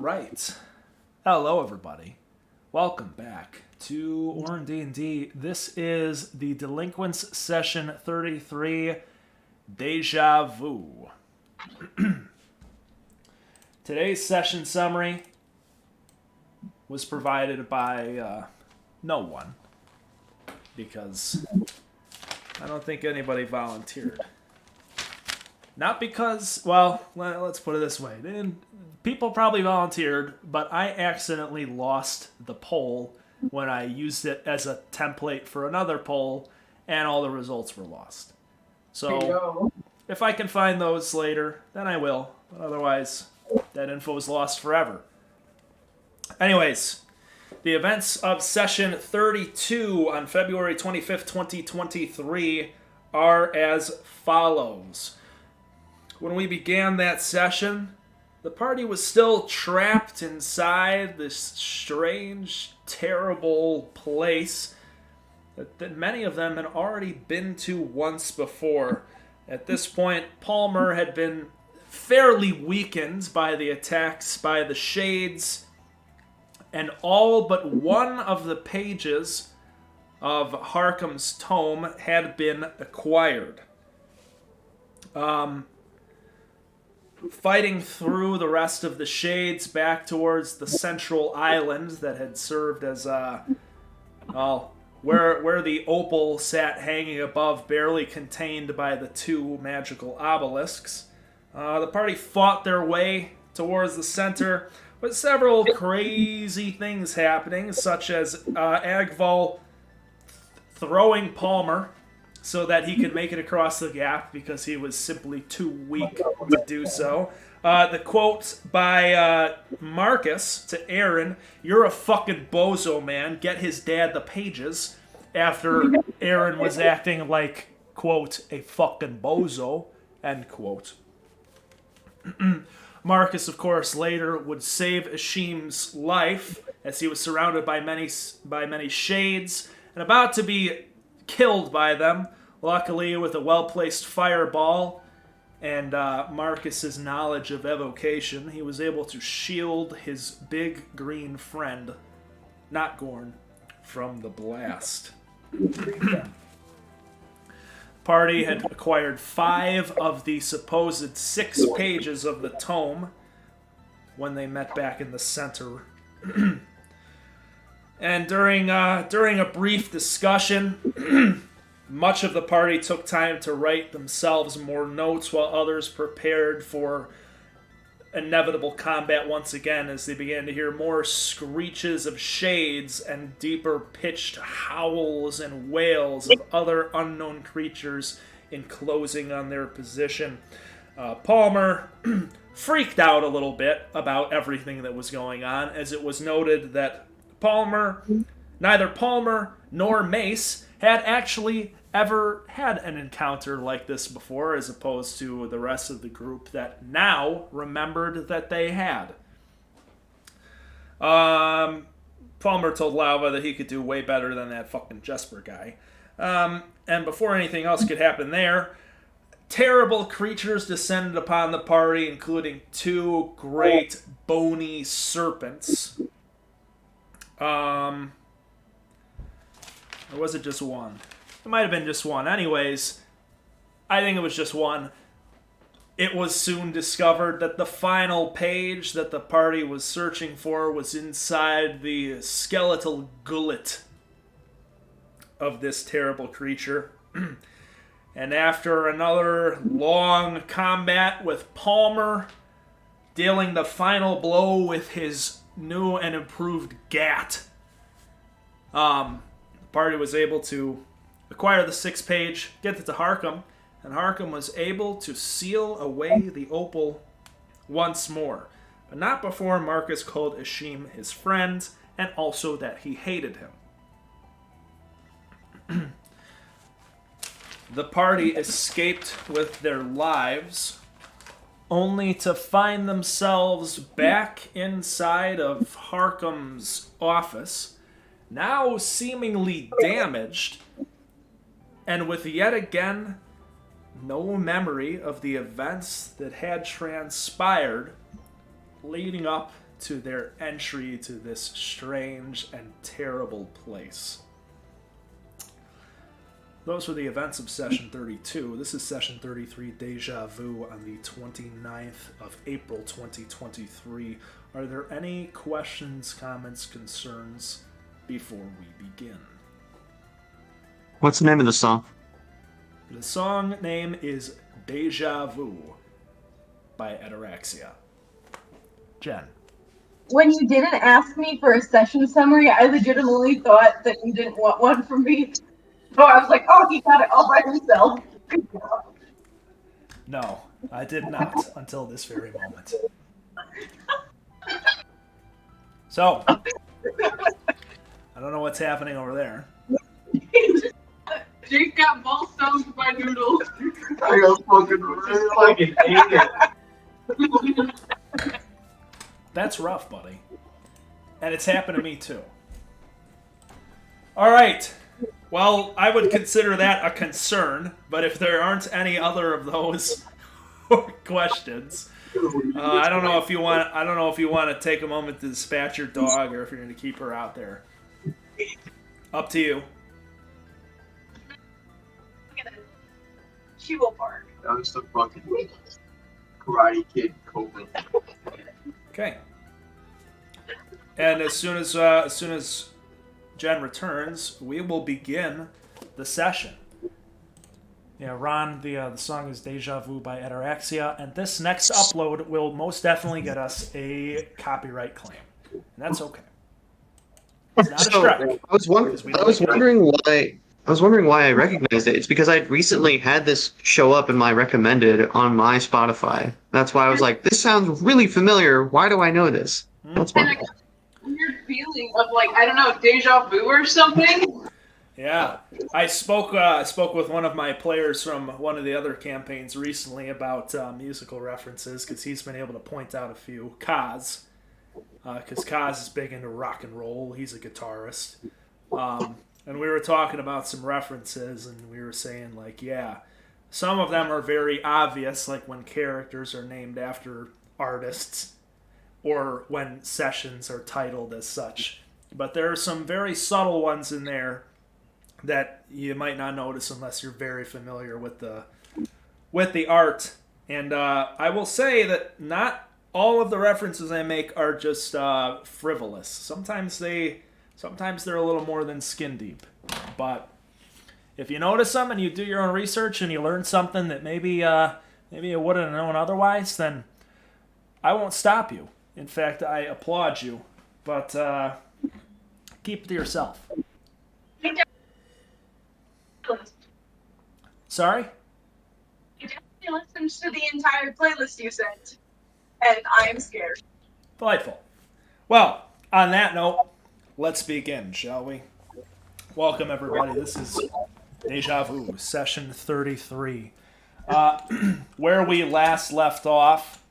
Right. Hello, everybody. Welcome back to Orin D&D. This is the Delinquents Session 33, Déjà Vu. Today's session summary was provided by no one, because I don't think anybody volunteered. Not because, well, let's put it this way. People probably volunteered, but I accidentally lost the poll when I used it as a template for another poll, and all the results were lost. So, if I can find those later, then I will. But otherwise, that info is lost forever. Anyways, the events of session 32 on February 25th, 2023 are as follows. When we began that session, the party was still trapped inside this strange, terrible place that many of them had already been to once before. At this point, Palmer had been fairly weakened by the attacks by the Shades, and all but one of the pages of Harkham's tome had been acquired. Fighting through the rest of the Shades back towards the central island that had served as where the opal sat hanging above, barely contained by the two magical obelisks. The party fought their way towards the center, with several crazy things happening, such as Agval throwing Palmer so that he could make it across the gap because he was simply too weak to do so. The quote by Marcus to Aaron, "You're a fucking bozo, man. Get his dad the pages," after Aaron was acting like, quote, "a fucking bozo," end quote. Marcus, of course, later would save Ashim's life as he was surrounded by many Shades and about to be killed by them. Luckily, with a well-placed fireball and Marcus's knowledge of evocation, he was able to shield his big green friend, not Gorn, from the blast. Party had acquired 5 of the supposed 6 pages of the tome when they met back in the center. And during a brief discussion, much of the party took time to write themselves more notes while others prepared for inevitable combat once again as they began to hear more screeches of Shades and deeper pitched howls and wails of other unknown creatures enclosing on their position. Palmer freaked out a little bit about everything that was going on, as it was noted that neither Palmer nor Mace had actually ever had an encounter like this before, as opposed to the rest of the group that now remembered that they had. Palmer told Lava that he could do way better than that fucking Jesper guy. And before anything else could happen there, terrible creatures descended upon the party, including 2 great bony serpents. Or was it just one? It might have been just one. Anyways, I think it was just one. It was soon discovered that the final page that the party was searching for was inside the skeletal gullet of this terrible creature. And after another long combat with Palmer dealing the final blow with his new and improved gat, the party was able to acquire the 6 page, get it to Harkham, and Harkham was able to seal away the opal once more. But not before Marcus called Ashim his friend, and also that he hated him. The party escaped with their lives, only to find themselves back inside of Harkham's office, now seemingly damaged, and with yet again no memory of the events that had transpired leading up to their entry to this strange and terrible place. Those were the events of Session 32. This is Session 33, Déjà Vu, on the 29th of April, 2023. Are there any questions, comments, concerns before we begin? What's the name of the song? The song name is Déjà Vu by Ataraxia. Jen. When you didn't ask me for a session summary, I legitimately thought that you didn't want one from me. So I was like, oh, he got it all by himself. Good job. No, I did not until this very moment. So, I don't know what's happening over there. Jake got ball stoned by noodles. I got fucking really like it. That's rough, buddy. And it's happened to me too. Alright. Well, I would consider that a concern, but if there aren't any other of those questions, I don't know if you want to take a moment to dispatch your dog or if you're going to keep her out there. Up to you. She will bark. That was the fucking Karate Kid Cobra. Okay. And as soon as Jen returns, we will begin the session. Yeah, Ron, the song is Déjà Vu by Ataraxia, and this next upload will most definitely get us a copyright claim. And that's okay. It's not a strike. I was wondering why I recognized it. It's because I'd recently had this show up in my recommended on my Spotify. That's why I was like, this sounds really familiar. Why do I know this? That's why. Weird feeling of like, I don't know, deja vu or something. Yeah, I spoke with one of my players from one of the other campaigns recently about musical references because he's been able to point out a few. Kaz, because Kaz is big into rock and roll. He's a guitarist, and we were talking about some references, and we were saying like, yeah, some of them are very obvious, like when characters are named after artists, or when sessions are titled as such. But there are some very subtle ones in there that you might not notice unless you're very familiar with the art. And I will say that not all of the references I make are just frivolous. Sometimes they're a little more than skin deep. But if you notice them and you do your own research and you learn something that maybe you wouldn't have known otherwise, then I won't stop you. In fact, I applaud you. But keep it to yourself. Sorry? He definitely listens to the entire playlist you sent, and I am scared. Delightful. Well, on that note, let's begin, shall we? Welcome, everybody. This is Déjà Vu, Session 33. Where we last left off,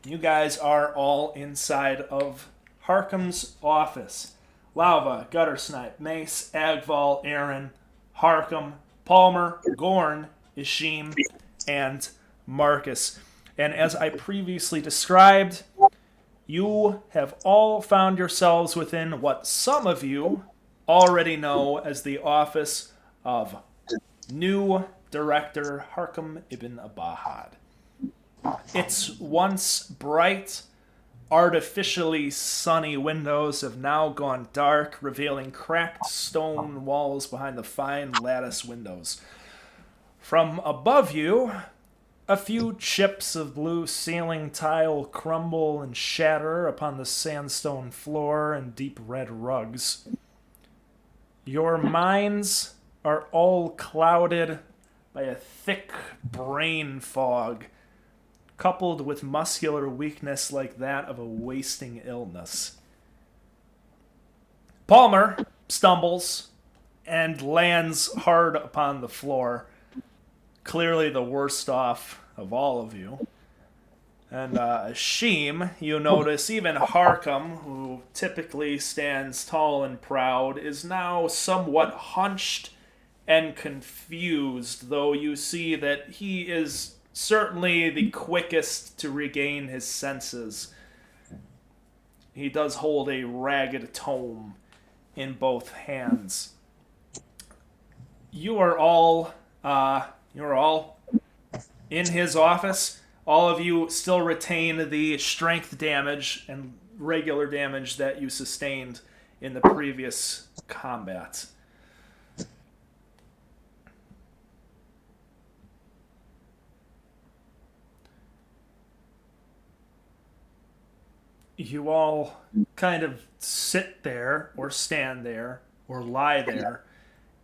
you guys are all inside of Harkham's office. Lava, Guttersnipe, Mace, Agval, Aaron, Harkham, Palmer, Gorn, Ishim, and Marcus. And as I previously described, you have all found yourselves within what some of you already know as the office of new director Harkham ibn Abahad. Its once bright, artificially sunny windows have now gone dark, revealing cracked stone walls behind the fine lattice windows. From above you, a few chips of blue ceiling tile crumble and shatter upon the sandstone floor and deep red rugs. Your minds are all clouded by a thick brain fog, coupled with muscular weakness like that of a wasting illness. Palmer stumbles and lands hard upon the floor, clearly the worst off of all of you. And Sheem, you notice, even Harkham, who typically stands tall and proud, is now somewhat hunched and confused, though you see that he is certainly the quickest to regain his senses. he does hold a ragged tome in both hands. You are all in his office. All of you still retain the strength damage and regular damage that you sustained in the previous combat. You all kind of sit there or stand there or lie there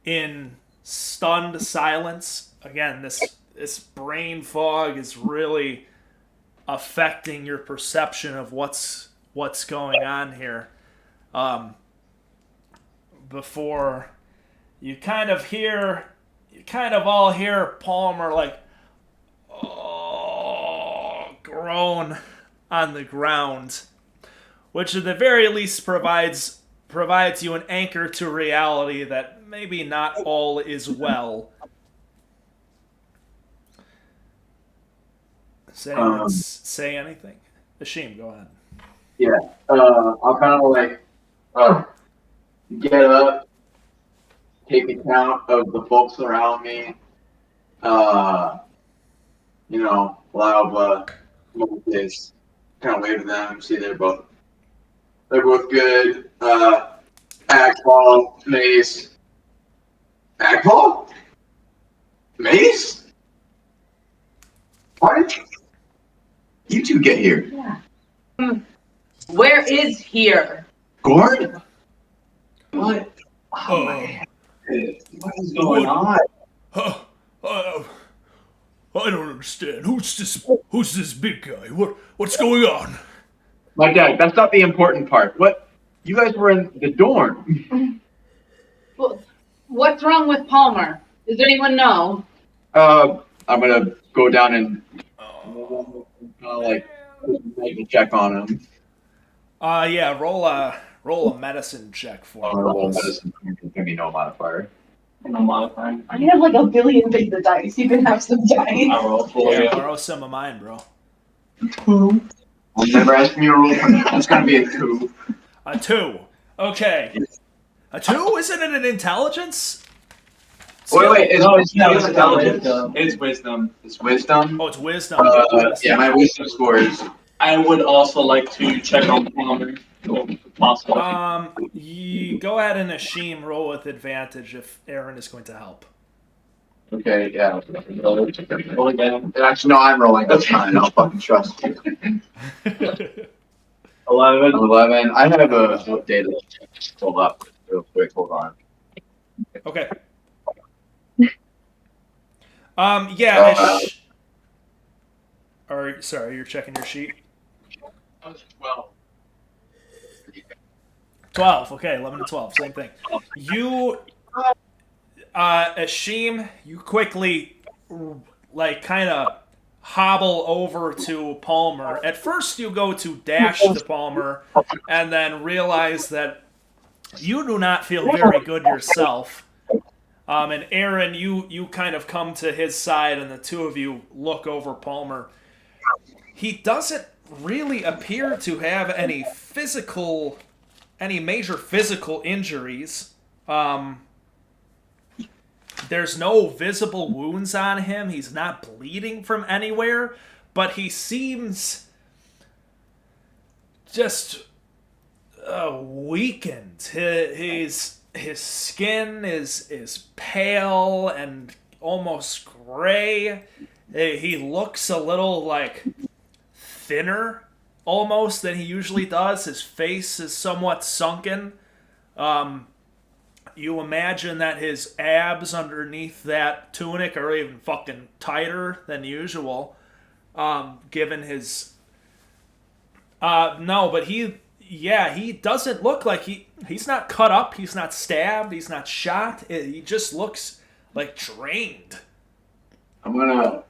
in stunned silence. Again, this brain fog is really affecting your perception of what's going on here. Before you kind of all hear Palmer like, oh, groan on the ground, which at the very least provides you an anchor to reality that maybe not all is well. Does anyone say anything? Ashim, go ahead. Yeah, I'll kind of like get up, take account of the folks around me. Allow this kind of wave to them. See, they're both good. Agpal, Mace. Agpal? Mace? Why did you two get here? Yeah. Where is here? Gord? What? Oh my God. What is going on? I don't understand. Who's this big guy? What's going on? My dad, that's not the important part. What? You guys were in the dorm. Well, what's wrong with Palmer? Does anyone know? I'm gonna go down and make a check on him. Yeah, roll a medicine check for me. Roll medicine. Give me no modifier. No modifier. I have like a billion big dice. You can have some dice. I roll full. Yeah, borrow some of mine, bro. 2. I'm never asking you to roll. That's gonna be a 2. A 2. Okay. A 2? Isn't it an intelligence? Wait. It's intelligence. It's wisdom. It's wisdom. Oh, it's wisdom. Yeah, my wisdom score is. I would also like to check on Palmer, if possible. Go ahead and Ashim roll with advantage if Aaron is going to help. Okay, yeah. Roll again. Actually, no, I'm rolling. That's fine. I'll fucking trust you. 11. I have a data pulled up real quick. Hold on. Okay. Yeah. Sorry, you're checking your sheet. 12. Okay, 11 to 12, same thing. You, Ashim, you quickly, kind of hobble over to Palmer. At first, you go to dash to Palmer, and then realize that you do not feel very good yourself. And Aaron, you kind of come to his side, and the two of you look over Palmer. He doesn't really appear to have any major physical injuries. There's no visible wounds on him. He's not bleeding from anywhere, but he seems just weakened. His skin is pale and almost gray. He looks a little thinner almost than he usually does. His face is somewhat sunken. You imagine that his abs underneath that tunic are even fucking tighter than usual, given his... No, but he doesn't look like he's not cut up, he's not stabbed, he's not shot. He just looks drained. I'm gonna...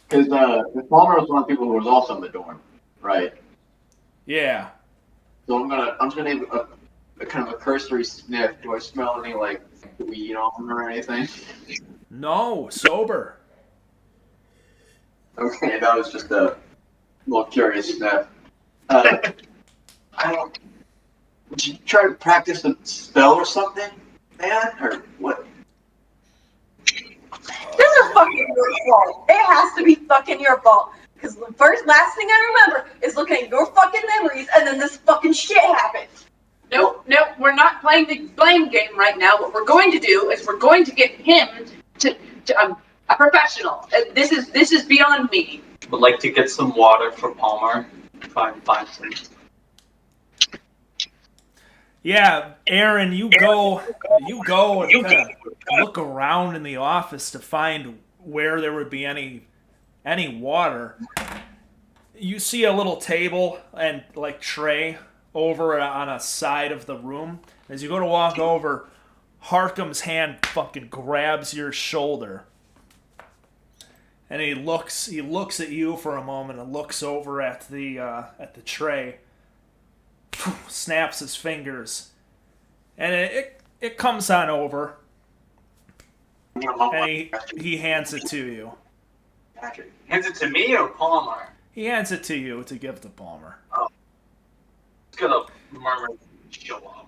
Because the Palmer was one of the people who was also in the dorm, right? Yeah. So I'm just gonna give a kind of a cursory sniff. Do I smell any weed on him or anything? No, sober. Okay, that was just a little curious sniff. try to practice a spell or something, man? Or what? This is fucking your fault. It has to be fucking your fault. Because the last thing I remember is looking at your fucking memories, and then this fucking shit happened. Nope, we're not playing the blame game right now. What we're going to do is we're going to get him to a professional. This is beyond me. Would like to get some water for Palmer. Find some. Yeah, Aaron, you go and kind of look around in the office to find where there would be any water. You see a little table and like tray over on a side of the room. As you go to walk over, Harkham's hand fucking grabs your shoulder. And he looks at you for a moment and looks over at the tray. Snaps his fingers. And it comes on over. And he hands it to you. Patrick. Hands it to me or Palmer? He hands it to you to give to Palmer. It's gonna murmur show up.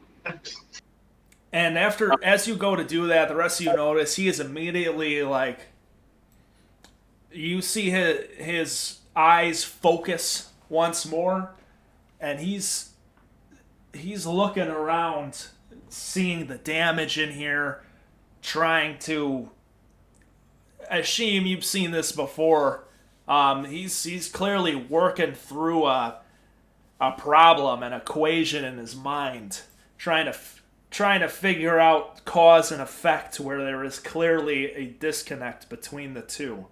And as you go to do that, the rest of you notice he is immediately like, you see his eyes focus once more, and he's looking around, seeing the damage in here, trying to. Ashim, you've seen this before. He's clearly working through a problem, an equation in his mind, trying to figure out cause and effect where there is clearly a disconnect between the two.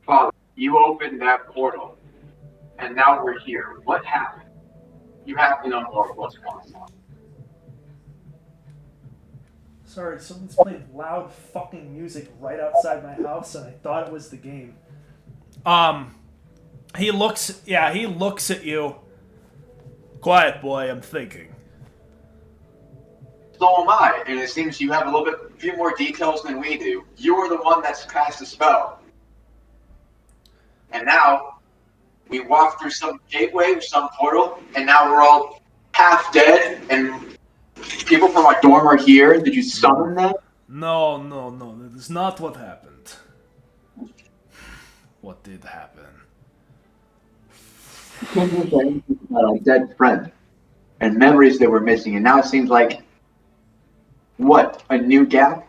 Father, you opened that portal, and now we're here. What happened? You have to know more of what's going on. Sorry, someone's playing loud fucking music right outside my house, and I thought it was the game. He looks at you. Quiet, boy, I'm thinking. So am I, and it seems you have a few more details than we do. You were the one that's cast the spell. And now, we walk through some gateway, some portal, and now we're all half dead, and people from our dorm are here. Did you summon them? No, that is not what happened. What did happen? A dead friend, and memories that were missing, and now it seems like, what, a new gap?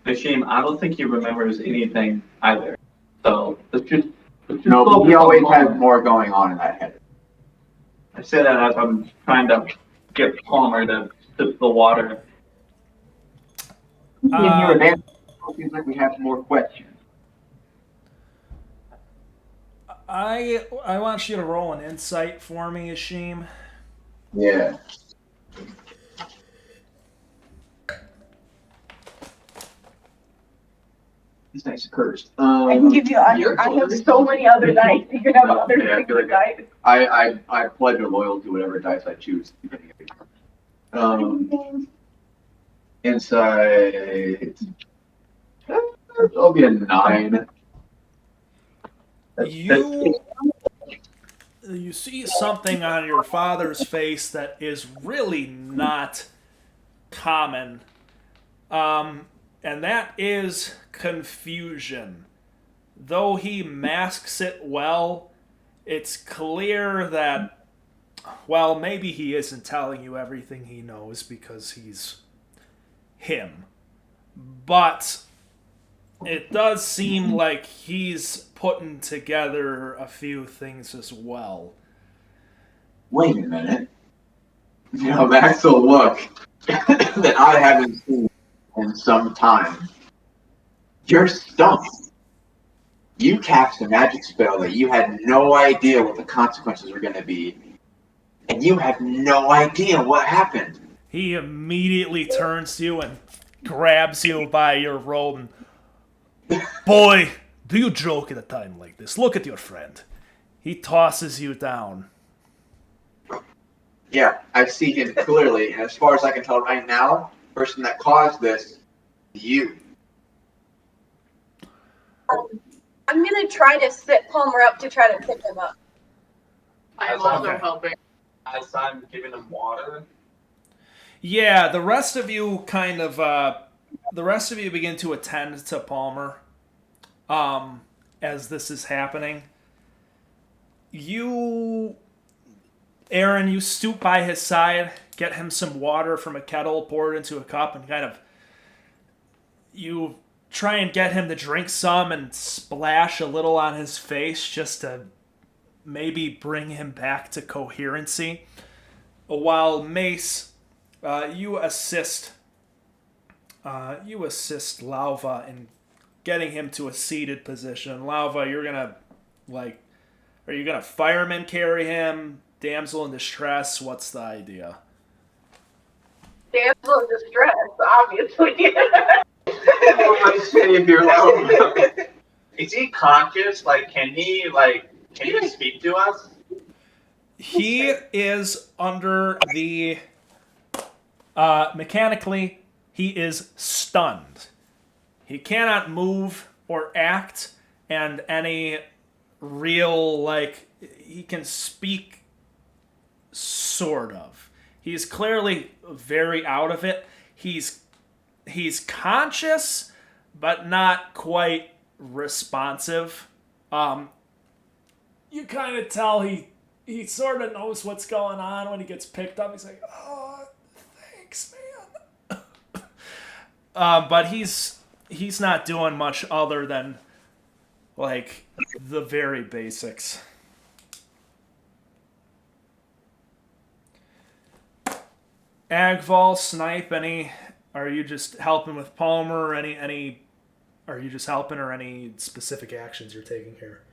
Ashim, I don't think he remembers anything either. So let's just No, but he always had more going on in that head. I say that as I'm trying to get Palmer to sip the water. It seems like we have more questions. I want you to roll an insight for me, Ashim. Yeah. This dice are cursed. I can give you. I have so many other dice. You can have other dice. I pledge a loyal to whatever dice I choose. Insight. I'll be a 9. You see something on your father's face that is really not common, and that is confusion. Though he masks it well, it's clear that, well, maybe he isn't telling you everything he knows because he's him. But it does seem like he's putting together a few things as well. Wait a minute. That's a look that I haven't seen in some time. You're stumped. You cast a magic spell that you had no idea what the consequences were going to be, and you have no idea what happened. He immediately turns to you and grabs you by your robe and, boy, do you joke at a time like this? Look at your friend. He tosses you down. Yeah, I see him clearly, and as far as I can tell right now, the person that caused this, you. I'm gonna try to sit Palmer up to try to pick him up. I am Okay. also helping. As I'm giving him water, Yeah, the rest of you begin to attend to Palmer as this is happening. You, Aaron, you stoop by his side, get him some water from a kettle, pour it into a cup, and you try and get him to drink some and splash a little on his face just to maybe bring him back to coherency. While Mace, you assist Lauva in getting him to a seated position. Lauva, are you gonna fireman carry him? Damsel in distress? What's the idea? Damsel in distress, obviously. My savior, Lauva. Is he conscious? Can he speak to us? He is under the mechanically, he is stunned. He cannot move or act, and any real, he can speak, sort of. He's clearly very out of it. He's conscious, but not quite responsive. You kind of tell he sort of knows what's going on when he gets picked up. He's like, oh, thanks, man. But he's not doing much other than, the very basics. Agval, Snipe, are you just helping with Palmer, or are you just helping, or any specific actions you're taking here?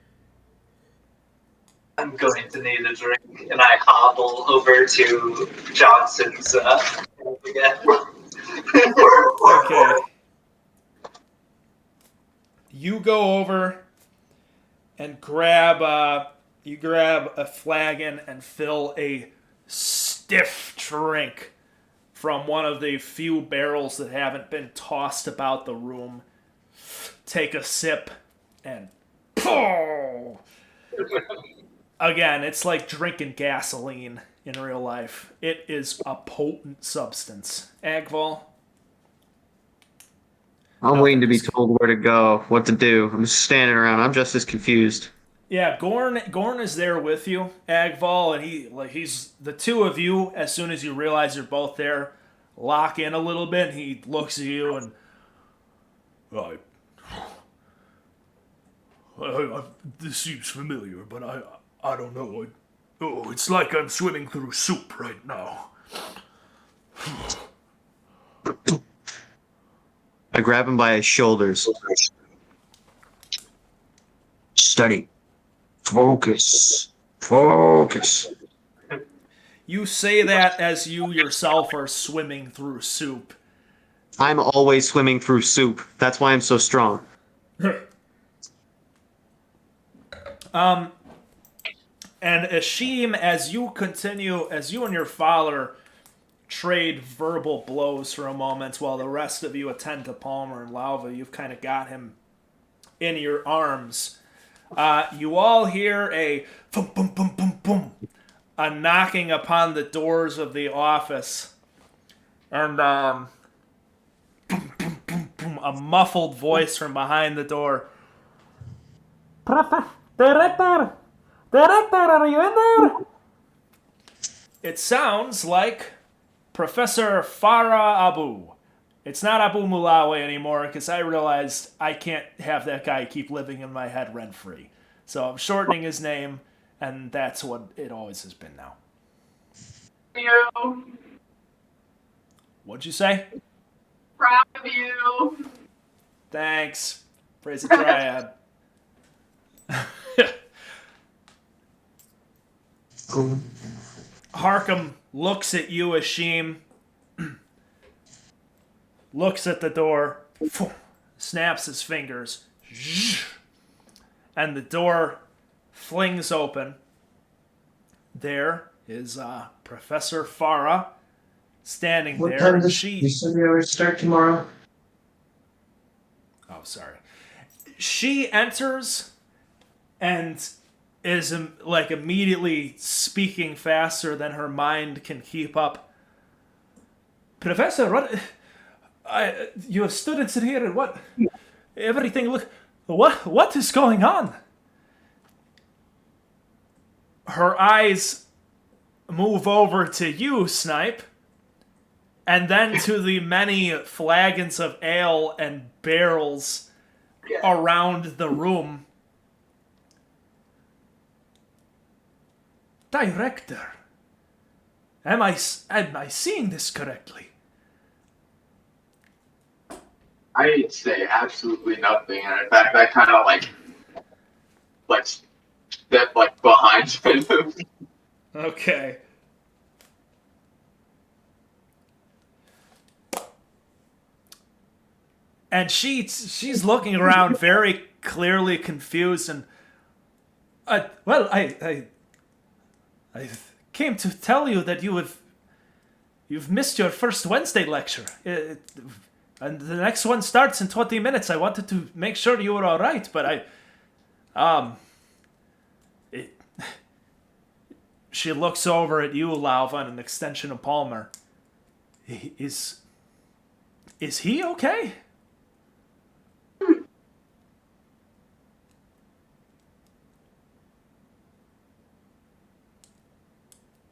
I'm going to need a drink, and I hobble over to Johnson's again. Okay. You go over and grab a flagon and fill a stiff drink from one of the few barrels that haven't been tossed about the room. Take a sip and again, it's like drinking gasoline in real life. It is a potent substance. Agval? I'm waiting to be told where to go, what to do. I'm just standing around. I'm just as confused. Yeah, Gorn is there with you, Agval, and he's the two of you. As soon as you realize you're both there, lock in a little bit. He looks at you and, this seems familiar, but I don't know. It's like I'm swimming through soup right now. I grab him by his shoulders. Steady. Focus. Focus. You say that as you yourself are swimming through soup. I'm always swimming through soup. That's why I'm so strong. And Ashim, as you and your father trade verbal blows for a moment while the rest of you attend to Palmer and Lauva, you've kind of got him in your arms. You all hear a boom, boom, boom, boom, boom, a knocking upon the doors of the office, and boom, boom, boom, boom, a muffled voice from behind the door. Director, are you in there? It sounds like Professor Farah Abu. It's not Abu Mulawi anymore because I realized I can't have that guy keep living in my head rent-free. So I'm shortening his name, and that's what it always has been now. You. What'd you say? Proud of you. Thanks. Praise the Triad. Harkham looks at you, Ashim, looks at the door, snaps his fingers, and the door flings open. There is Professor Farah standing What there. time And does you said we always start tomorrow? Oh, sorry. She enters and is immediately speaking faster than her mind can keep up. Professor, you have students in here, and what? Everything look. What is going on? Her eyes move over to you, Snipe, and then to the many flagons of ale and barrels around the room. Director, am I seeing this correctly? I say absolutely nothing, and in fact, I kind of like step like behind him. Okay. And she's looking around very clearly confused, and well, I came to tell you that you've missed your first Wednesday lecture. And the next one starts in 20 minutes. I wanted to make sure you were all right, but she looks over at you, Lauv, on an extension of Palmer. Is he okay?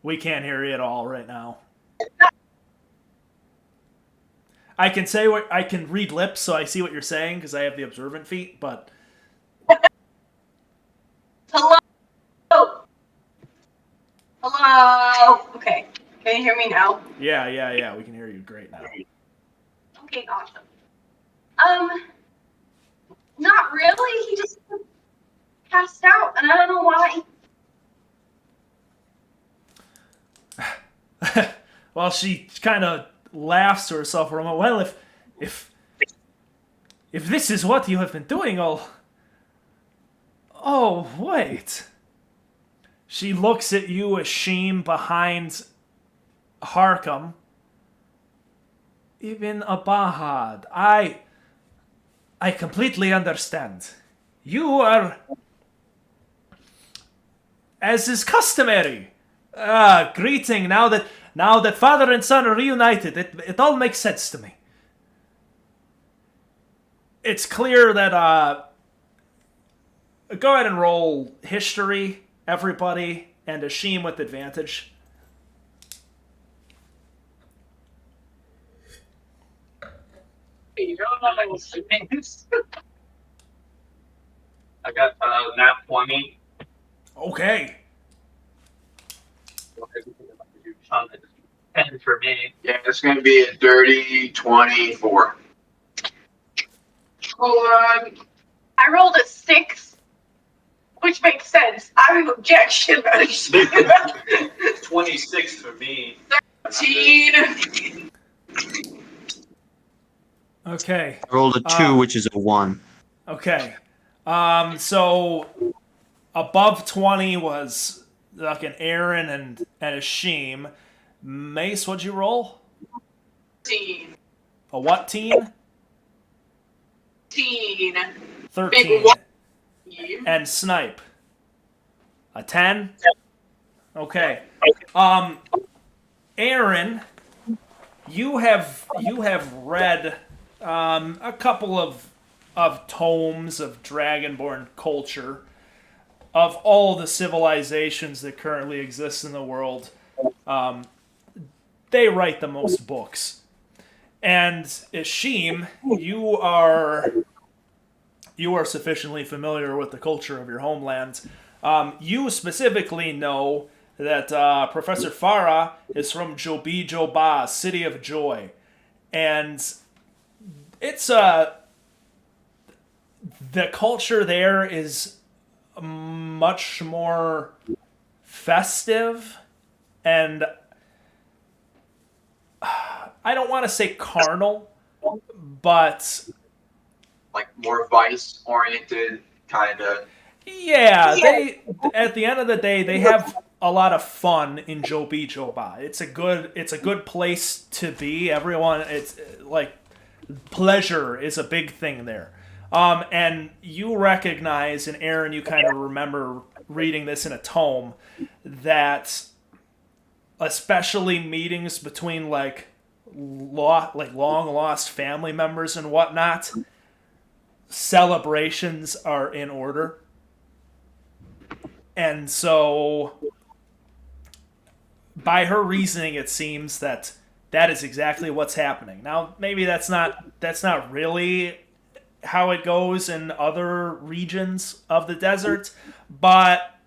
We can't hear you at all right now. I can read lips, so I see what you're saying because I have the observant feat, but Hello? Hello? Okay. Can you hear me now? yeah, we can hear you great now. Okay, awesome. Not really. He just passed out, and I don't know why. Well, she kind of laughs to herself for a moment. Well, if this is what you have been doing all... Oh, wait. She looks at you, Ashim, behind Harkham. Ibn Abahad, I completely understand. You are, as is customary, greeting now that father and son are reunited. It all makes sense to me. It's clear that go ahead and roll history, everybody, and Ashim with advantage. You don't know those things. I got nat 20. Okay. 10 for me. Yeah, it's going to be a dirty 24. Hold on. I rolled a 6, which makes sense. I have objection. 26 for me. 13. Okay. I rolled a 2, which is a 1. Okay. So above 20 was like an Aaron and Ashim. Mace, what'd you roll? 13. A what teen? 13. 13. Big And Snipe. A 10? Okay. Aaron, you have read a couple of tomes of Dragonborn culture of all the civilizations that currently exist in the world. They write the most books. And Ishim, you are sufficiently familiar with the culture of your homeland. You specifically know that Professor Farah is from Jobi Joba, City of Joy. And it's the culture there is much more festive and I don't want to say carnal, but Like more vice oriented, kind of. yeah, they at the end of the day they have a lot of fun in Jobi Joba. It's a good place to be. Everyone, it's like pleasure is a big thing there. And you recognize, and Aaron, you kind of remember reading this in a tome, that especially meetings between like long lost family members and whatnot, celebrations are in order. And so, by her reasoning, it seems that is exactly what's happening. Now, maybe that's not really how it goes in other regions of the desert, but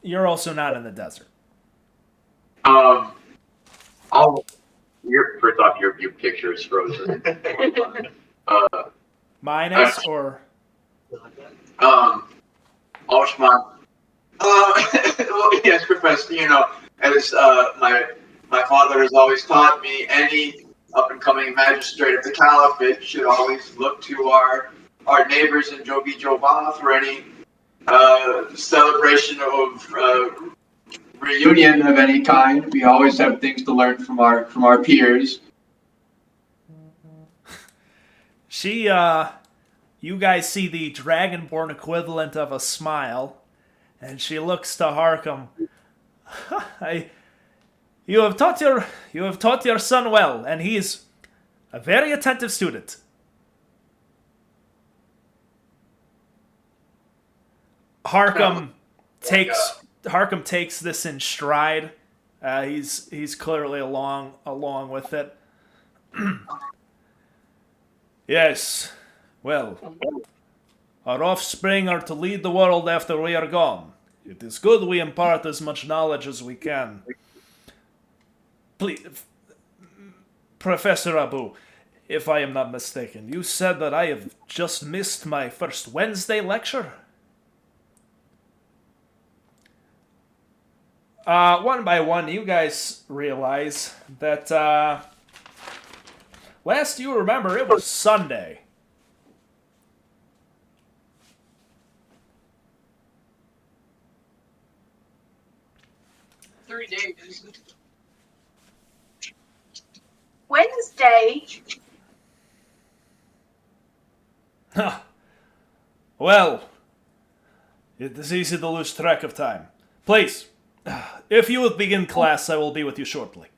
you're also not in the desert. First off, your picture is frozen. Mine is, or Oshman. Well, yes, Professor. As my father has always taught me, any up and coming magistrate of the Caliphate should always look to our neighbors in Jogi Jova for any celebration of reunion of any kind. We always have things to learn from our peers. You guys see the Dragonborn equivalent of a smile, and she looks to Harkham. You have taught your son well, and he is a very attentive student. Harkham takes this in stride. He's clearly along with it. Yes, well, our offspring are to lead the world after we are gone. It is good we impart as much knowledge as we can. Please, Professor Abu, if I am not mistaken, you said that I have just missed my first Wednesday lecture? One by one, you guys realize that, last you remember, it was Sunday. Wednesday. Well, it is easy to lose track of time. Please, if you would begin class, I will be with you shortly.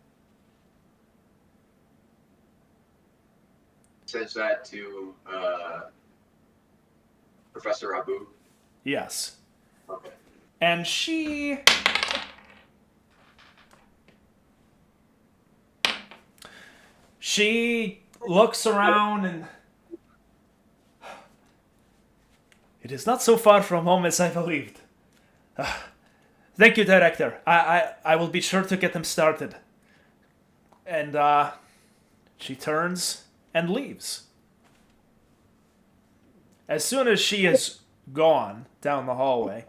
Says that to Professor Abu. Yes. Okay. And she looks around and it is not so far from home as I believed. Thank you, Director. I will be sure to get them started. And she turns and leaves. As soon as she is gone down the hallway,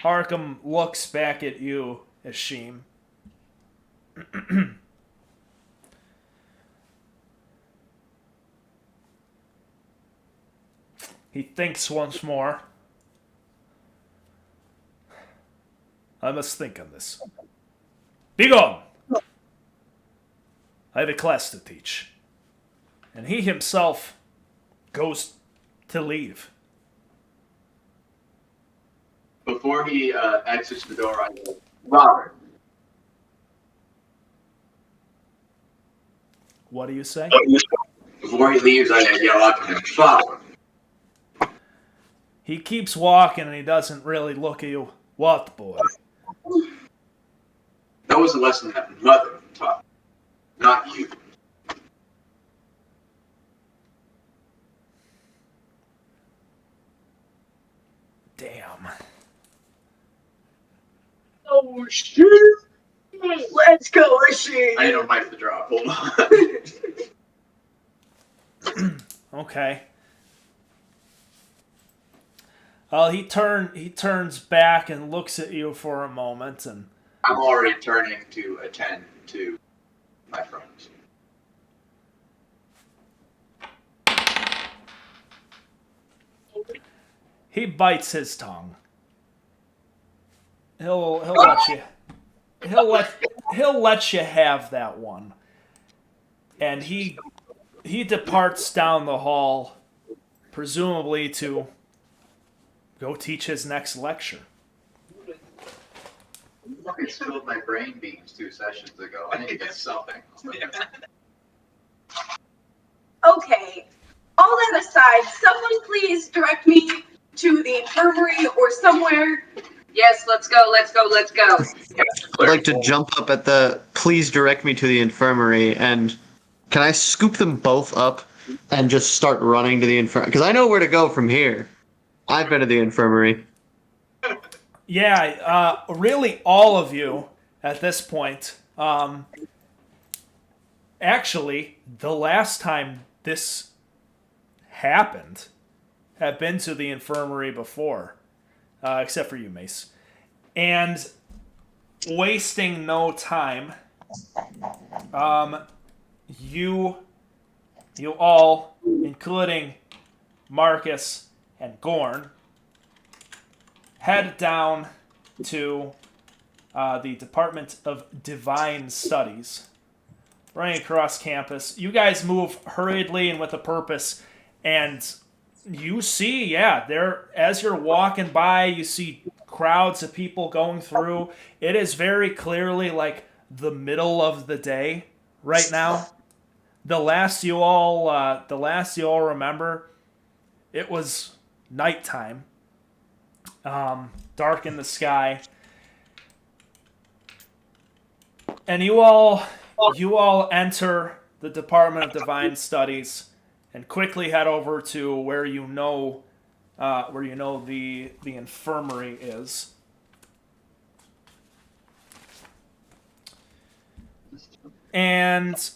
Harkham looks back at you, Ashim. He thinks once more. I must think on this. Be gone! I have a class to teach. And he himself goes to leave. Before he exits the door, I go, Robert. What do you say? Before he leaves, I yell out to him, Robert. He keeps walking and he doesn't really look at you. What, boy? That was a lesson that mother taught me, not you. Damn. Oh shit! Let's go, shit! I need to mic the drop. Hold on. Okay. Well, he turns back and looks at you for a moment, and I'm already turning to attend to my friends. he bites his tongue. He'll let you have that one. And he departs down the hall, presumably to go teach his next lecture. fucking spilled my brain beans 2 sessions ago. I need to get something. Okay. All that aside, someone please direct me to the infirmary or somewhere. Yes, let's go, let's go, let's go. I'd like to jump up at the please direct me to the infirmary, and can I scoop them both up and just start running to the infirmary? Because I know where to go from here. I've been to the infirmary. Yeah, really all of you at this point. Actually, the last time this happened have been to the infirmary before, except for you, Mace. And wasting no time, you all, including Marcus and Gorn, head down to the Department of Divine Studies, running across campus. You guys move hurriedly and with a purpose, and you see, there, as you're walking by, you see crowds of people going through. It is very clearly like the middle of the day right now. The last you all remember, it was nighttime, dark in the sky, and you all enter the Department of Divine Studies and quickly head over to where you know the infirmary is. And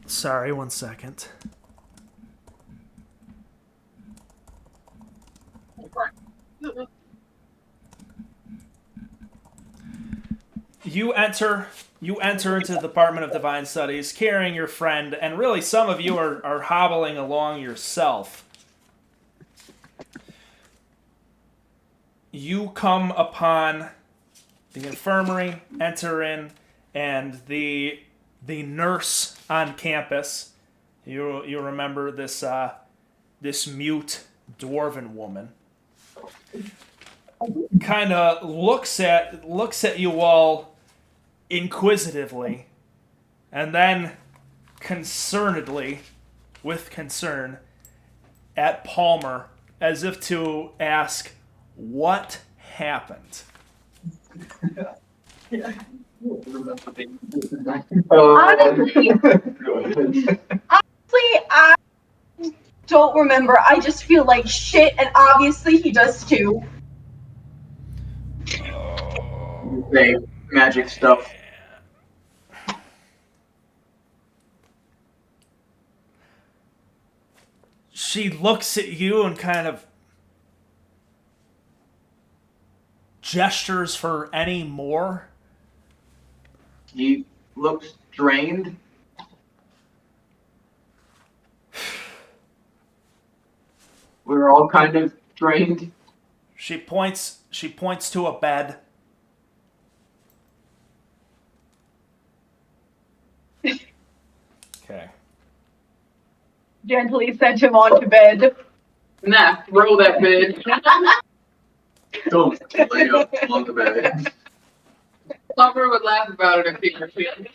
sorry, one second. You enter into the Department of Divine Studies carrying your friend, and really some of you are hobbling along yourself. You come upon the infirmary, enter in, and the nurse on campus, you remember this mute dwarven woman, kind of looks at you all inquisitively, and then concernedly, with concern, at Palmer, as if to ask, what happened? Honestly, I don't remember. I just feel like shit, and obviously he does too. Say magic stuff. She looks at you and kind of gestures for any more. He looks drained. We're all kind of drained. She points to a bed. Okay. Gently sent him on to bed. Nah, roll that bed. Don't lay up on the bed. Plumber would laugh about it if he were feeling.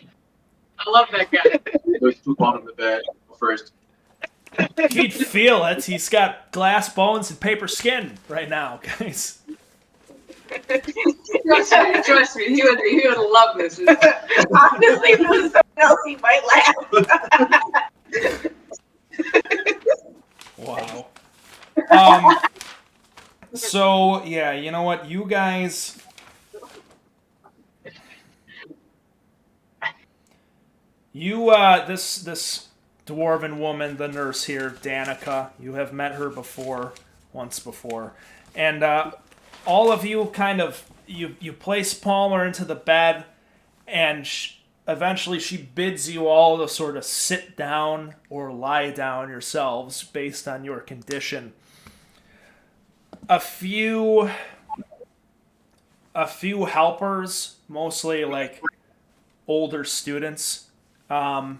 I love that guy. There's poop on the bed first. He'd feel it. He's got glass bones and paper skin right now, guys. Trust me, he would love this. Honestly, if it was someone else, he might laugh. Wow. So yeah, you know what, you guys. This dwarven woman, the nurse here, Danica, you have met her once before, and all of you kind of you place Palmer into the bed, and eventually she bids you all to sort of sit down or lie down yourselves based on your condition. A few helpers, mostly like older students, who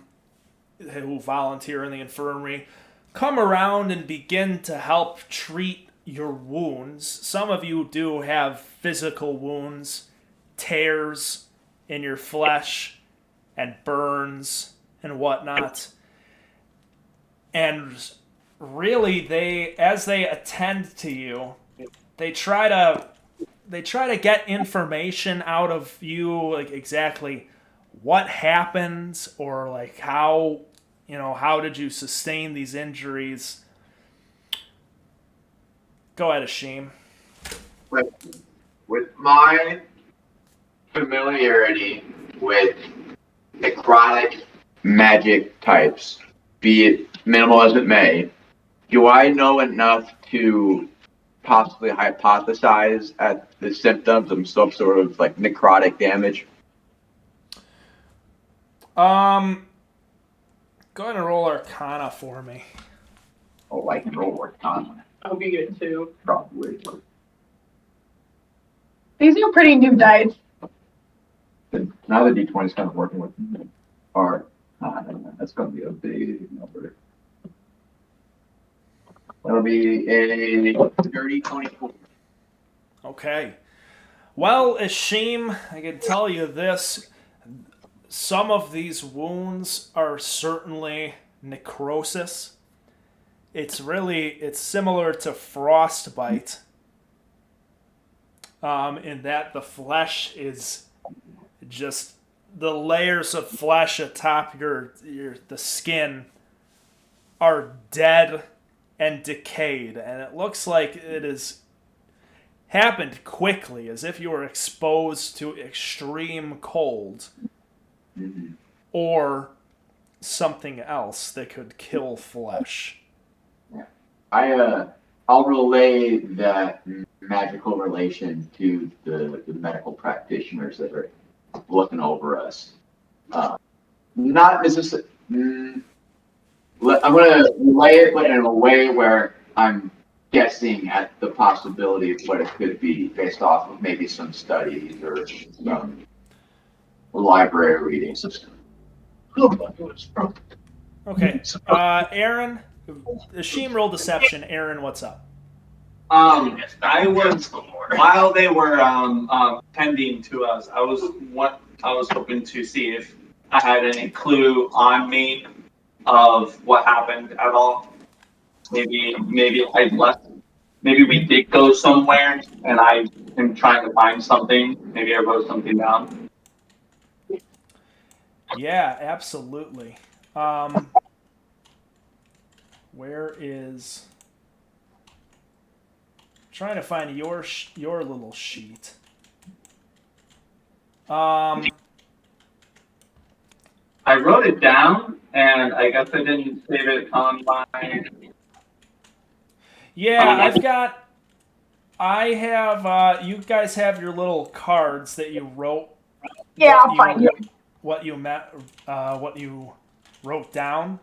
volunteer in the infirmary, come around and begin to help treat your wounds. Some of you do have physical wounds, tears in your flesh, and burns and whatnot. And really, as they attend to you, they try to get information out of you, like exactly what happened, or like how did you sustain these injuries. Go ahead, Ashim. With my familiarity with necrotic magic types, be it minimal as it may, do I know enough to possibly hypothesize at the symptoms of some sort of like necrotic damage? Go ahead and roll Arcana for me. Oh, I can roll Arcana. I'll be good too. Probably. These are pretty new dice. Now the D20 is kind of working with me. Or, that's going to be a big number. That'll be a 30-24. Okay. Well, Ashim, I can tell you this. Some of these wounds are certainly necrosis. It's similar to frostbite. In that the flesh is just the layers of flesh atop the skin are dead and decayed, and it looks like it has happened quickly, as if you were exposed to extreme cold or something else that could kill flesh. I'll relay that magical relation to the medical practitioners that are looking over us. Not necessarily. I'm going to relay it, but in a way where I'm guessing at the possibility of what it could be based off of maybe some studies or some library readings. Okay. Aaron, Ashim rolled deception. Aaron, what's up? I was while they were tending to us. I was hoping to see if I had any clue on me of what happened at all. Maybe I left. Maybe we did go somewhere, and I am trying to find something. Maybe I wrote something down. Yeah, absolutely. Where is? Trying to find your little sheet. I wrote it down, and I guess I didn't save it on my. Yeah, I have. You guys have your little cards that you wrote. Yeah, I'll find it. What you wrote down.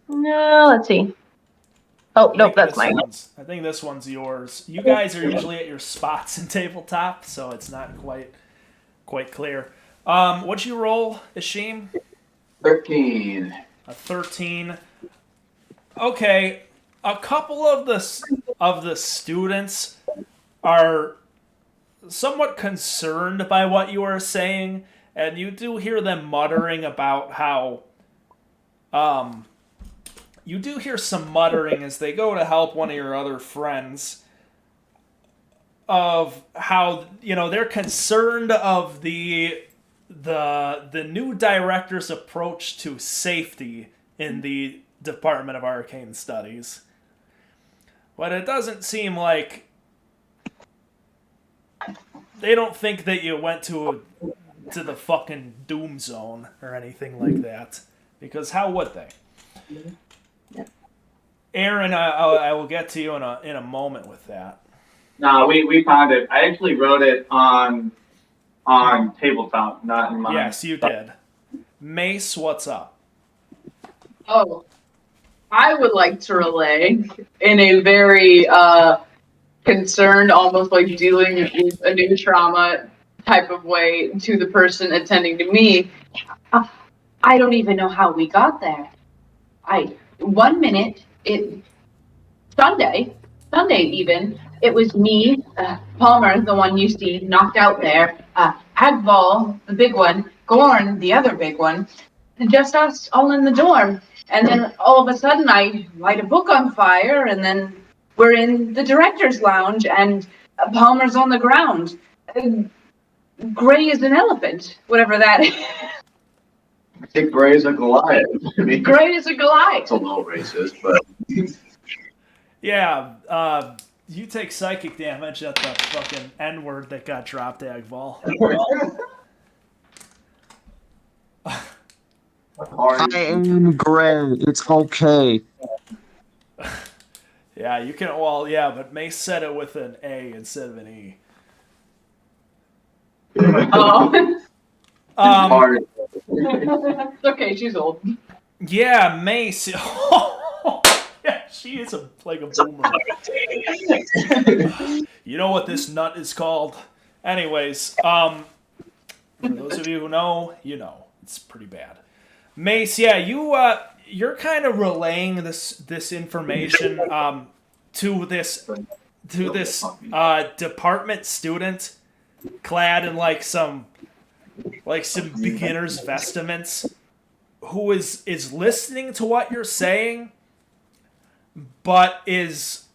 No, let's see. Oh, nope, that's mine. I think this one's yours. You guys are usually at your spots in tabletop, so it's not quite clear. What'd you roll, Ashim? 13. A 13. Okay, a couple of the students are somewhat concerned by what you are saying, and you do hear them muttering about how you do hear some muttering as they go to help one of your other friends of how they're concerned of the new director's approach to safety in the Department of Arcane Studies. But it doesn't seem like they don't think that you went to the fucking doom zone or anything like that, because how would they? Aaron, I will get to you in a moment with that. No, we found it. I actually wrote it on tabletop, not in mine. Yes, you did. Mace, what's up? Oh, I would like to relay in a very concerned, almost like dealing with a new trauma type of way to the person attending to me. I don't even know how we got there. 1 minute, Sunday even, it was me, Palmer, the one you see knocked out there, Agval, the big one, Gorn, the other big one, and just us all in the dorm. And then all of a sudden I light a book on fire, and then we're in the director's lounge, and Palmer's on the ground. Gray as an elephant, whatever that is. I think Gray is a Goliath. I mean, Gray as a Goliath. it's a little racist, but Yeah, you take psychic damage at the fucking N-word that got dropped, Agval. I am Gray. It's okay. Yeah, you can. Well, yeah, but Mace said it with an A instead of an E. Oh. hard. It's okay, she's old. Yeah, Mace. Yeah, she is like a boomer. You know what this nut is called? Anyways, for those of you who know, you know. It's pretty bad. Mace, yeah, you're kind of relaying this information to this department student clad in like some beginner's vestments who is listening to what you're saying, but is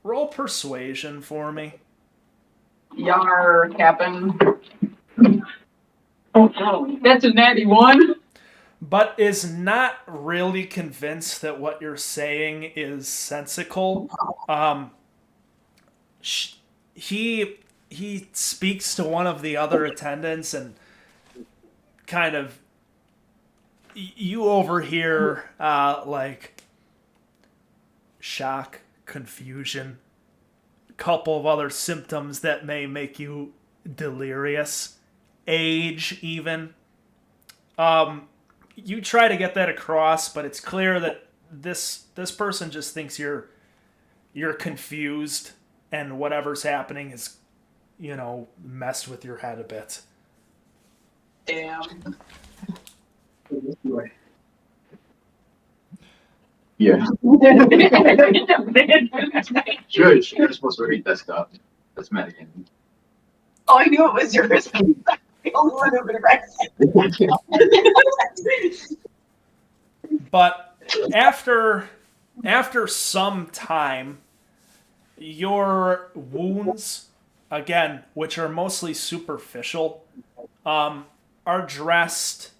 roll persuasion for me. Yar, Captain. That's a natty one. But is not really convinced that what you're saying is sensical. He speaks to one of the other attendants and kind of you overhear like shock, confusion, a couple of other symptoms that may make you delirious, age even. You try to get that across, but it's clear that this person just thinks you're confused and whatever's happening is, messed with your head a bit. Damn. Yeah. Judge, you're supposed to read that stuff. That's Madigan. Oh, I knew it was yours. The only one who would But after some time, your wounds, again, which are mostly superficial, are dressed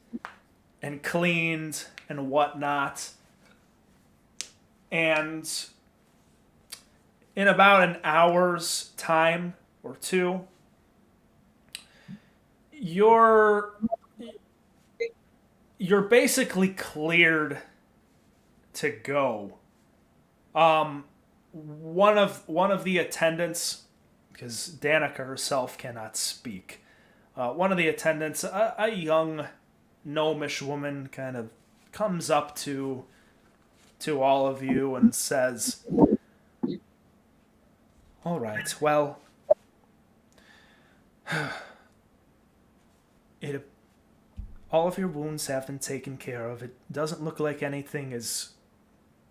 and cleaned and whatnot. And in about an hour's time or two, you're basically cleared to go. One of the attendants, because Danica herself cannot speak, one of the attendants, a young gnomish woman, kind of comes up to all of you and says, "All right, well, all of your wounds have been taken care of. It doesn't look like anything is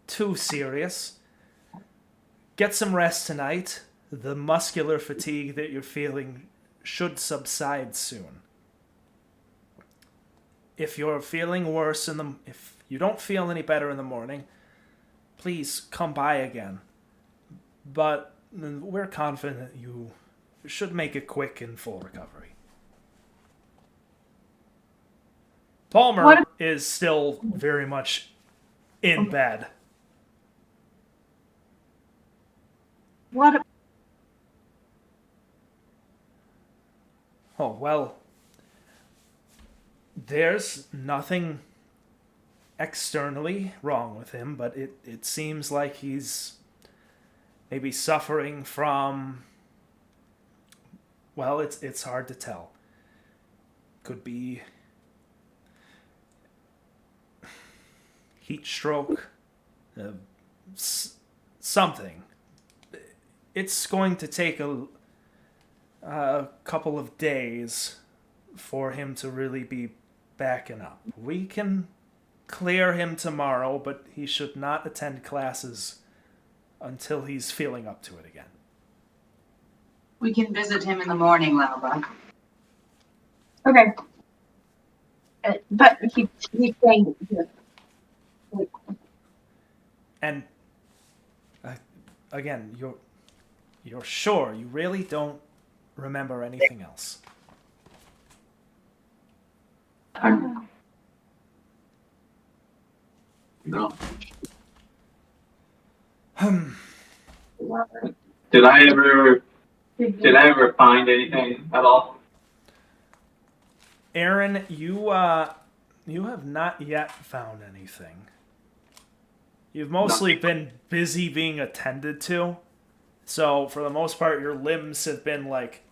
too serious. Get some rest tonight. The muscular fatigue that you're feeling should subside soon. If you're feeling worse if you don't feel any better in the morning, please come by again. But we're confident you should make a quick and full recovery." Palmer is still very much in bed. What? Oh, well, there's nothing externally wrong with him, but it seems like he's maybe suffering from, well, it's hard to tell. Could be heat stroke, something. It's going to take a couple of days for him to really be backing up. We can clear him tomorrow, but he should not attend classes until he's feeling up to it again. We can visit him in the morning, Lauba. Okay. But he's saying And again, you're sure you really don't remember anything else? No. Did I ever find anything at all? Aaron, you have not yet found anything. You've mostly been busy being attended to. So, for the most part, your limbs have been like,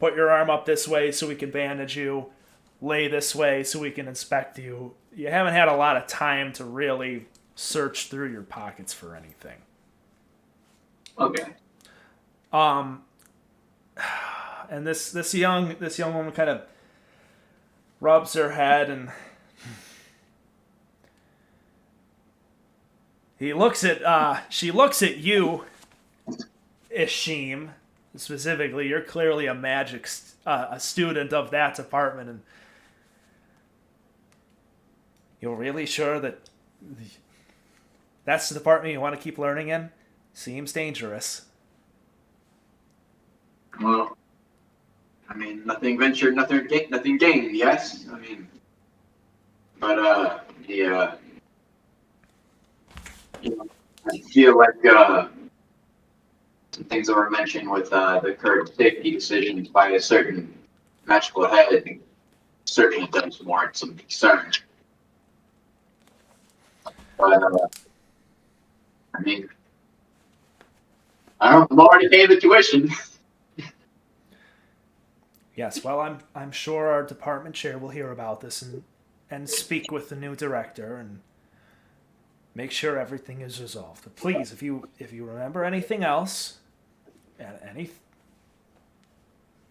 put your arm up this way so we can bandage you, lay this way so we can inspect you. You haven't had a lot of time to really search through your pockets for anything. Okay. And this young woman kind of rubs her head, and she looks at you, Ishim, specifically. You're clearly a magic a student of that department, and you're really sure that that's the department you want to keep learning in? Seems dangerous. Well, I mean, nothing ventured, nothing gained. Yes, I mean, but I feel like some things that were mentioned with the current safety decisions by a certain magical head certainly does warrant some concern. But I mean, I'm already paying the tuition. Yes, well, I'm sure our department chair will hear about this and speak with the new director and make sure everything is resolved. But please, if you remember anything else,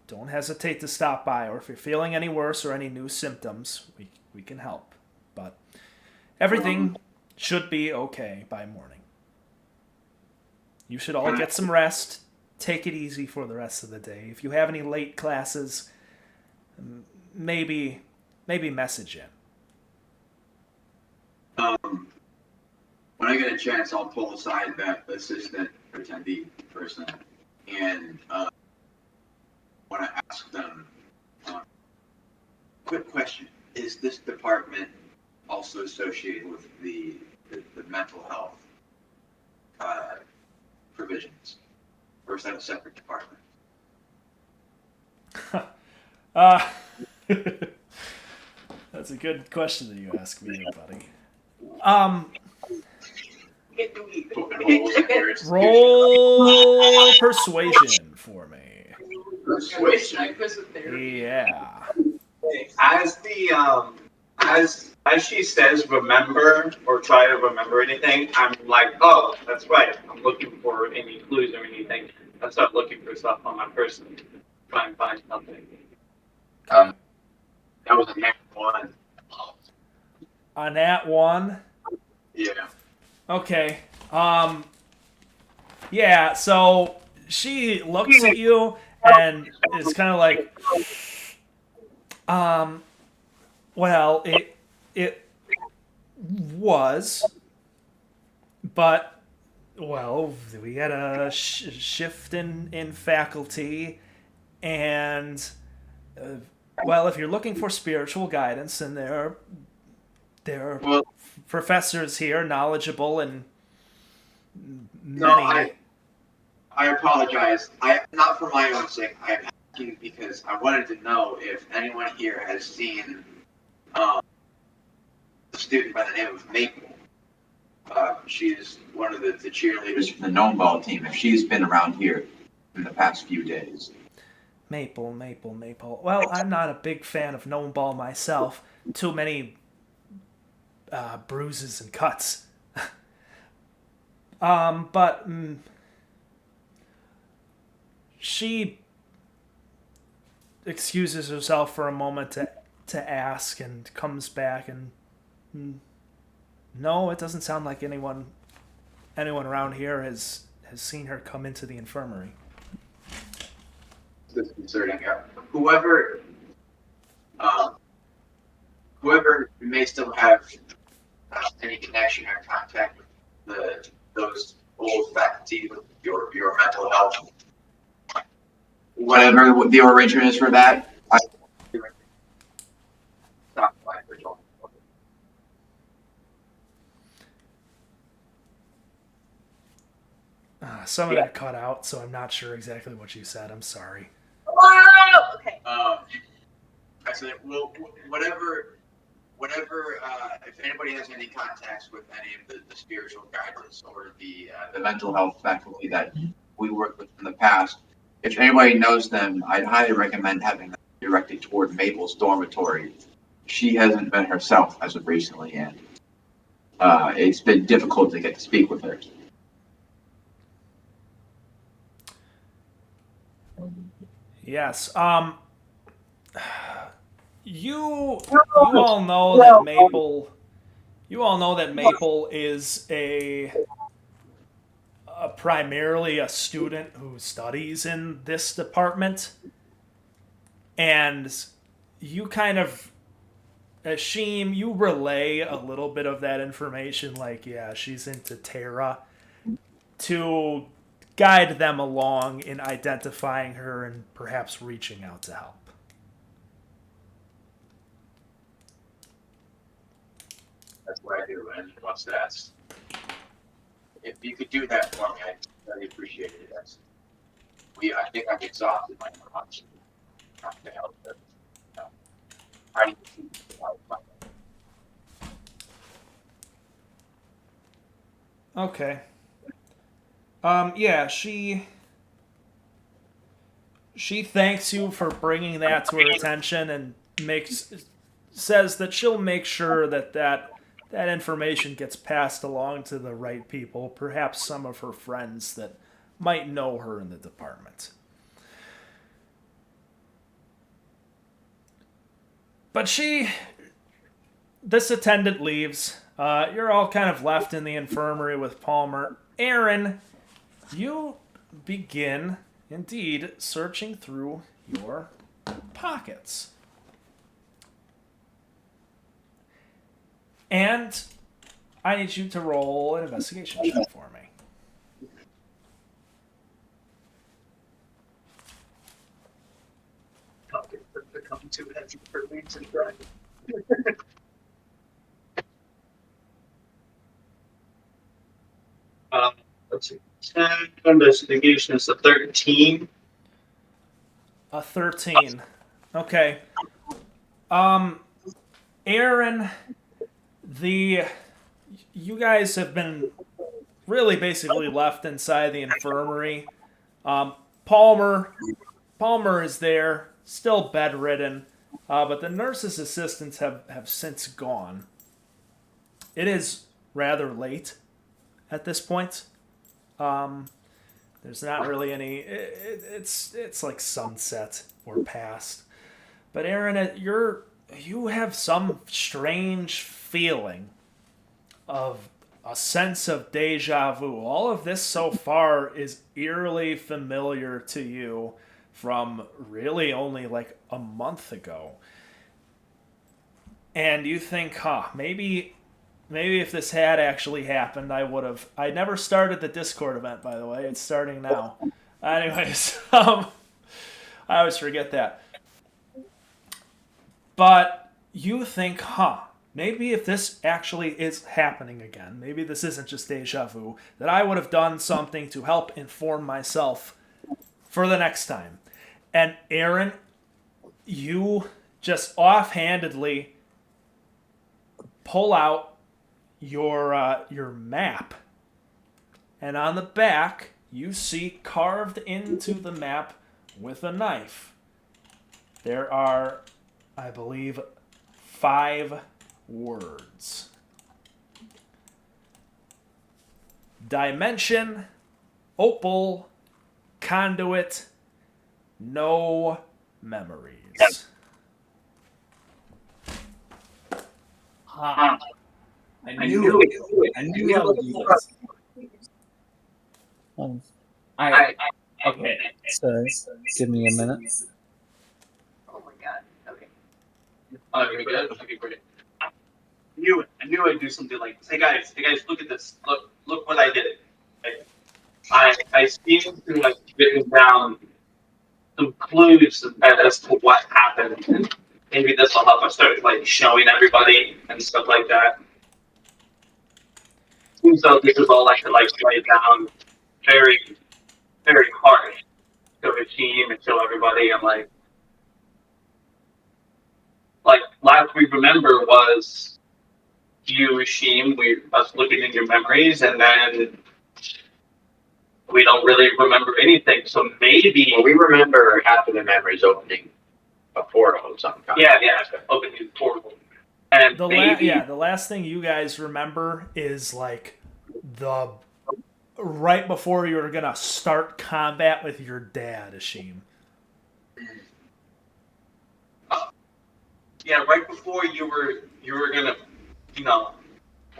don't hesitate to stop by. Or if you're feeling any worse or any new symptoms, we can help. But everything should be okay by morning. You should all get some rest. Take it easy for the rest of the day. If you have any late classes, maybe message in. When I get a chance, I'll pull aside that assistant attendee person and want to ask them. Quick question: is this department also associated with the mental health provisions? Or is that a separate department? That's a good question that you ask me, buddy. Roll persuasion for me. Persuasion. Yeah. As she says, remember or try to remember anything, I'm like, oh, that's right. I'm looking for any clues or anything. I start looking for stuff on my person, try and find something. That was a nat one. A nat one. Yeah. Okay. Yeah. So she looks at you and is kind of like, well, it was, but, well, we had a shift in faculty, and, well, if you're looking for spiritual guidance, then there are professors here, knowledgeable and many. I apologize. Not for my own sake. I'm asking because I wanted to know if anyone here has seen a student by the name of Maple. She's one of the cheerleaders from the Gnome Ball team. If she's been around here in the past few days. Maple. Well, I'm not a big fan of Gnome Ball myself. Too many bruises and cuts. But she excuses herself for a moment to ask and comes back and No, it doesn't sound like anyone around here has seen her come into the infirmary. Disconcerting. Whoever, um, whoever may still have any connection or contact with those old faculty with your mental health, whatever the origin is for that, I stop by for Joel. Some of that cut out, so I'm not sure exactly what you said. I'm sorry. Wow. Okay. I said, well, whatever, if anybody has any contacts with any of the spiritual guidance or the mental health faculty that we worked with in the past, if anybody knows them, I'd highly recommend having them directed toward Mabel's dormitory. She hasn't been herself as of recently, and it's been difficult to get to speak with her. Yes. You all know that Maple. You all know that Maple is a primarily a student who studies in this department, and you kind of, Ashim, you relay a little bit of that information, like, yeah, she's into Terra, to guide them along in identifying her and perhaps reaching out to help. That's what I do, and what's that? If you could do that for me, I'd really appreciate it. I think I'm exhausted my option. Trying to help her. Trying to keep the life. Okay. Yeah, she thanks you for bringing that to her attention and says that she'll make sure that information gets passed along to the right people, perhaps some of her friends that might know her in the department. But this attendant leaves. You're all kind of left in the infirmary with Palmer. Aaron, you begin, indeed, searching through your pockets. And I need you to roll an investigation check for me. Come to it for me to drive. Let's see. 10 investigation is a 13. A 13. Okay. Aaron, you guys have been really basically left inside the infirmary. Palmer is there, still bedridden, but the nurse's assistants have since gone. It is rather late at this point. There's not really any. It's like sunset or past. But Aaron, you have some strange feeling of a sense of deja vu. All of this so far is eerily familiar to you from really only like a month ago. And you think, maybe if this had actually happened, I never started the Discord event, by the way. It's starting now. Anyways, I always forget that. But you think, maybe if this actually is happening again, maybe this isn't just deja vu, that I would have done something to help inform myself for the next time. And Aaron, you just offhandedly pull out your map, and on the back you see carved into the map with a knife, there are, I believe, 5 words: dimension, opal, conduit, no memories. I knew it. I knew I would do this. Okay. So, give me a minute. Oh my god. Okay. Oh, you're good? Okay, great. I knew it. I knew I'd do something like this. Hey guys, look at this. Look what I did. I seem to have written down some clues as to what happened. And maybe this will help us start like showing everybody and stuff like that. Seems though this is all I could like write down very, very hard to the team and show everybody. And like last we remember was you, Sheen, us looking in your memories, and then we don't really remember anything. So maybe Well, we remember after the memories opening a portal of some kind. yeah, opening the portal. And The maybe the last thing you guys remember is like the right before you were gonna start combat with your dad, Ashim. yeah, right before you were gonna,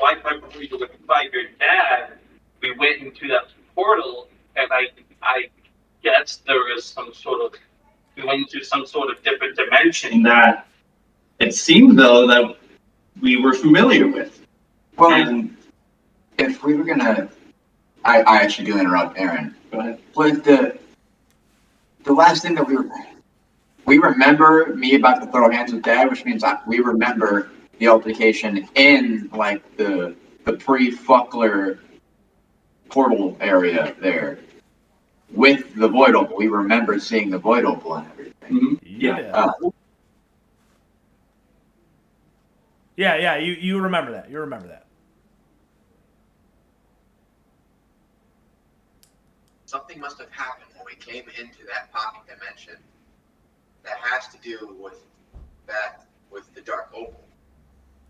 right before you were gonna fight your dad, we went into that portal, and I guess there was we went into some sort of different dimension that it seemed though that we were familiar with. Well, And if we were gonna, I actually do interrupt Aaron. go ahead. But the last thing that we remember me about to throw hands with Dad, which means we remember the altercation in like the pre-Fuckler portal area there with the Void Opal. We remember seeing the Void Opal and everything. Mm-hmm. Yeah. Yeah, you remember that. You remember that. Something must have happened when we came into that pocket dimension that has to do with the Dark Opal.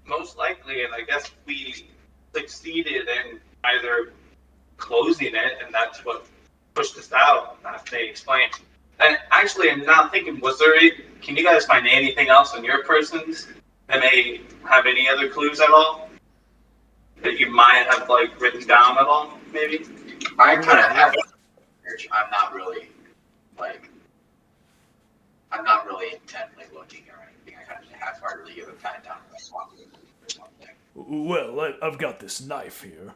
Most likely, and I guess we succeeded in either closing it, and that's what pushed us out. As they explained. And actually, I'm not thinking. Can you guys find anything else in your persons that may have any other clues at all that you might have like written down at all? Maybe. I kind of have. I'm not really intently looking or anything. I kind of half-heartedly give a pat down to something. Well, I've got this knife here,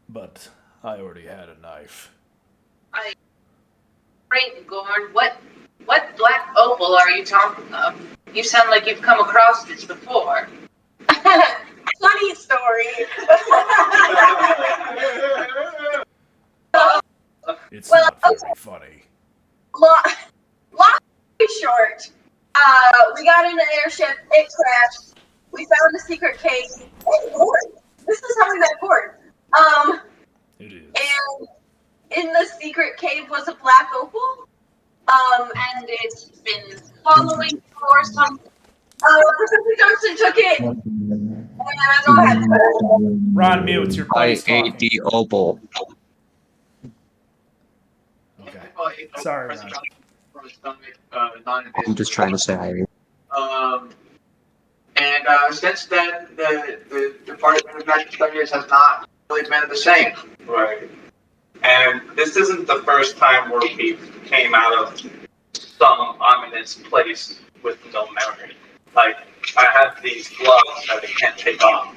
but I already had a knife. Great, Gorn. What black opal are you talking of? You sound like you've come across this before. Funny story. It's Well, not very funny. Long story short, we got in an airship. It crashed. We found a secret cave. Hey, Gord. This is how we met Gord. It is. And in the secret cave was a black opal. And it's been following you or something. Professor Johnson took it. And go ahead. Ron mutes your buddy's talking. IAD Opal. Okay. Well, Sorry, Professor Ron. Johnson from his stomach, non-invasive. I'm just trying to say I. And since then, the Department of Magic Studies has not really been the same. Right. And this isn't the first time where we came out of some ominous place with no memory. Like, I have these gloves that I can't take off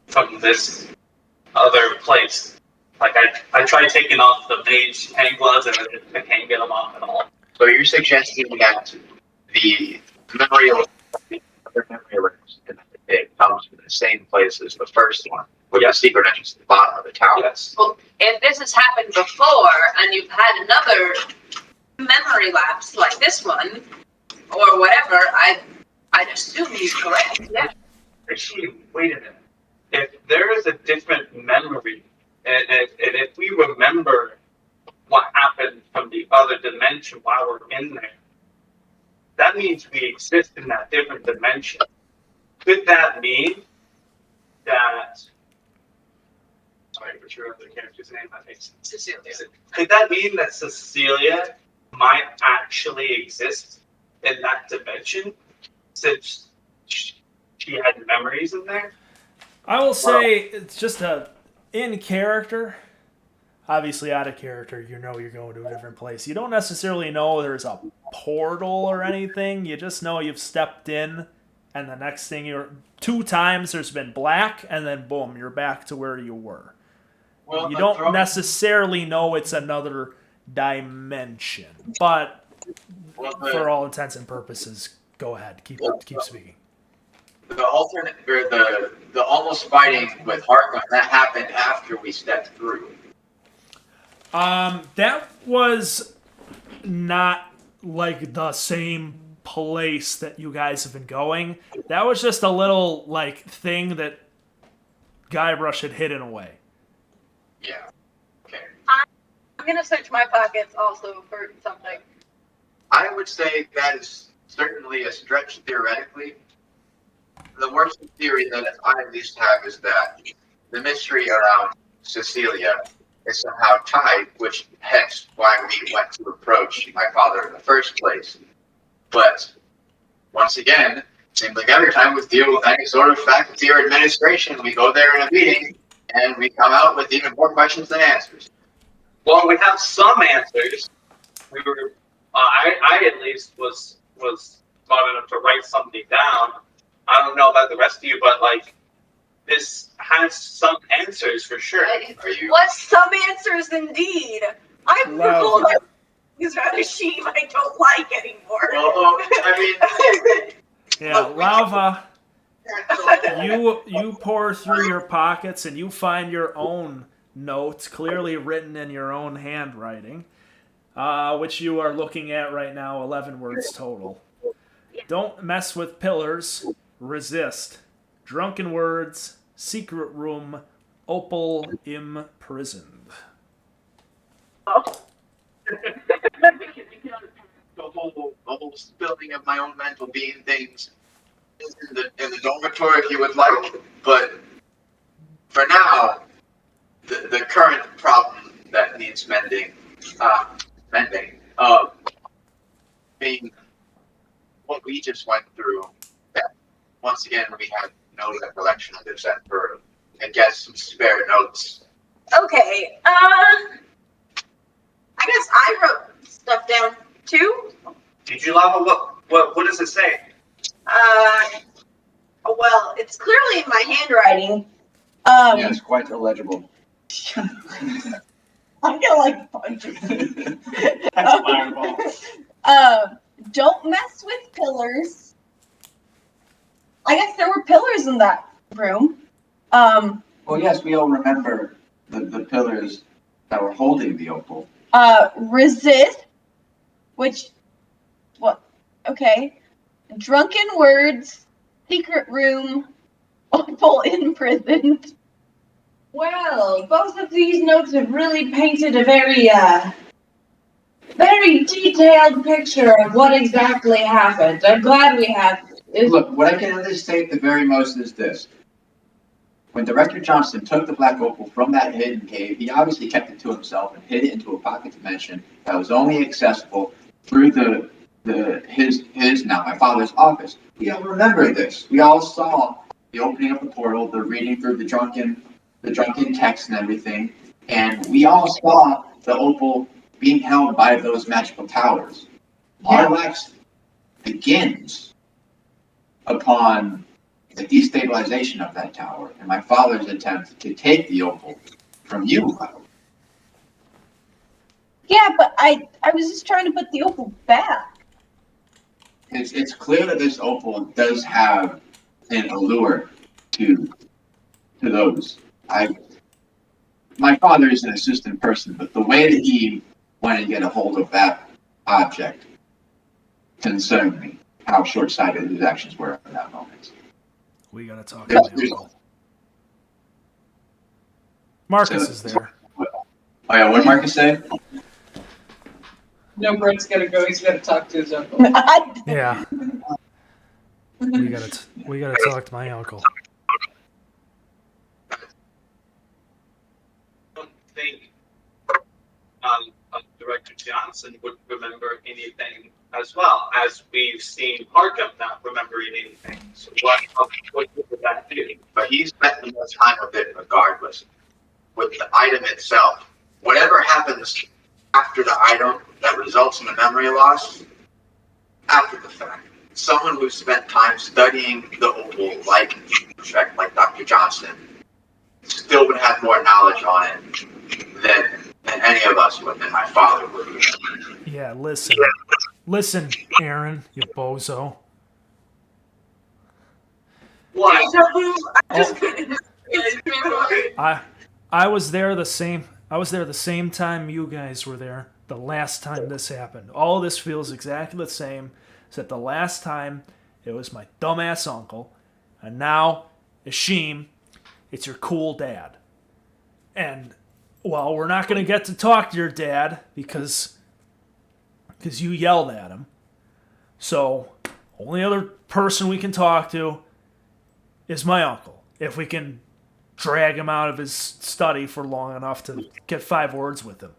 from this other place. Like, I tried taking off the mage hand gloves and I can't get them off at all. So you're suggesting that the memory of the other memory alerts it comes from the same place as the first one, with the secret entrance at the bottom of the tower. Yes. Well, if this has happened before and you've had another memory lapse like this one, or whatever, I'd assume he's correct. Yeah. Actually, wait a minute. If there is a different memory, and if we remember what happened from the other dimension while we're in there, that means we exist in that different dimension. Could that mean that? Sorry, what's your other character's name? I think Cecilia. Could that mean that Cecilia might actually exist in that dimension, since she had memories in there? I will say it's just in character. Obviously, out of character, you know you're going to a different place. You don't necessarily know there's a portal or anything. You just know you've stepped in, and the next thing you're 2 times there's been black, and then boom, you're back to where you were. Well, You don't necessarily know it's another dimension, but for all intents and purposes, go ahead, keep speaking. The alternate, or the almost fighting with Heartland, that happened after we stepped through. That was not like the same place that you guys have been going. That was just a little like thing that Guybrush had hidden away. Yeah. Okay. I'm gonna search my pockets also for something. I would say that is certainly a stretch theoretically. The working theory that I at least have is that the mystery around Cecilia is somehow tied, which hence why we went to approach my father in the first place. But once again, seems like every time we deal with any sort of faculty or administration, we go there in a meeting and we come out with even more questions than answers. Well, we have some answers. We were, I at least was smart enough to write something down. I don't know about the rest of you, but like this has some answers for sure. What's some answers indeed? I'm full of things about a sheep I don't like anymore. Well, I mean, Yeah, Lava. You pour through your pockets and you find your own notes, clearly written in your own handwriting, which you are looking at right now. 11 words total. Don't mess with pillars. Resist. Drunken words. Secret room. Opal imprisoned. Oh. the whole spilling of my own mental being things in the dormitory if you would like, but for now, the current problem that needs mending, being what we just went through, that once again we had no recollection of except for, I guess, some spare notes. Okay, I guess I wrote stuff down too. Did you, Lava? What does it say? Well, it's clearly in my handwriting. Yeah, it's quite illegible. I'm gonna like punch you. That's fireball. Don't mess with pillars. I guess there were pillars in that room. Well, yes, we all remember the pillars that were holding the opal. Resist, which, what? Okay. Drunken words, secret room, opal imprisoned. Well, both of these notes have really painted a very detailed picture of what exactly happened. I'm glad we have. Look, what I can really say at the very most is this. When Director Johnson took the black opal from that hidden cave, he obviously kept it to himself and hid it into a pocket dimension that was only accessible through his now my father's office. We all remember this. We all saw the opening of the portal, the reading through the drunken text and everything, and we all saw the opal being held by those magical towers. Our lives begins upon the destabilization of that tower and my father's attempt to take the opal from you. Yeah, but I was just trying to put the opal back. It's clear that this opal does have an allure to those. My father is an assistant person, but the way that he went and get a hold of that object concerned me. How short-sighted his actions were in that moment. We gotta talk to my uncle. Marcus is there. Oh yeah, what did Marcus say? No, Brett's gotta go. He's gotta talk to his uncle. Yeah. We gotta talk to my uncle. I don't think Dr. Johnson would remember anything as well, as we've seen Markham not remembering anything. So what would that do? But he spent the most time with it regardless. With the item itself, whatever happens after the item that results in a memory loss, after the fact, someone who spent time studying the opal, like Dr. Johnson, still would have more knowledge on it than any of us would, than my father would. Yeah, listen, Aaron, you bozo. Why? I just couldn't. I was there the same time you guys were there. The last time this happened. All of this feels exactly the same. Except the last time it was my dumbass uncle, and now Ashim, it's your cool dad. And well, we're not gonna get to talk to your dad because you yelled at him. So only other person we can talk to is my uncle. If we can drag him out of his study for long enough to get 5 words with him.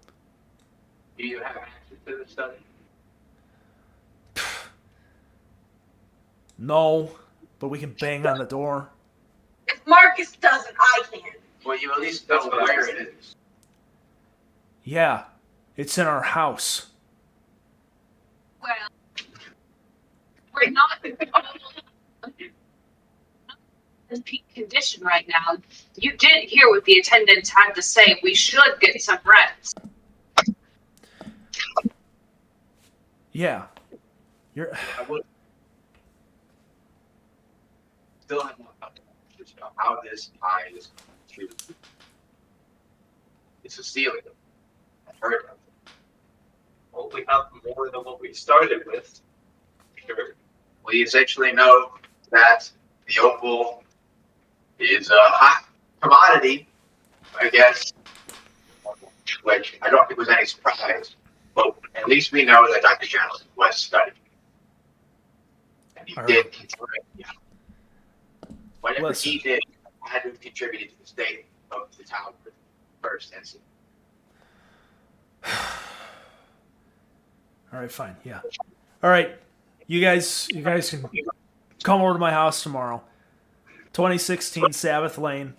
Do you have access to the study? No, but we can bang on the door. If Marcus doesn't, I can. Well, you at least know where it is. Yeah, it's in our house. Well, we're not in peak condition right now. You did hear what the attendants had to say. We should get some rest. Yeah. You're I would still have more questions about how this tie is to. It's a ceiling. I've heard of it. Well, we have more than what we started with. Sure. We essentially know that the opal is a hot commodity, I guess, which I don't think was any surprise. But at least we know that Dr. Johnson was studying. And he did contribute. Yeah. Whatever he did had to have contributed to the state of the town for the first incident. all right, fine. Yeah. All right. You guys can come over to my house tomorrow. 2016 Sabbath Lane.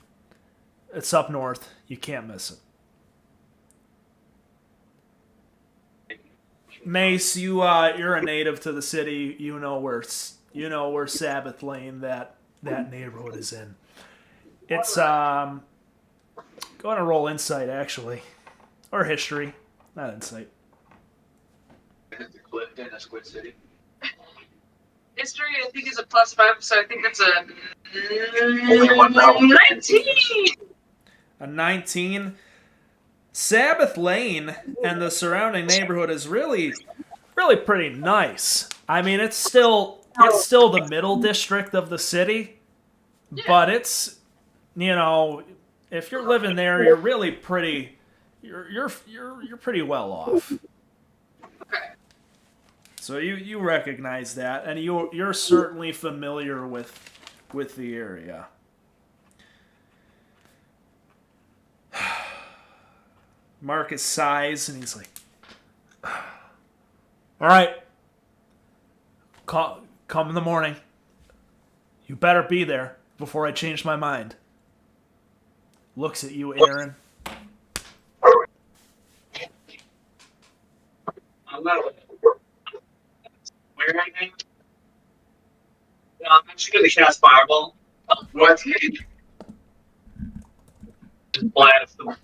It's up north. You can't miss it. Mace, you're a native to the city. You know where Sabbath Lane that neighborhood is in. It's going to roll insight actually, or history, not insight. Is the Clifton a Squid City? History, I think, is a +5, so I think that's a Only one now. 19. A 19. Sabbath Lane and the surrounding neighborhood is really pretty nice. I mean, it's still the middle district of the city, but it's, if you're living there, you're really pretty. You're pretty well off. Okay. So you recognize that, and you're certainly familiar with the area. Marcus sighs and he's like, "All right, come in the morning. You better be there before I change my mind." Looks at you, Aaron. I'm not where right now. I'm actually going to cast Fireball. What? Just blast them.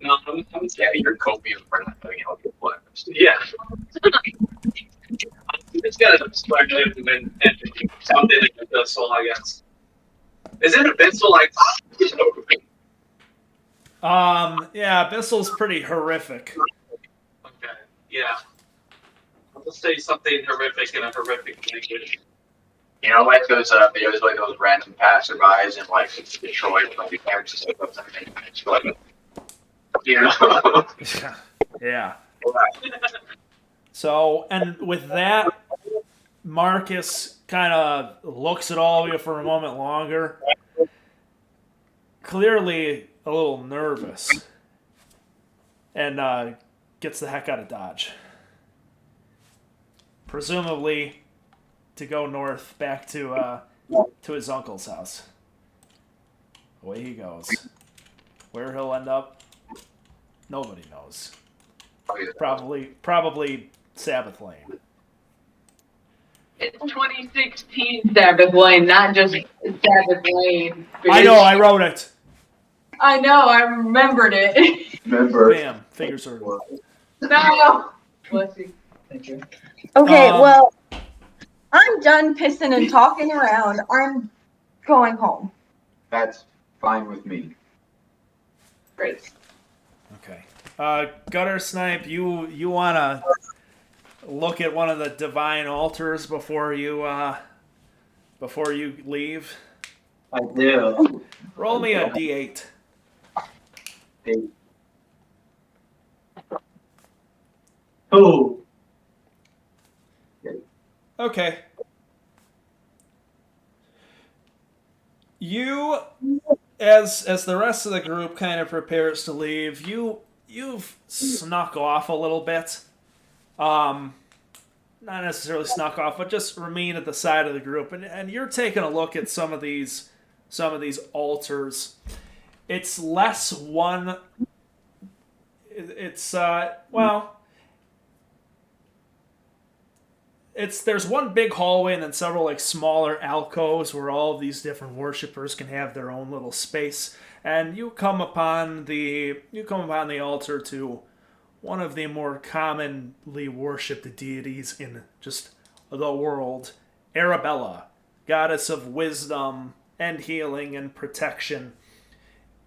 No, I'm Yeah, you're copium for not having help your blast. yeah. I'm just going to splash it and then something like a pistol, I guess. Is it a pistol like? Yeah, Bissell's pretty horrific. Okay, yeah. I'll just say something horrific in a horrific language. You know, like those videos, like those random passerbys in like Detroit, like the cameras just like up something, it's like, you know. Yeah. So, and with that, Marcus kind of looks at all of you for a moment longer, clearly a little nervous, and gets the heck out of Dodge. Presumably to go north back to his uncle's house. Away he goes. Where he'll end up, nobody knows. Probably Sabbath Lane. It's 2016 Sabbath Lane, not just Sabbath Lane. I know, I wrote it. I know, I remembered it. Remember. Bam, fingers are. No. Bless you. Thank you. Okay, Um, well, I'm done pissing and talking around. I'm going home. That's fine with me. Great. Okay. Gutter Snipe, you wanna look at one of the divine altars before you leave? I do. Roll me a D8. Oh. Okay. You, as the rest of the group kind of prepares to leave, you've snuck off a little bit. Not necessarily snuck off, but just remain at the side of the group, and you're taking a look at some of these altars. It's less one. It's there's one big hallway and then several like smaller alcoves where all of these different worshippers can have their own little space. And you come upon the altar to one of the more commonly worshipped deities in just the world, Arabella, goddess of wisdom and healing and protection.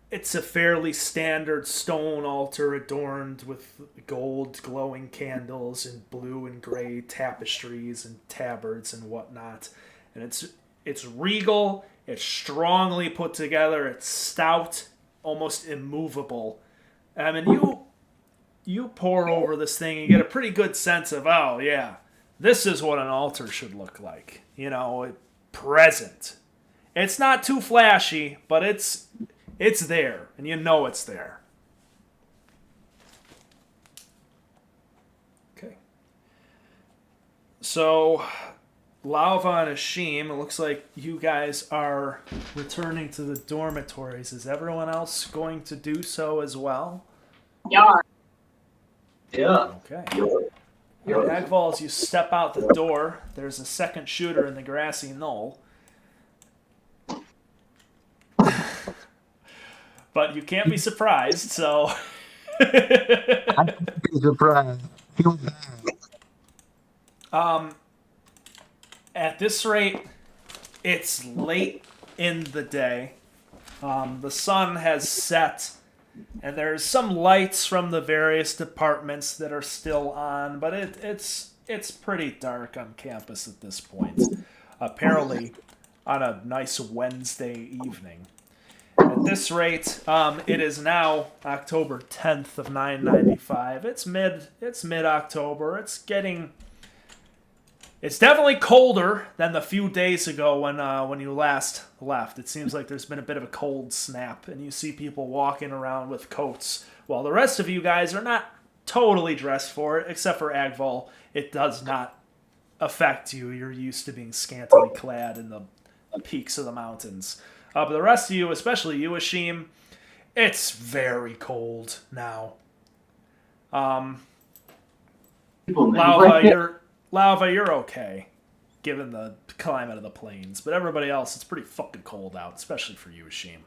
It's a fairly standard stone altar adorned with gold glowing candles and blue and gray tapestries and tabards and whatnot. And it's regal, it's strongly put together, it's stout, almost immovable. I mean, you pour over this thing and get a pretty good sense of, oh yeah, this is what an altar should look like. You know, present. It's not too flashy, but it's there, and you know it's there. Okay. So, Lava and Ashim, it looks like you guys are returning to the dormitories. Is everyone else going to do so as well? Yeah. Yeah. Okay. Agval, as you step out the door, there's a second shooter in the grassy knoll. But you can't be surprised, so. I can't be surprised. Feel bad. At this rate, it's late in the day. The sun has set, and there's some lights from the various departments that are still on, but it's pretty dark on campus at this point. Apparently, on a nice Wednesday evening. At this rate, it is now October 10th of 995. It's mid-October. It's definitely colder than the few days ago when you last left. It seems like there's been a bit of a cold snap, and you see people walking around with coats, while the rest of you guys are not totally dressed for it, except for Agval. It does not affect you. You're used to being scantily clad in the peaks of the mountains. But the rest of you, especially you, Ashim, it's very cold now. Lava, you're okay, given the climate of the plains. But everybody else, it's pretty fucking cold out, especially for you, Ashim.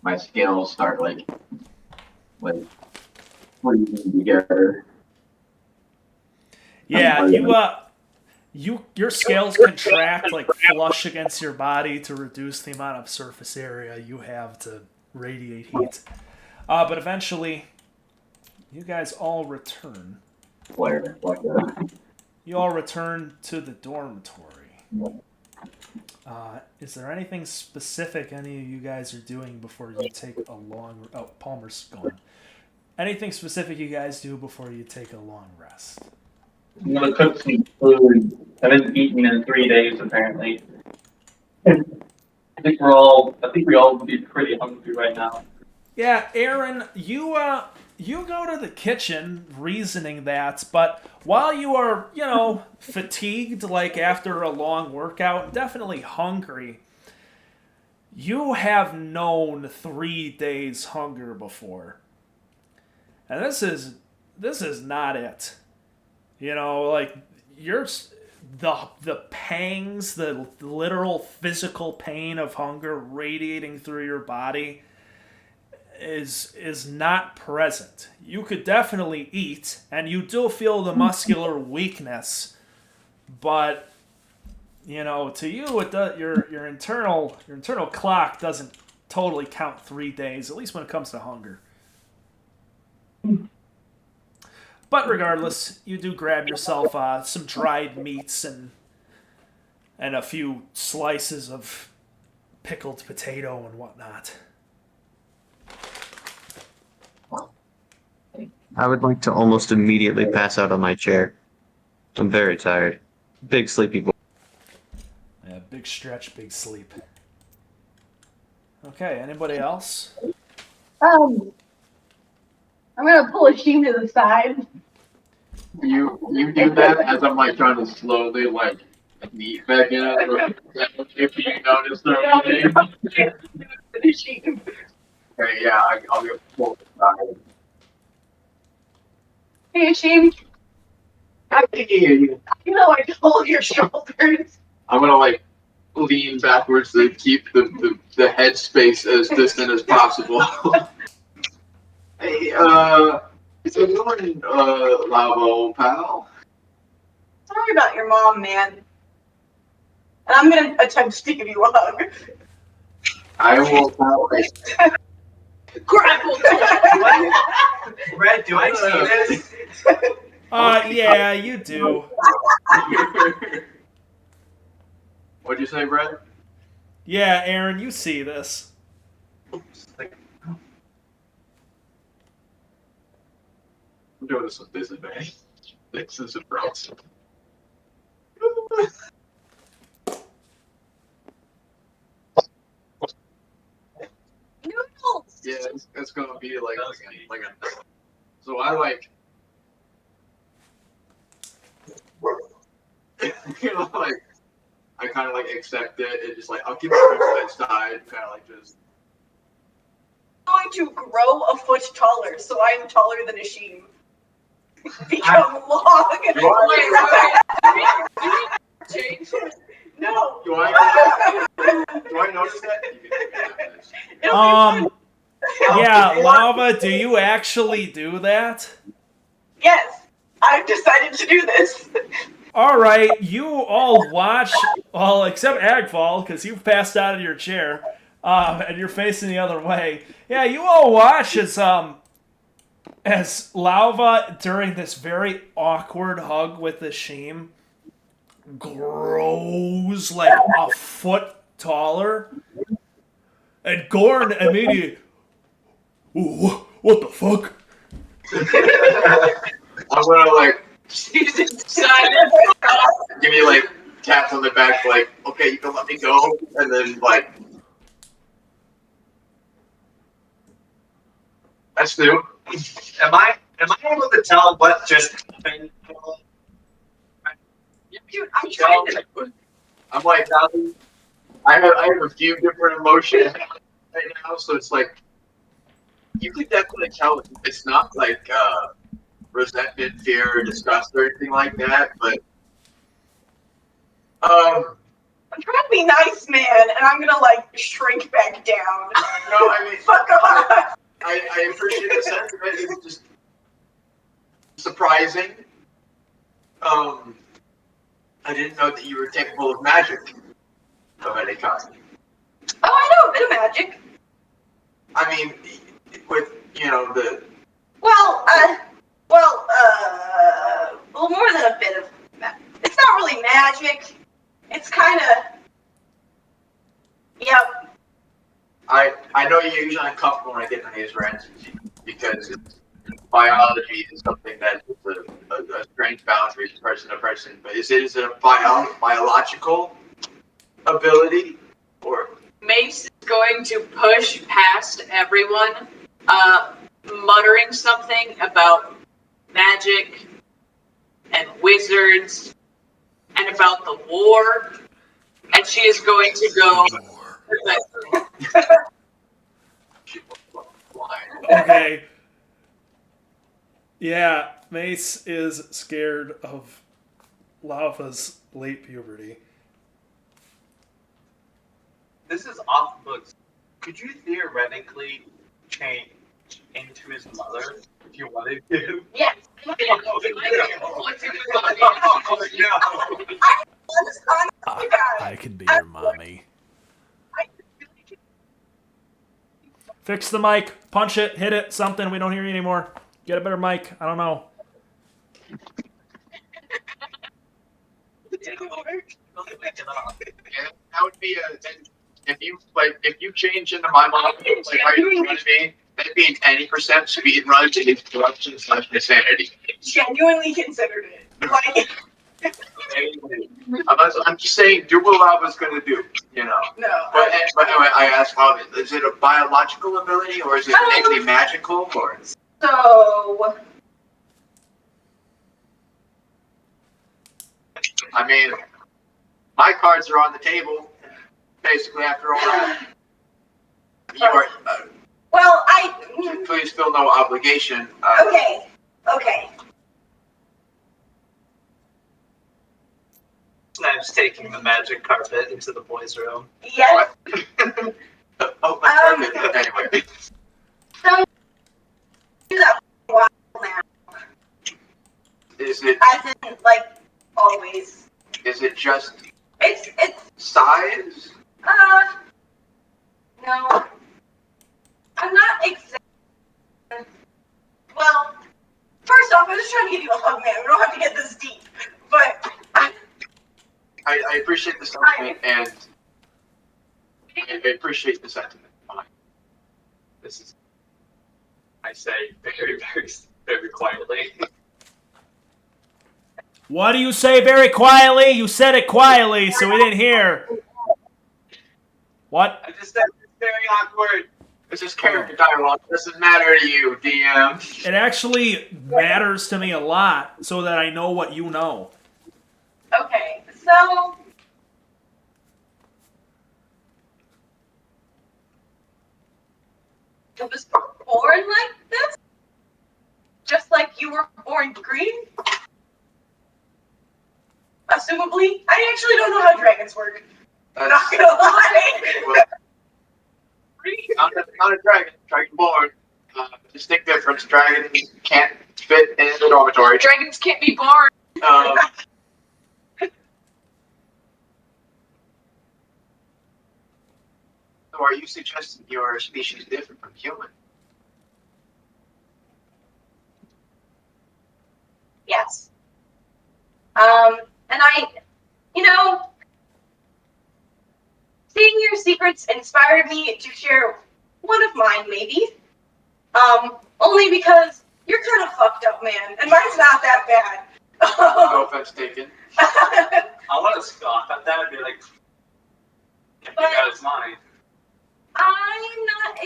My skin will start like freezing together. Yeah, your scales contract like flush against your body to reduce the amount of surface area you have to radiate heat. But eventually, you guys all return. Where? You all return to the dormitory. Is there anything specific any of you guys are doing before you take a long... Oh, Palmer's gone. Anything specific you guys do before you take a long rest? I'm gonna cook some food. I haven't eaten in 3 days apparently. I think we all would be pretty hungry right now. Yeah, Aaron, you go to the kitchen reasoning that, but while you are, fatigued like after a long workout, definitely hungry, you have known 3 days hunger before. And this is not it. Like you're the pangs, the literal physical pain of hunger radiating through your body is not present. You could definitely eat, and you do feel the muscular weakness, but to you, your internal clock doesn't totally count 3 days, at least when it comes to hunger. But regardless, you do grab yourself some dried meats and a few slices of pickled potato and whatnot. I would like to almost immediately pass out on my chair. I'm very tired. Big sleepy boy. Yeah, big stretch, big sleep. Okay, anybody else? I'm gonna pull a sheet to the side. You do that as I'm like trying to slowly like sneak back in. If you notice anything. Okay, yeah, I'll get pulled aside. Hey, Sheen. I can hear you. I hold your shoulders. I'm gonna like lean backwards to keep the head space as distant as possible. Hey, is it going, Lavo pal? Sorry about your mom, man. And I'm gonna attempt to give you a hug. I will pal. Grapple. Red, do I see this? Yeah, you do. What'd you say, Brett? Yeah, Aaron, you see this. I'm doing this with disadvantage. This is a gross. Noodles. Yeah, it's gonna be like a. So I like. Like I kind of like accept it and just like I'll keep it to my side, kind of like just. I'm going to grow a foot taller, so I am taller than Ashim. Become long. Change. No. Do I notice that? Yeah, Lava, do you actually do that? Yes, I've decided to do this. All right, you all watch, well, except Agfall, because you've passed out of your chair, and you're facing the other way. Yeah, you all watch as Lava, during this very awkward hug with the Sheem, grows like a foot taller, and Gorn immediately, ooh, what the fuck? I'm gonna like She's excited. give you like taps on the back, like okay, you can let me go, and then like that's new. Am I able to tell what just happened? Dude, I'm trying to. I'm like I have a few different emotions right now, so it's like you could definitely tell it's not like resentment, fear, or disgust or anything like that, but I'm trying to be nice, man, and I'm gonna like shrink back down. no, I mean Fuck off. I appreciate the sentiment. It's just surprising. I didn't know that you were capable of magic of any kind. Oh, I know a bit of magic. I mean, with the Well, more than a bit of. It's not really magic. It's kind of. Yep. I know you're usually uncomfortable when I get into these rants because biology is something that is a strange boundary from person to person. But is it a biological ability or? Mace is going to push past everyone muttering something about magic and wizards and about the war, and she is going to go. Okay. Yeah, Mace is scared of Lava's late puberty. This is off books. Could you theoretically change into his mother if you wanted to? Yes. I can be your mommy. Fix the mic. Punch it. Hit it. Something. We don't hear you anymore. Get a better mic. I don't know. Yeah, that would be if you change into my mom like how you run me, that'd be an 80% speed run to interruption / insanity. Genuinely considered it. Like, I'm just saying, do what Lava's gonna do, you know. no. But anyway, I asked Lava, is it a biological ability or is it actually magical or? So, I mean, my cards are on the table. Basically, after all that, you are. well, Please feel no obligation. Okay. Snipes taking the magic carpet into the boys' room. Yes. Oh, my carpet. Anyway. So, do that for a while now. Is it? As in, like, always. Is it just? It's size? No. I'm not exactly. Well, first off, I was just trying to give you a hug, man. We don't have to get this deep. But I appreciate the sentiment, and I appreciate the sentiment. This is, I say very, very, very quietly. What do you say very quietly? You said it quietly, so we didn't hear. What? I just said it's very awkward. This is character dialogue. Doesn't matter to you, DM. It actually matters to me a lot, so that I know what you know. okay, so it was born like this, just like you were born green. Assumably, I actually don't know how dragons work. I'm not gonna lie. Not a dragon. Dragonborn. Distinct difference. Dragons can't fit in the dormitory. Dragons can't be born. So are you suggesting your species is different from human? Yes. And seeing your secrets inspired me to share one of mine, maybe. Only because you're kind of fucked up, man, and mine's not that bad. No offense taken. I want to scoff at that and be like, I think that was mine. I'm not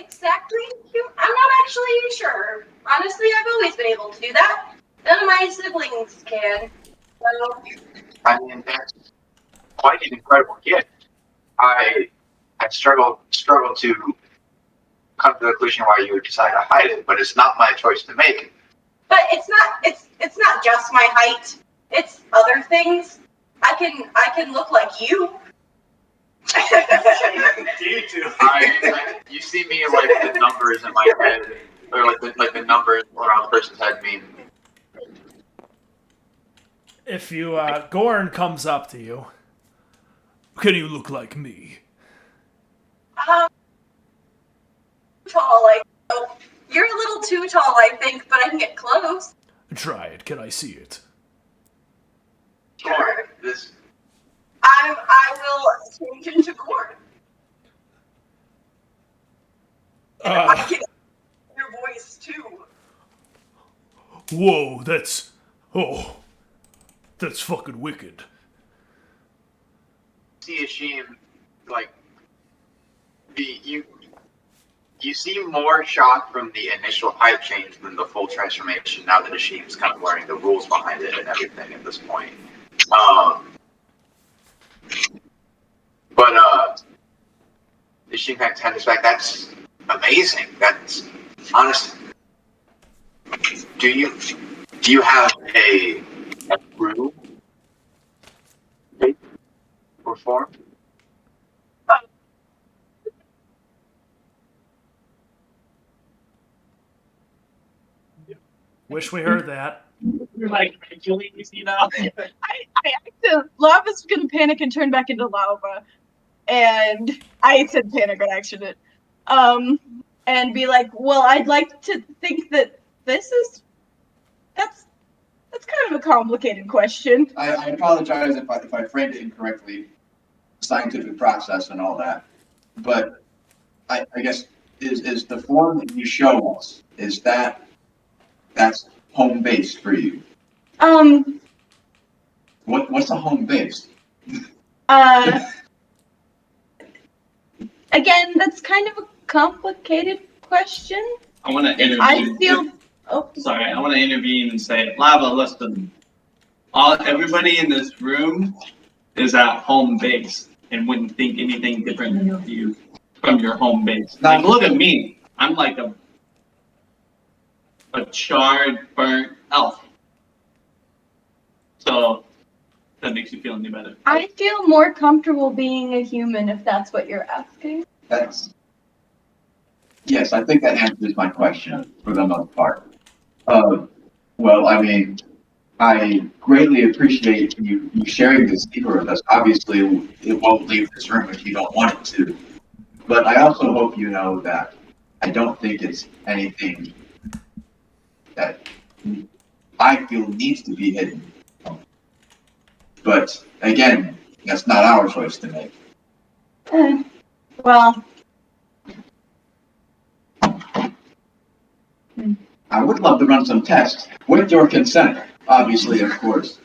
actually sure. Honestly, I've always been able to do that. None of my siblings can. So, I mean, that's quite an incredible gift. I struggle to come to the conclusion why you would decide to hide it, but it's not my choice to make. but it's not just my height. It's other things. I can look like you. You see me like the numbers in my head, or like the numbers around the person's head mean. If Gorn comes up to you, can you look like me? Tall, like you're a little too tall, I think, but I can get close. Try it. Can I see it? Sure. This. I will change into corn. I can your voice too. Whoa, that's fucking wicked. See Ashim, like, You seem more shocked from the initial hype change than the full transformation. Now that Ashim's kind of learning the rules behind it and everything at this point. But Ashim kind of tends back. That's amazing. That's honestly. Do you have a crew or form? Wish we heard that. You're like Hercules, you know? Lava's gonna panic and turn back into lava. And I said panic on accident. And be like, well, I'd like to think that that's kind of a complicated question. I apologize if I framed it incorrectly, scientific process and all that. But I guess is the form that you show us, that's home base for you? What's a home base? Again, that's kind of a complicated question. I want to intervene. I feel. Oh, sorry. I want to intervene and say, Lava, listen. Everybody in this room is at home base and wouldn't think anything different of you from your home base. Like, look at me. I'm like a charred, burnt elf. So that makes you feel any better. I feel more comfortable being a human if that's what you're asking. Yes, I think that answers my question for the most part. Well, I mean, I greatly appreciate you sharing this secret with us. Obviously, it won't leave this room if you don't want it to. But I also hope you know that I don't think it's anything that I feel needs to be hidden. But again, that's not our choice to make. Well, I would love to run some tests with your consent, obviously, of course.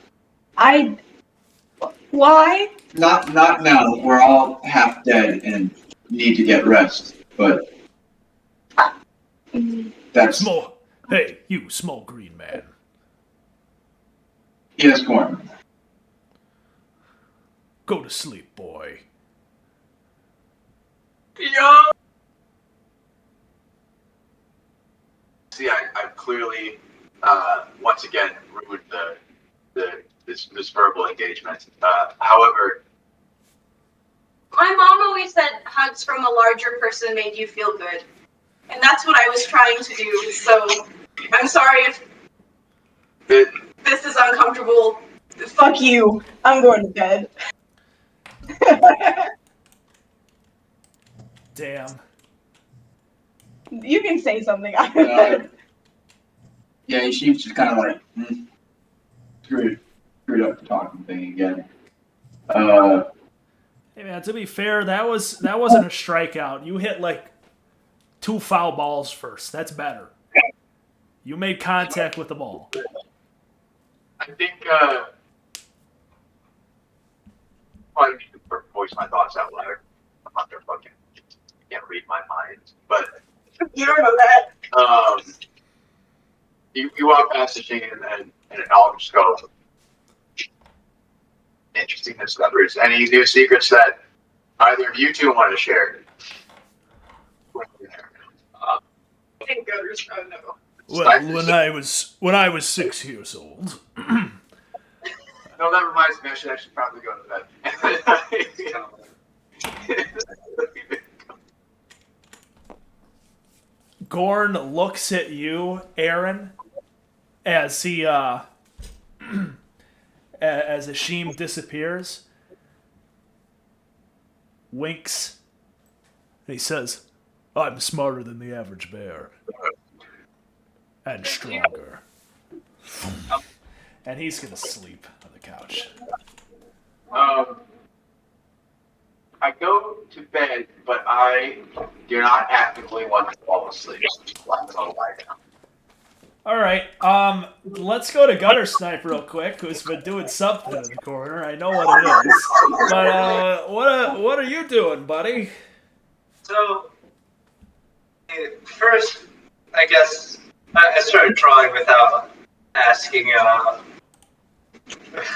Why? Not now. We're all half dead and need to get rest. But that's Small. Hey, you small green man. Yes, Gorman. Go to sleep, boy. Yo. See, I've clearly once again ruined this verbal engagement. However, My mom always said hugs from a larger person made you feel good. And that's what I was trying to do. So I'm sorry if this is uncomfortable. Fuck you. I'm going to bed. Damn. You can say something. Yeah, she's just kind of like screwed up the talking thing again. Hey man, to be fair, that wasn't a strikeout. You hit like 2 foul balls first. That's better. You made contact with the ball. I think I don't need to voice my thoughts out loud. I'm not there fucking. You can't read my mind, but You don't know that. You walk past the chain and acknowledge scope. Interesting discoveries. Any new secrets that either of you two want to share? I think gutters. Oh no. Well, when I was 6 years old. No, that reminds me. I should actually probably go to bed. Gorn looks at you, Aaron, as he as Ashim disappears. Winks. And he says, "I'm smarter than the average bear. And stronger." And he's gonna sleep on the couch. I go to bed, but I do not actively want to fall asleep. I'm gonna lie down. All right, let's go to Gutter Snipe real quick, who's been doing something in the corner. I know what it is, but what are you doing, buddy? So, First, I guess I started drawing without asking.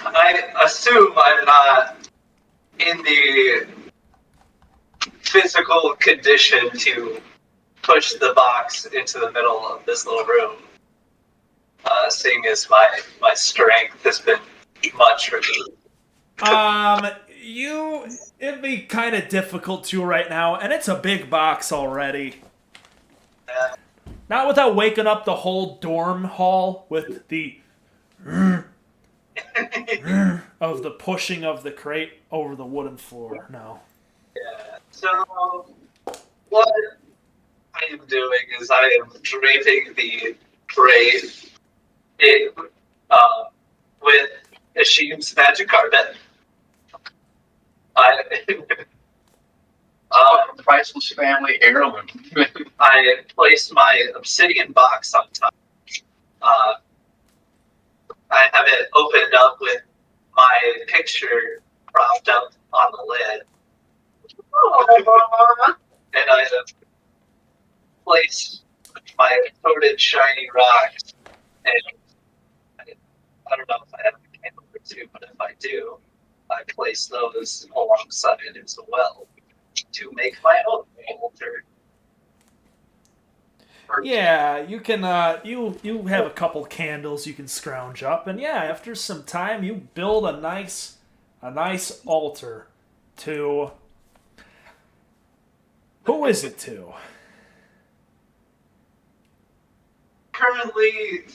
I assume I'm not in the physical condition to push the box into the middle of this little room. Seeing as my strength has been much reduced. It'd be kind of difficult to right now, and it's a big box already. Not without waking up the whole dorm hall with the of the pushing of the crate over the wooden floor. No. Yeah. So what I am doing is I am draping the crate with Hashim's magic carpet. Priceless family heirloom. I placed my obsidian box on top. I have it opened up with my picture propped up on the lid. And I have placed my coated shiny rocks. And I don't know if I have a candle or two, but if I do, I place those alongside it as well to make my own altar. Yeah, you can. You have a couple candles you can scrounge up, and yeah, after some time, you build a nice altar to. Who is it to? Currently,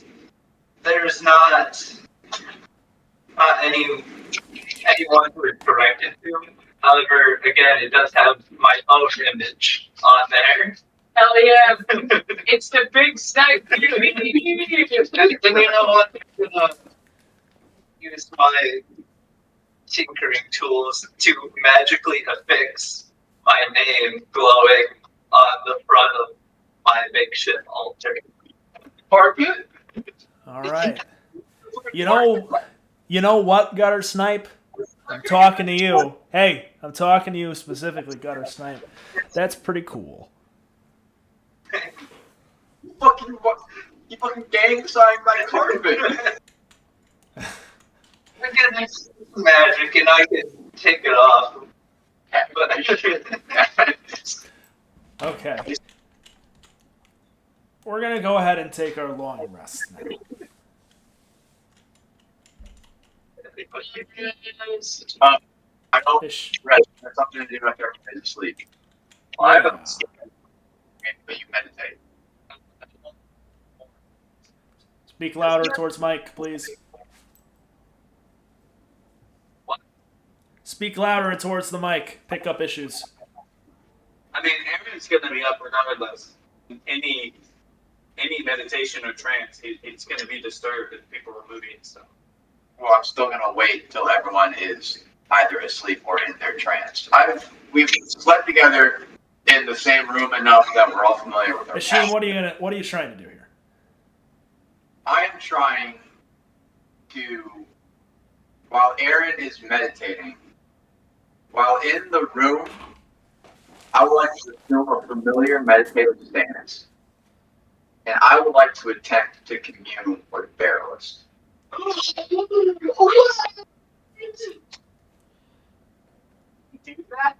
there's not anyone who is directed to. However, again, it does have my own image on there. Hell yeah! It's the big snipe. And you know what? I'm gonna use my tinkering tools to magically affix my name glowing on the front of my makeshift altar. Carpet? All right. You know what, Gutter Snipe? I'm talking to you. Hey, I'm talking to you specifically, Gutter Snipe. That's pretty cool. You fucking gang signed my carpet. Again, it's magic, and I can take it off. Okay. We're going to go ahead and take our long rest now. I hope rest has something to do with their sleep. Yeah. But you meditate. Speak louder towards Mike, please. What? Speak louder towards the mic. Pick up issues. I mean, Aaron's going to be up regardless. Any meditation or trance, it's going to be disturbed if people are moving and stuff. Well, I'm still gonna wait till everyone is either asleep or in their trance. We've slept together in the same room enough that we're all familiar with our Ashim, what are you trying to do here? I am trying to, while Aaron is meditating, while in the room, I would like to assume a familiar meditative stance, and I would like to attempt to commune with Barrelist. Do that?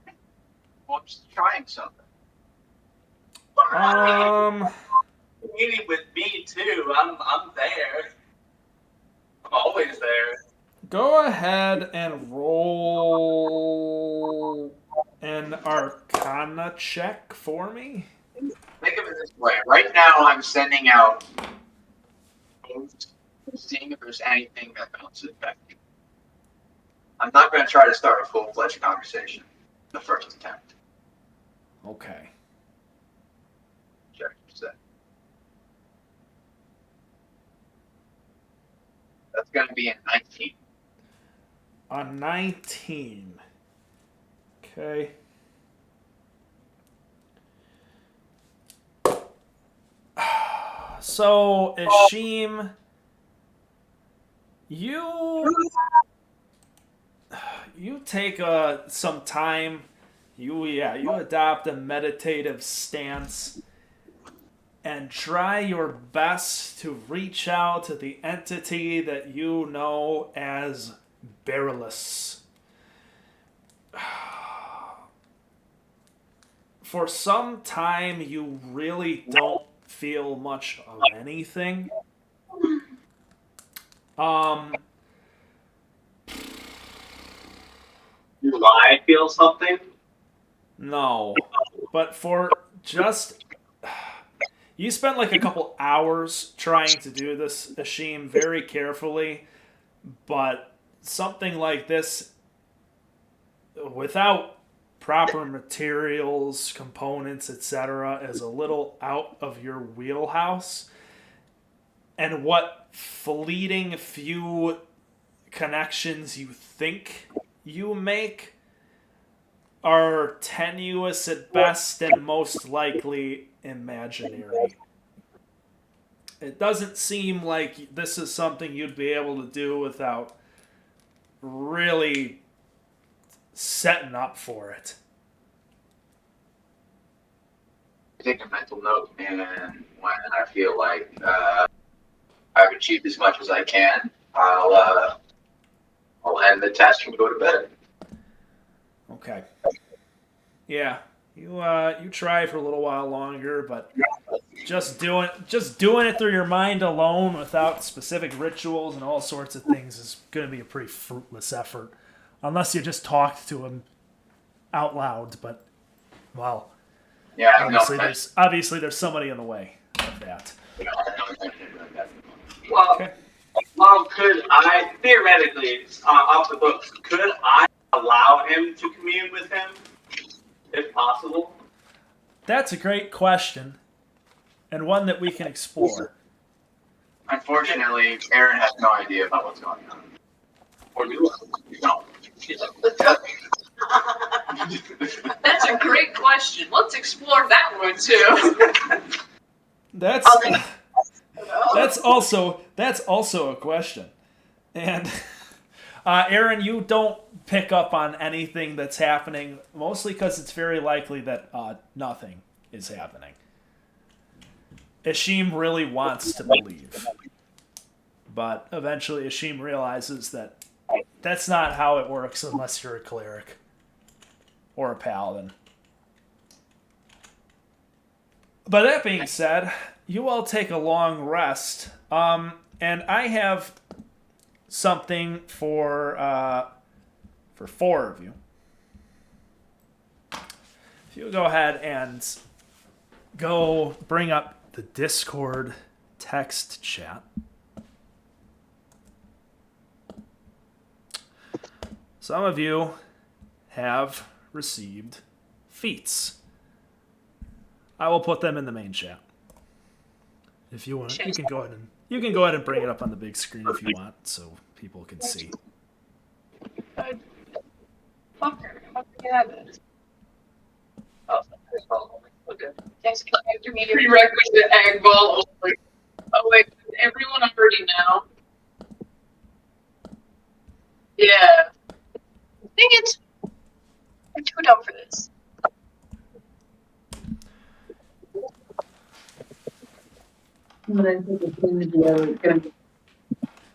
Well, I'm just trying something. Meeting with me too. I'm there. I'm always there. Go ahead and roll an Arcana check for me. Think of it this way. Right now, I'm sending out, seeing if there's anything that bounces back. I'm not going to try to start a full-fledged conversation the first attempt. Okay. Check set. That's going to be a 19. A 19. Okay. So, Ashim, you take some time. You adopt a meditative stance, and try your best to reach out to the entity that you know as Bearless. For some time, you really don't feel much of anything. Do I feel something? No. But for just. You spent like a couple hours trying to do this, Ashim, very carefully, but something like this, without proper materials, components, etc., is a little out of your wheelhouse. And what fleeting few connections you think you make are tenuous at best and most likely imaginary. It doesn't seem like this is something you'd be able to do without really setting up for it. Take a mental note, and when I feel like I've achieved as much as I can, I'll end the test and go to bed. Okay. Yeah, you try for a little while longer, but just doing it through your mind alone without specific rituals and all sorts of things is going to be a pretty fruitless effort, unless you just talked to him out loud. But well, Yeah, obviously there's somebody in the way of that. Well, Okay. well, could I theoretically, off the books, could I allow him to commune with him, if possible? That's a great question, and one that we can explore. Unfortunately, Aaron has no idea about what's going on. Or do I? No. That's a great question. Let's explore that one too. That's also a question. And Aaron, you don't pick up on anything that's happening, mostly because it's very likely that nothing is happening. Ashim really wants to believe, but eventually Ashim realizes that that's not how it works unless you're a cleric or a paladin. But that being said, you all take a long rest, and I have something for 4 of you. If you go ahead and go bring up the Discord text chat. Some of you have received feats. I will put them in the main chat. If you want, you can go ahead and bring it up on the big screen if you want, so people can see. Fucker, how do you have it? Okay. Thanks, prerequisite egg ball only. Oh wait, everyone already now. Yeah. Dang it! I'm too dumb for this. But I think it's going to be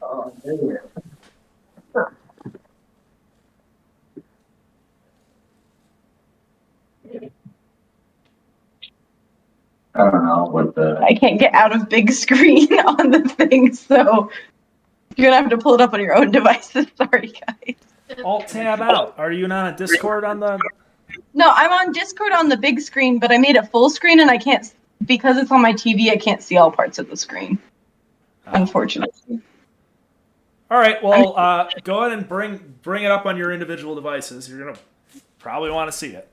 oh, there. I don't know what the. I can't get out of big screen on the thing, so you're gonna have to pull it up on your own devices. Sorry, guys. Alt tab out. Are you not on Discord on the? No, I'm on Discord on the big screen, but I made it full screen and I can't, because it's on my TV, I can't see all parts of the screen. Unfortunately. All right. Well, go ahead and bring it up on your individual devices. You're gonna probably want to see it.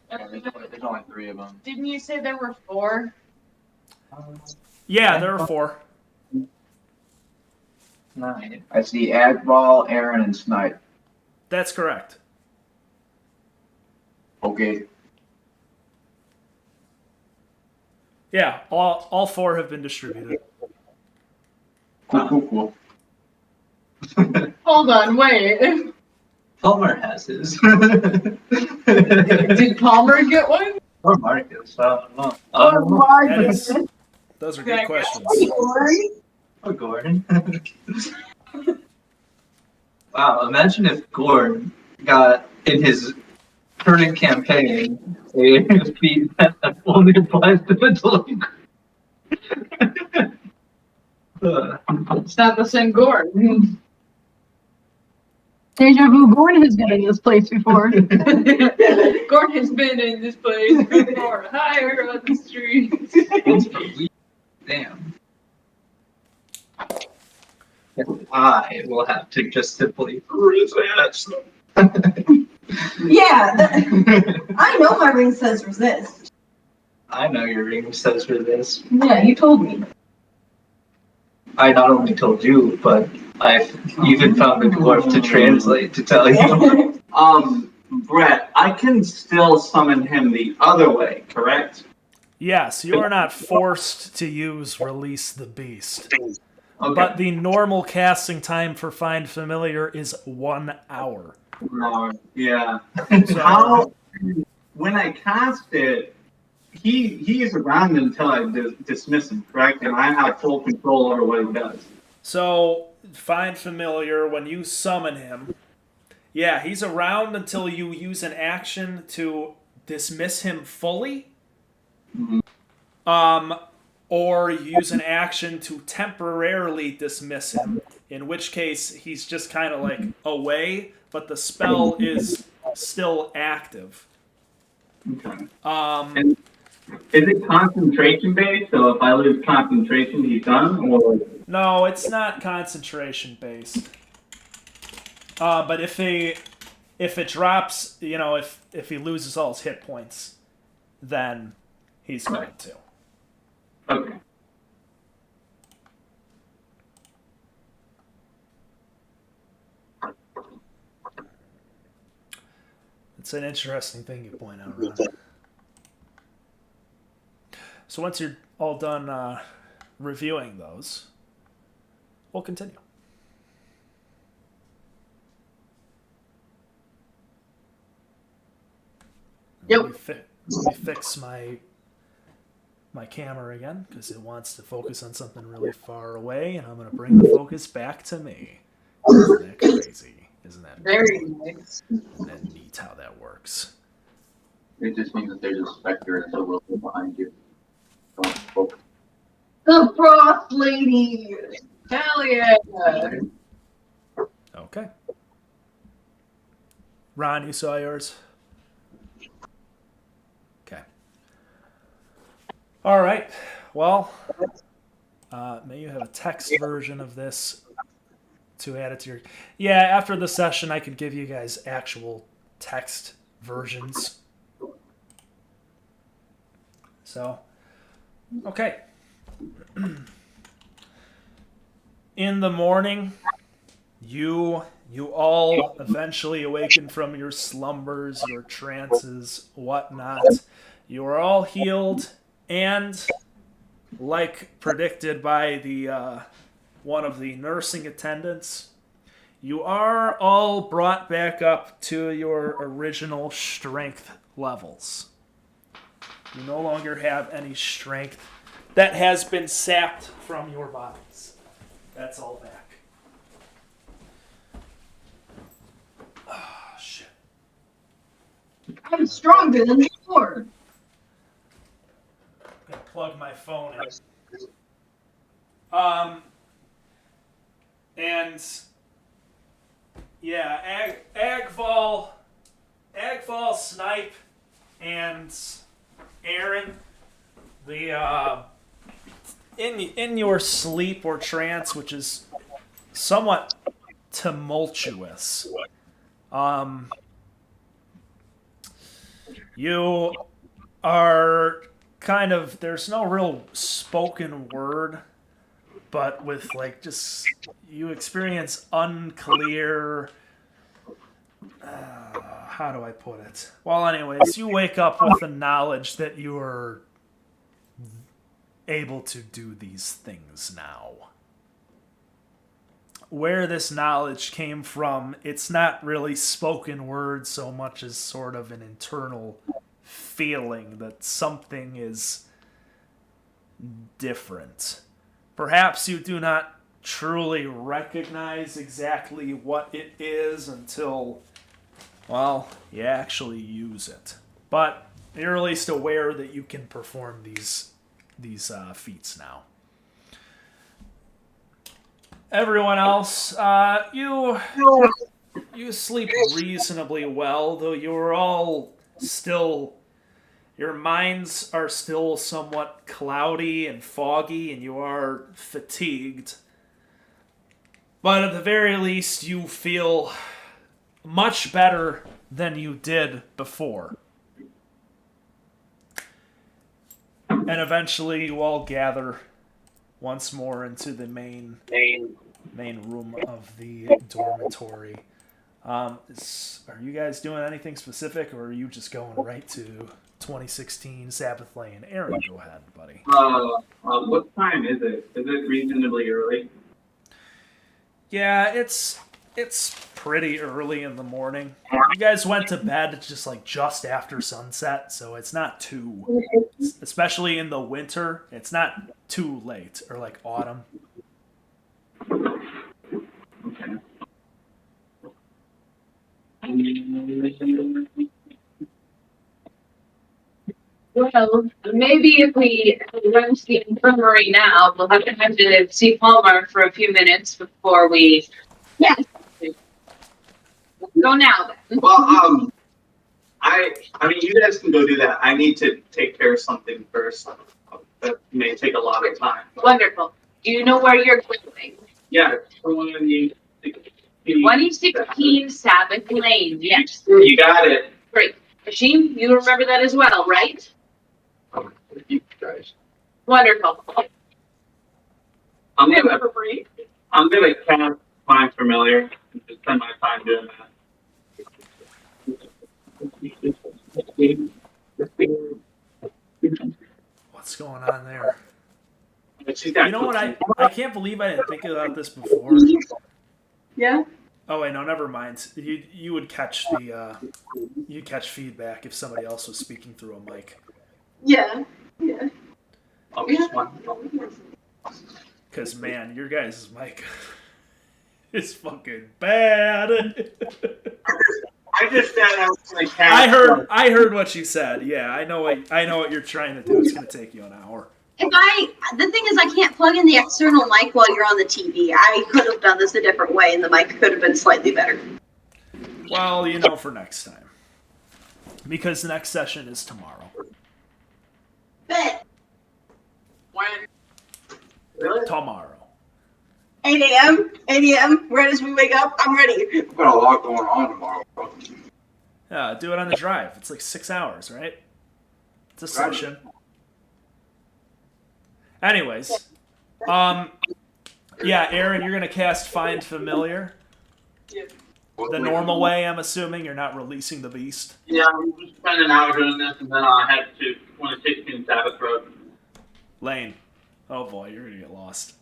There's only 3 of them. Didn't you say there were 4? Yeah, there are 4. 9. I see Agball, Aaron, and Snipe. That's correct. Okay. Yeah, all 4 have been distributed. Cool. Hold on, wait. Palmer has his. Did Palmer get one? Or Marcus, I don't know. That is, those are good questions. Or Gordon. Wow, imagine if Gordon got in his current campaign a feat that only applies to the delinquent. It's not the same Gordon. Deja vu, Gordon has been in this place before. Gordon has been in this place before. Higher on the streets. Damn. I will have to just simply his ass. Yeah, I know my ring says resist. I know your ring says for this. Yeah, you told me. I not only told you, but I've even found a dwarf to translate to tell you. Brett, I can still summon him the other way, correct? Yes, you are not forced to use Release the Beast. Okay. But the normal casting time for Find Familiar is 1 hour. No, yeah. So, How? When I cast it, he is around until I dismiss him, correct? And I have full control over what he does. So, Find Familiar, when you summon him, yeah, he's around until you use an action to dismiss him fully. Mm-hmm. Or you use an action to temporarily dismiss him, in which case he's just kind of like away, but the spell is still active. Okay. And is it concentration based? So if I lose concentration, he's done, or No, it's not concentration based. But if it drops, if he loses all his hit points, then he's going to. Okay. It's an interesting thing you point out, Ron. So once you're all done reviewing those, we'll continue. Yep. Let me fix my camera again because it wants to focus on something really far away, and I'm going to bring the focus back to me. Isn't that crazy? Isn't that Very cool? nice. Isn't that neat how that works? It just means that there's a specter and a little bit behind you. Don't focus. The Frost Lady! Hell yeah! Okay. Ron, you saw yours? Okay. All right. Well, may you have a text version of this to add it to your... Yeah, after the session, I could give you guys actual text versions. So, okay. In the morning, you all eventually awaken from your slumbers, your trances, whatnot. You are all healed, and like predicted by the one of the nursing attendants, you are all brought back up to your original strength levels. You no longer have any strength that has been sapped from your bodies. That's all back. Ah, shit. I'm stronger than before. I'm gonna plug my phone in. And yeah, Agval, Snipe, and Aaron, the in your sleep or trance, which is somewhat tumultuous, you are kind of, there's no real spoken word, but with like just, you experience unclear, how do I put it? Well, anyways, you wake up with the knowledge that you are able to do these things now. Where this knowledge came from, it's not really spoken word so much as sort of an internal feeling that something is different. Perhaps you do not truly recognize exactly what it is until, well, you actually use it. But you're at least aware that you can perform these feats now. Everyone else, you sleep reasonably well, though you're all still, your minds are still somewhat cloudy and foggy, and you are fatigued. But at the very least, you feel much better than you did before. And eventually you all gather once more into the main room of the dormitory. Are you guys doing anything specific, or are you just going right to 2016 Sabbath Lane? Aaron, go ahead, buddy. What time is it? Is it reasonably early? Yeah, it's pretty early in the morning. You guys went to bed just after sunset, so it's not too, especially in the winter, it's not too late, or like autumn. Okay. Well, maybe if we run to the infirmary now, we'll have to see Palmer for a few minutes before we. Yeah. Go now then. Well, I mean, you guys can go do that. I need to take care of something first. That may take a lot of time. Wonderful. Do you know where you're going? Yeah, 2016 Sabbath Lane, yes. You got it. Great. Hashim, you remember that as well, right? You guys. Wonderful. I'm gonna cast Find Familiar and just spend my time doing that. What's going on there? You know what? I can't believe I didn't think about this before. Yeah. Oh wait, no, never mind. You would catch you'd catch feedback if somebody else was speaking through a mic. Yeah. Yeah. Because man, your guys' mic is fucking bad. I just said I was gonna cast. I heard what you said. Yeah, I know what you're trying to do. It's gonna take you an hour. The thing is, I can't plug in the external mic while you're on the TV. I could have done this a different way, and the mic could have been slightly better. Well, for next time. Because the next session is tomorrow. Bet. When? Really? Tomorrow. 8 a.m. 8 a.m. Right as we wake up, I'm ready. We've got a lot going on tomorrow. Yeah, do it on the drive. It's like 6 hours, right? It's a session. Anyways, yeah, Aaron, you're gonna cast Find Familiar. Yeah. The normal way, I'm assuming. You're not releasing the beast. Yeah, I'm just spending an hour doing this, and then I head to 2016 Sabbath Road. Lane. Oh boy, you're gonna get lost.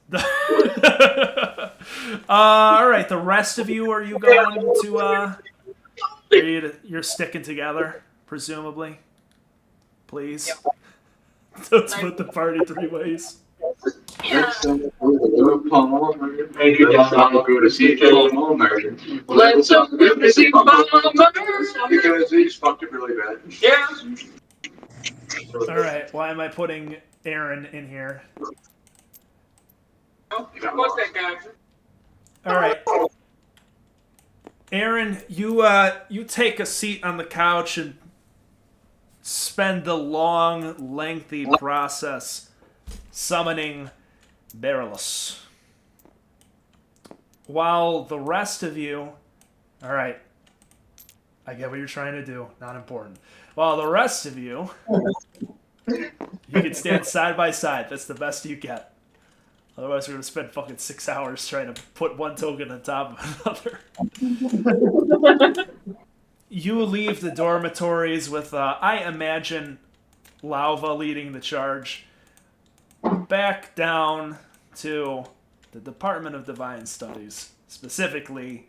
All right, the rest of you, are you going to? You're sticking together, presumably. Please. Yep. Don't split the party 3 ways. Let's go to see Palmer. Let's go to see Palmer. Because he's fucked it really bad. Yeah. All right, why am I putting Aaron in here? What's that guy? All right. Aaron, you take a seat on the couch and spend the long, lengthy process summoning Beryllus. While the rest of you... Alright. I get what you're trying to do. Not important. While the rest of you... You can stand side by side. That's the best you get. Otherwise, we're going to spend fucking 6 hours trying to put one token on top of another. You leave the dormitories with, I imagine, Lauva leading the charge. Back down to the Department of Divine Studies. Specifically,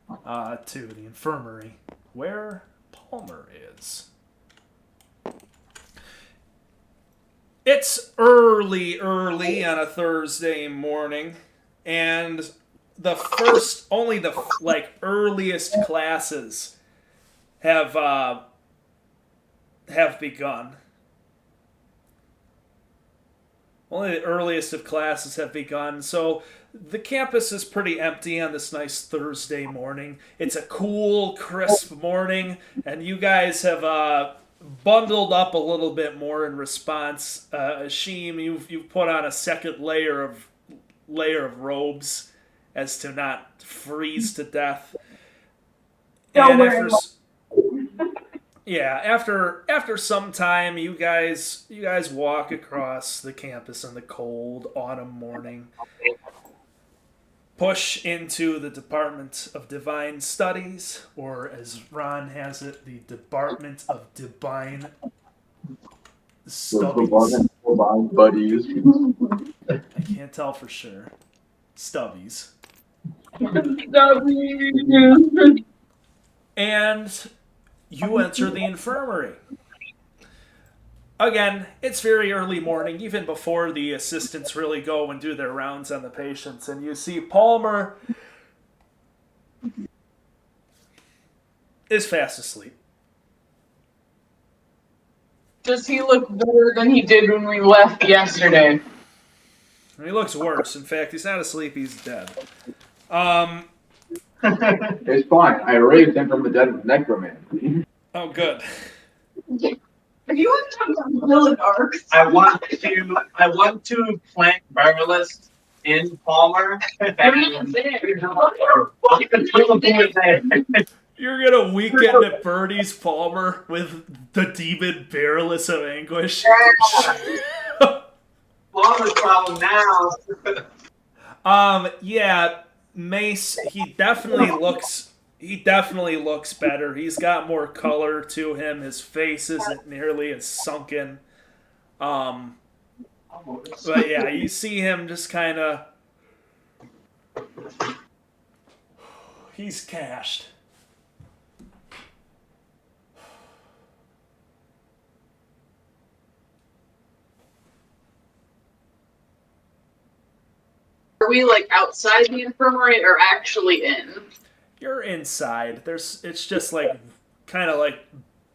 to the infirmary, where Palmer is. It's early on a Thursday morning, and only the earliest classes have begun. Only the earliest of classes have begun, so the campus is pretty empty on this nice Thursday morning. It's a cool, crisp morning, and you guys have bundled up a little bit more in response. Ashim, you've put on a second layer of robes as to not freeze to death. Don't And worry. after some time, you guys walk across the campus in the cold autumn morning, push into the Department of Divine Studies, or as Ron has it, the Department of Divine Stubbies. Buddies. I can't tell for sure. Stubbies. And you enter the infirmary. Again, it's very early morning, even before the assistants really go and do their rounds on the patients, and you see Palmer is fast asleep. Does he look better than he did when we left yesterday? And he looks worse. In fact, he's not asleep, he's dead. It's fine. I raised him from the dead with necromancy. Oh, good. Have you ever talked about Villain arcs? I want to plant Barbalist in Palmer. You're gonna weekend at Bernie's Palmer with the demon Bearless of Anguish. Palmer's problem now. Yeah, Mace, he definitely looks better. He's got more color to him. His face isn't nearly as sunken. But yeah, you see him just kind of... He's cashed. Are we like outside the infirmary or actually in? You're inside. It's just like kind of like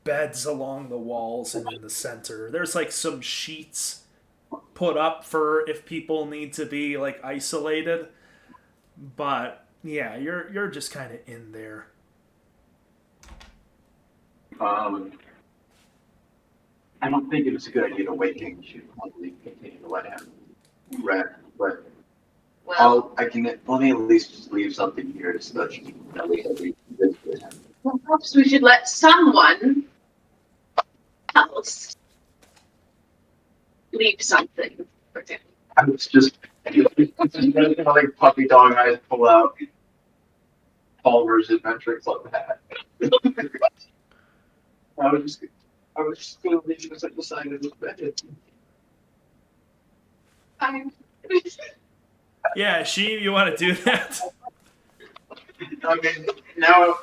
beds along the walls and in the center. There's like some sheets put up for if people need to be like isolated. But yeah, you're just kind of in there. I don't think it was a good idea to wait him to continue to let him rest, but let me at least just leave something here so that you can at least visit him. Well, perhaps we should let someone else leave something for him. I was just like puppy dog eyes pull out Palmer's Adventure Club hat. I was just gonna leave it at the side of his bed. Yeah, you want to do that? I mean, now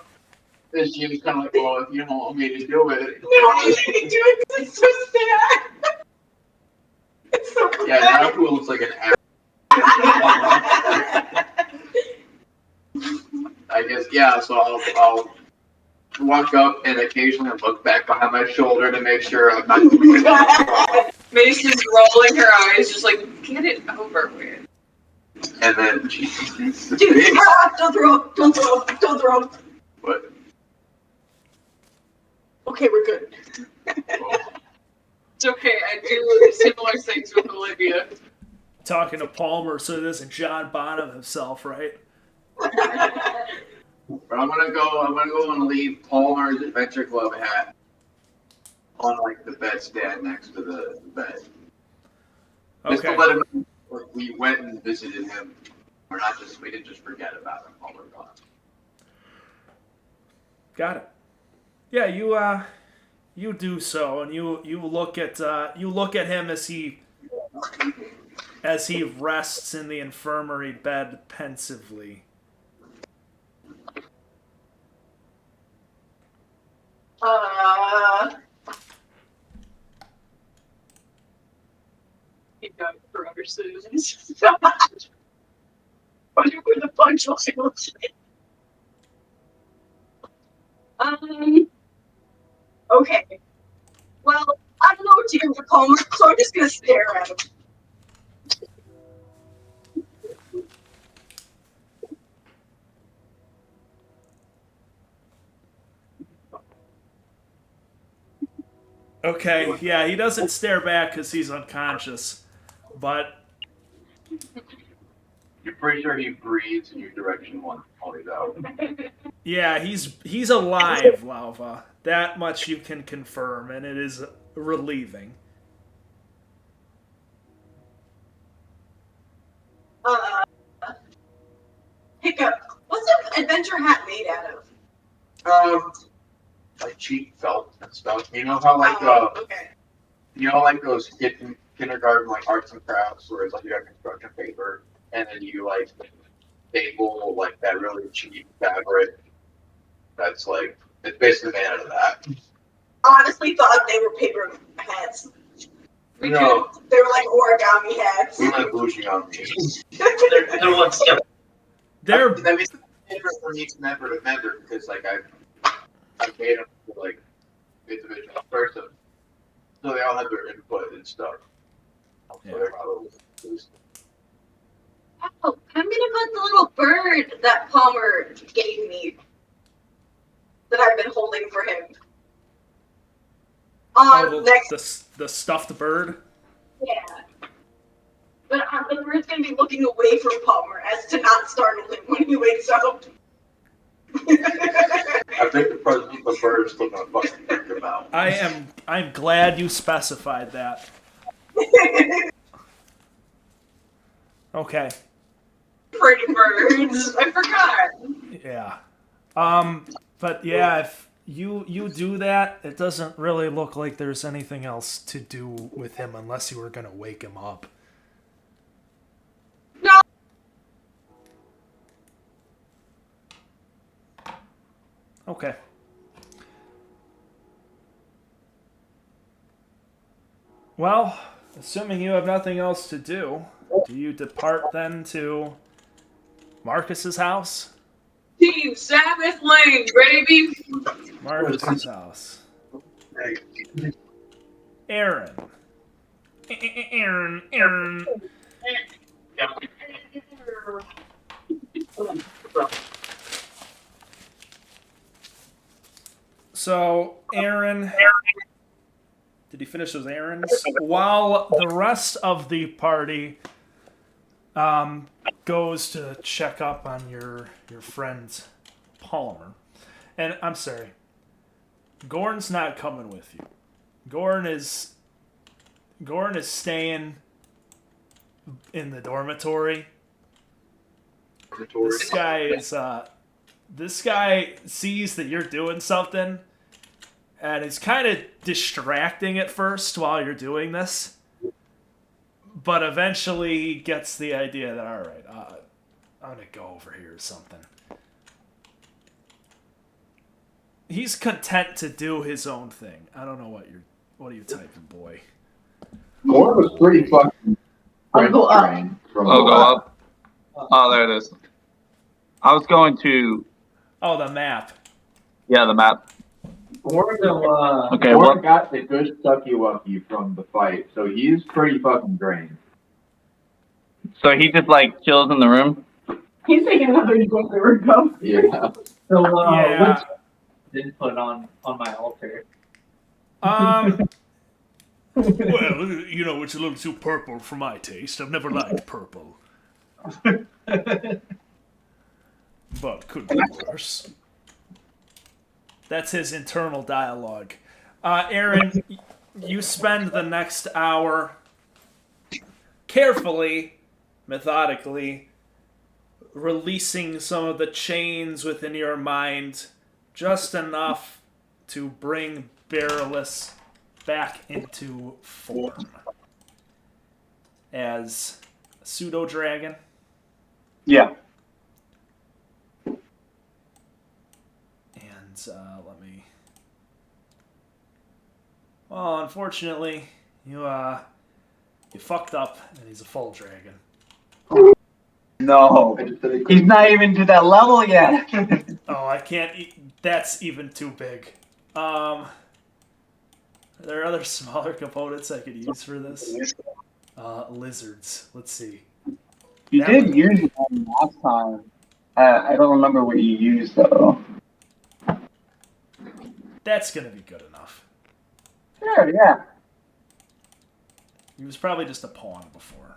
this Jim's kind of like, well, if you don't want me to do it. No, I didn't do it because it's so sad. It's so bad. Yeah, now it looks like an ass. I guess, yeah, so I'll walk up and occasionally look back behind my shoulder to make sure I'm not doing it. Mace is rolling her eyes, just like, get it over with. And then, Dude, don't throw up. What? Okay, we're good. It's okay, I do similar things with Olivia. Talking to Palmer so it isn't John Bonham himself, right? But I'm gonna go and leave Palmer's Adventure Club hat on like the bedstand next to the bed. Just to Okay. let him know we went and visited him. We didn't just forget about him while we're gone. Got it. Yeah, you do so, and you look at him as he rests in the infirmary bed pensively. got forever citizens. Wonder where the punchline was. Okay. Well, I don't know what to do with Palmer, so I'm just gonna stare at him. Okay, yeah, he doesn't stare back because he's unconscious, but You're pretty sure he breathes in your direction while he's out. yeah, he's alive, Lauva. That much you can confirm, and it is relieving. Hiccup. What's an adventure hat made out of? Like cheap felt and stuff. You know how Okay. you know like those kindergarten like arts and crafts where it's like you have construction paper and then you like staple like that really cheap fabric. That's like it's basically made out of that. Honestly, thought they were paper hats. No, They were like origami hats. we went bougie on me. They're what's They're That means different from each member to member because like I made them for like individual person, so they all have their input and stuff. So they're not all loose. Oh, I'm gonna put the little bird that Palmer gave me that I've been holding for him on next. the stuffed bird. Yeah. But the bird's gonna be looking away from Palmer as to not startle him when he wakes up. I think the bird is still gonna fucking freak him out. I'm glad you specified that. Okay. Pretty birds. I forgot. Yeah. But yeah, if you do that, it doesn't really look like there's anything else to do with him unless you were gonna wake him up. No. Okay. Well, assuming you have nothing else to do you depart then to Marcus's house? Team Sabbath Lane, baby. Marcus's house. Aaron. Aaron. So, Aaron. Did he finish those errands? While the rest of the party goes to check up on your friend Palmer. And I'm sorry. Gorn's not coming with you. Gorn is staying in the dormitory. This guy sees that you're doing something, and it's kind of distracting at first while you're doing this, but eventually he gets the idea that, all right, I'm gonna go over here or something. He's content to do his own thing. I don't know what are you typing, boy? Gorn was pretty fucking. I'll go up. I'll go up. Oh, there it is. I was going to. Oh, the map. Yeah, the map. Gorn What? got the good sucky wucky from the fight, so he's pretty fucking drained. So he just like chills in the room. He's taking another go. Yeah. So, Yeah. what's input on my altar? Well, you know, it's a little too purple for my taste. I've never liked purple. But could be worse. That's his internal dialogue. Aaron, you spend the next hour carefully, methodically, releasing some of the chains within your mind, just enough to bring Barreless back into form as a pseudo-dragon. Yeah. And let me. Well, unfortunately, you You fucked up, and he's a full dragon. No, he's not even to that level yet. Oh, I can't. That's even too big. Are there other smaller components I could use for this? Lizards. Let's see. You did use one last time. I don't remember what you used though. That's gonna be good enough. Sure, yeah. He was probably just a pawn before.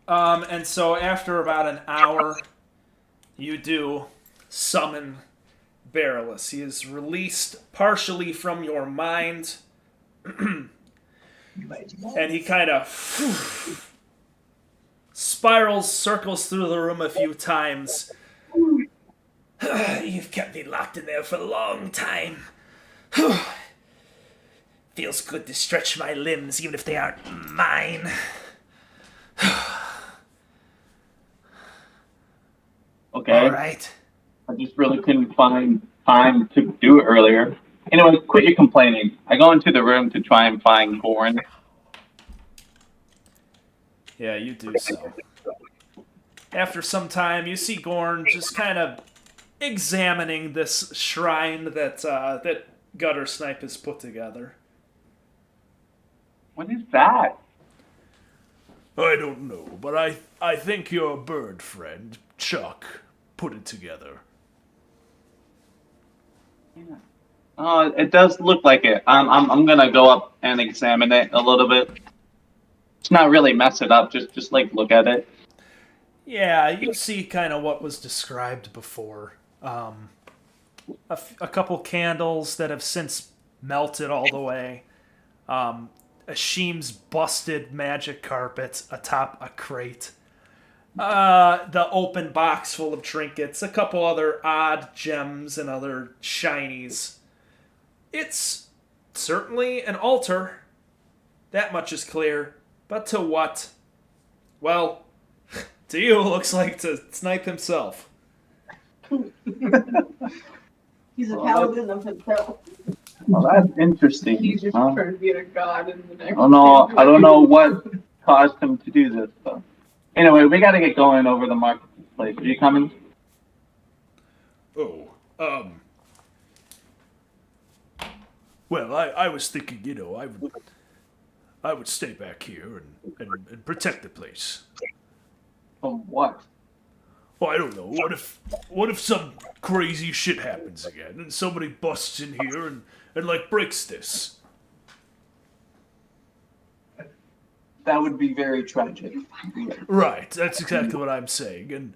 And so after about an hour, you do summon Barreless. He is released partially from your mind, and he kind of spirals, circles through the room a few times. You've kept me locked in there for a long time. Feels good to stretch my limbs, even if they aren't mine. Okay. All right. I just really couldn't find time to do it earlier. Anyway, quit your complaining. I go into the room to try and find Gorn. Yeah, you do so. After some time, you see Gorn just kind of examining this shrine that Gutter Snipe has put together. What is that? I don't know, but I think your bird friend, Chuck, put it together. Yeah. Oh, it does look like it. I'm gonna go up and examine it a little bit. It's not really mess it up. Just like look at it. Yeah, you see kind of what was described before. A couple candles that have since melted all the way. Ashim's busted magic carpet atop a crate. The open box full of trinkets, a couple other odd gems and other shinies. It's certainly an altar. That much is clear. But to what? Well, to you, it looks like to Snipe himself. He's a paladin of himself. Well, that's interesting. He's just trying to be a god in the next. I don't know what caused him to do this, but anyway, we got to get going over the marketplace. Are you coming? Oh, well, I was thinking, I would stay back here and protect the place. From what? Well, I don't know. What if some crazy shit happens again and somebody busts in here and like breaks this? That would be very tragic. Right, that's exactly what I'm saying. And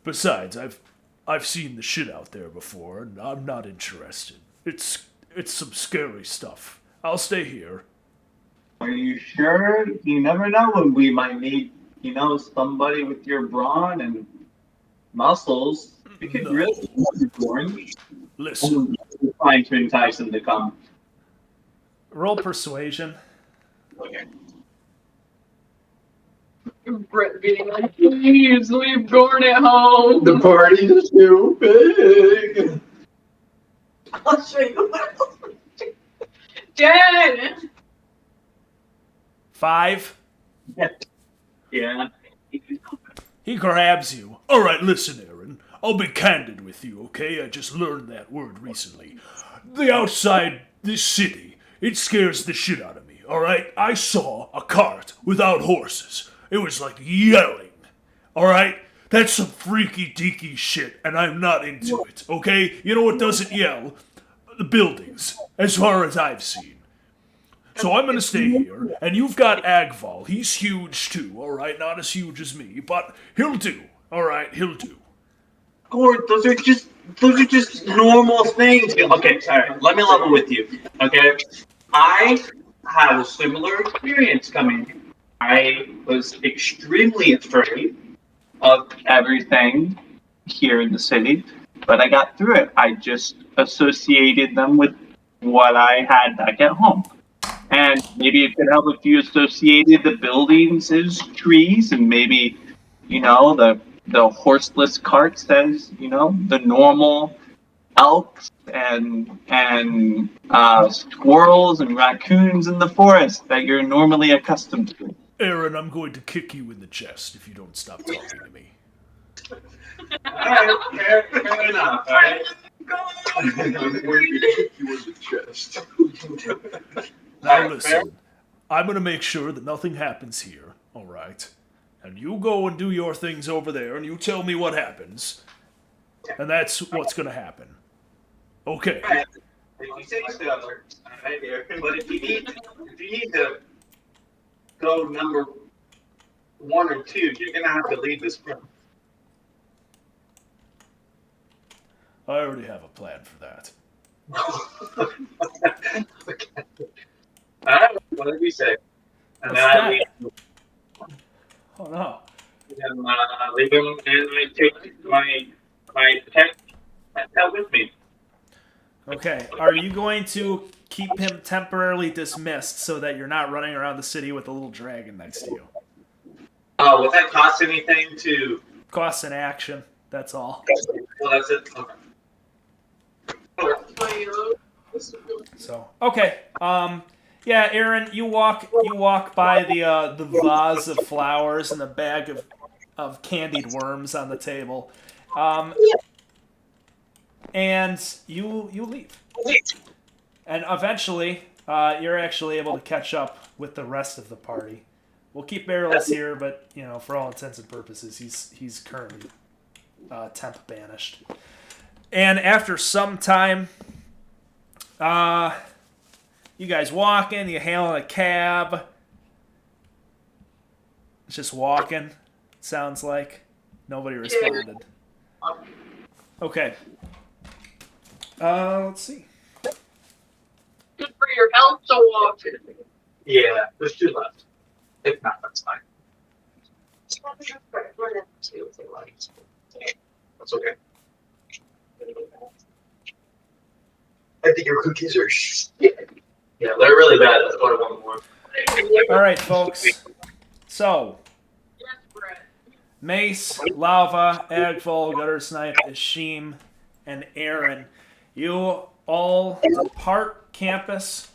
besides, I've seen the shit out there before, and I'm not interested. It's some scary stuff. I'll stay here. Are you sure? You never know when we might need, somebody with your brawn and muscles. We could really Listen. We're trying to entice them to come. Roll persuasion. Okay. Brett being like, please leave Gorn at home. The party's too big. I'll show you. Dad! 5. Yeah. He grabs you. All right, listen, Aaron. I'll be candid with you, okay? I just learned that word recently. The outside this city, it scares the shit out of me, all right? I saw a cart without horses. It was like yelling, all right? That's some freaky deaky shit, and I'm not into it, okay? You know what doesn't yell? The buildings, as far as I've seen. So I'm gonna stay here, and you've got Agval. He's huge too, alright? Not as huge as me, but he'll do. Alright, he'll do. Gord, those are just normal things. Okay, sorry. Let me level with you. Okay? I had a similar experience coming. I was extremely afraid of everything here in the city, but I got through it. I just associated them with what I had back at home. And maybe it could help if you associated the buildings as trees, and maybe, the horseless carts as, the normal elks and squirrels and raccoons in the forest that you're normally accustomed to. Aaron, I'm going to kick you in the chest if you don't stop talking to me. Alright, fair enough, alright? I'm going to kick you in the chest. Now listen, I'm going to make sure that nothing happens here, alright? And you go and do your things over there, and you tell me what happens. And that's what's going to happen. Okay. If you say so, alright, but if you need to go number 1 or 2, you're gonna have to leave this room. I already have a plan for that. Alright, what did we say? And What's then I that? leave, Oh no. and, leave him, and I take my pet with me. Okay, are you going to keep him temporarily dismissed so that you're not running around the city with a little dragon next to you? Would that cost anything to? Costs an action, that's all. Well, that's it. Okay. So, okay. Yeah, Aaron, you walk by the vase of flowers and the bag of candied worms on the table. And you leave. And eventually, you're actually able to catch up with the rest of the party. We'll keep Barreless here, but for all intents and purposes, he's currently temp banished. And after some time, you guys walking, you hailing a cab. It's just walking. Sounds like nobody responded. Okay. Let's see. Good for your health to walk. Yeah, there's 2 left. If not, that's fine. That's okay. I think your cookies are shit. Yeah, they're really bad. Let's go to one more. All right, folks. So, Mace, Lava, Agfol, Guttersnipe, Ishim, and Aaron, you all depart campus,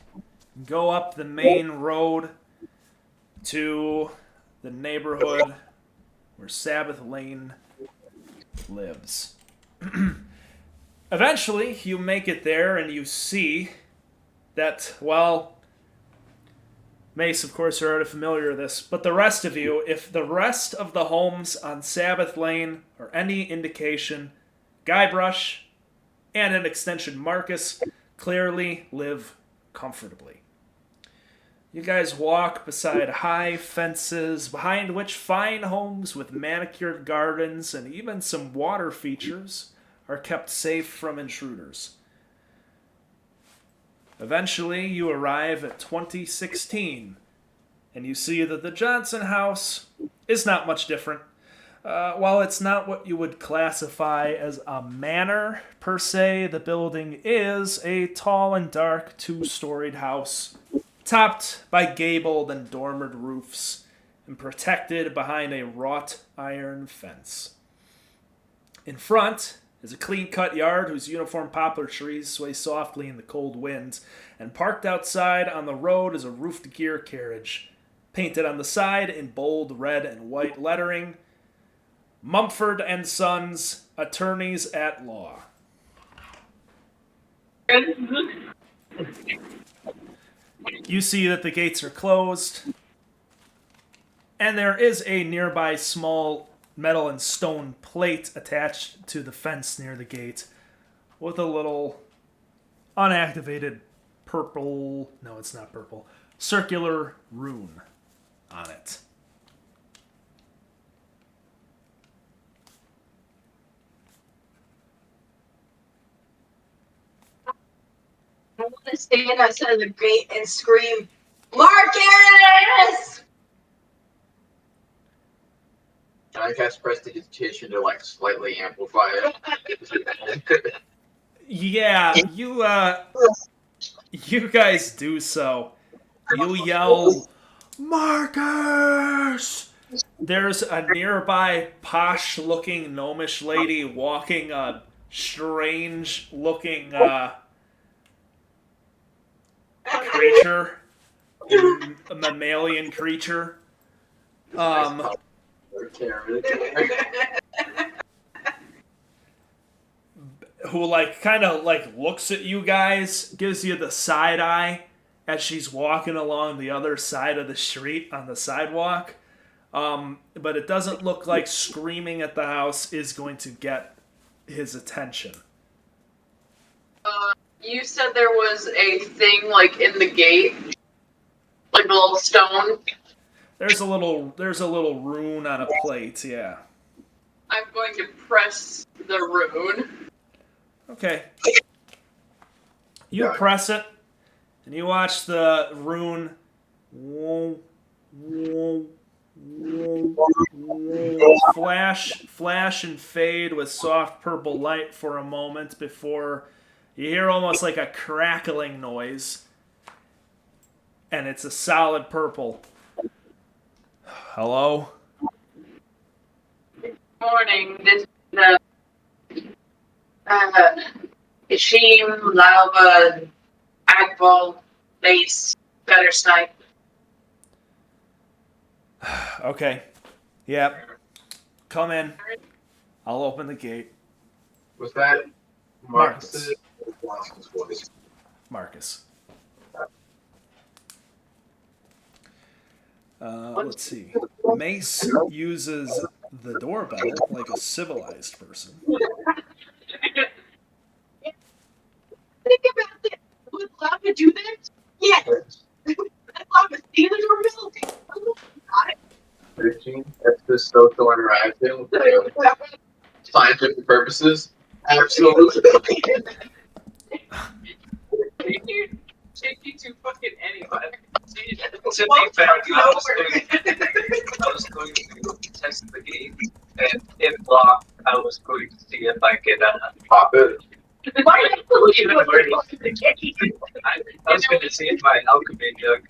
go up the main road to the neighborhood where Sabbath Lane lives. Eventually, you make it there and you see that, well, Mace, of course, you're already familiar with this, but the rest of you, if the rest of the homes on Sabbath Lane are any indication, Guybrush and an extension Marcus clearly live comfortably. You guys walk beside high fences, behind which fine homes with manicured gardens and even some water features are kept safe from intruders. Eventually, you arrive at 2016, and you see that the Johnson house is not much different. While it's not what you would classify as a manor, per se, the building is a tall and dark 2-storied house, topped by gabled and dormered roofs, and protected behind a wrought iron fence. In front is a clean-cut yard whose uniform poplar trees sway softly in the cold wind, and parked outside on the road is a roofed gear carriage, painted on the side in bold red and white lettering, Mumford and Sons, Attorneys at Law. You see that the gates are closed, and there is a nearby small metal and stone plate attached to the fence near the gate with a little unactivated purple, no, it's not purple, circular rune on it. I want to stand outside of the gate and scream, Marcus! Can I cast prestidigitation to slightly amplify it? Yeah, you guys do so. You yell, Marcus! There's a nearby posh-looking gnomish lady walking a strange looking creature, a mammalian creature. Who like kind of like looks at you guys, gives you the side eye as she's walking along the other side of the street on the sidewalk. But it doesn't look like screaming at the house is going to get his attention. You said there was a thing like in the gate, like a little stone. There's a little rune on a plate, yeah. I'm going to press the rune. Okay. You press it, and you watch the rune flash and fade with soft purple light for a moment before you hear almost like a crackling noise, and it's a solid purple. Hello? Morning. This is Ishim, Lauba, Agbo, Lace, Better Snipe. Okay. Yep. Come in. I'll open the gate. Was that Marcus. Marcus' voice? Marcus. Let's see. Mace uses the doorbell like a civilized person. Think about this. Would Lava do that? Yes. That Lava steal your milk. 13. That's the social interaction. Scientific purposes. Absolutely. Take you to fucking anybody. To be fair, I was going to test the gate, and if locked, I was going to see if I could Pop it. I was going to see if my alchemy could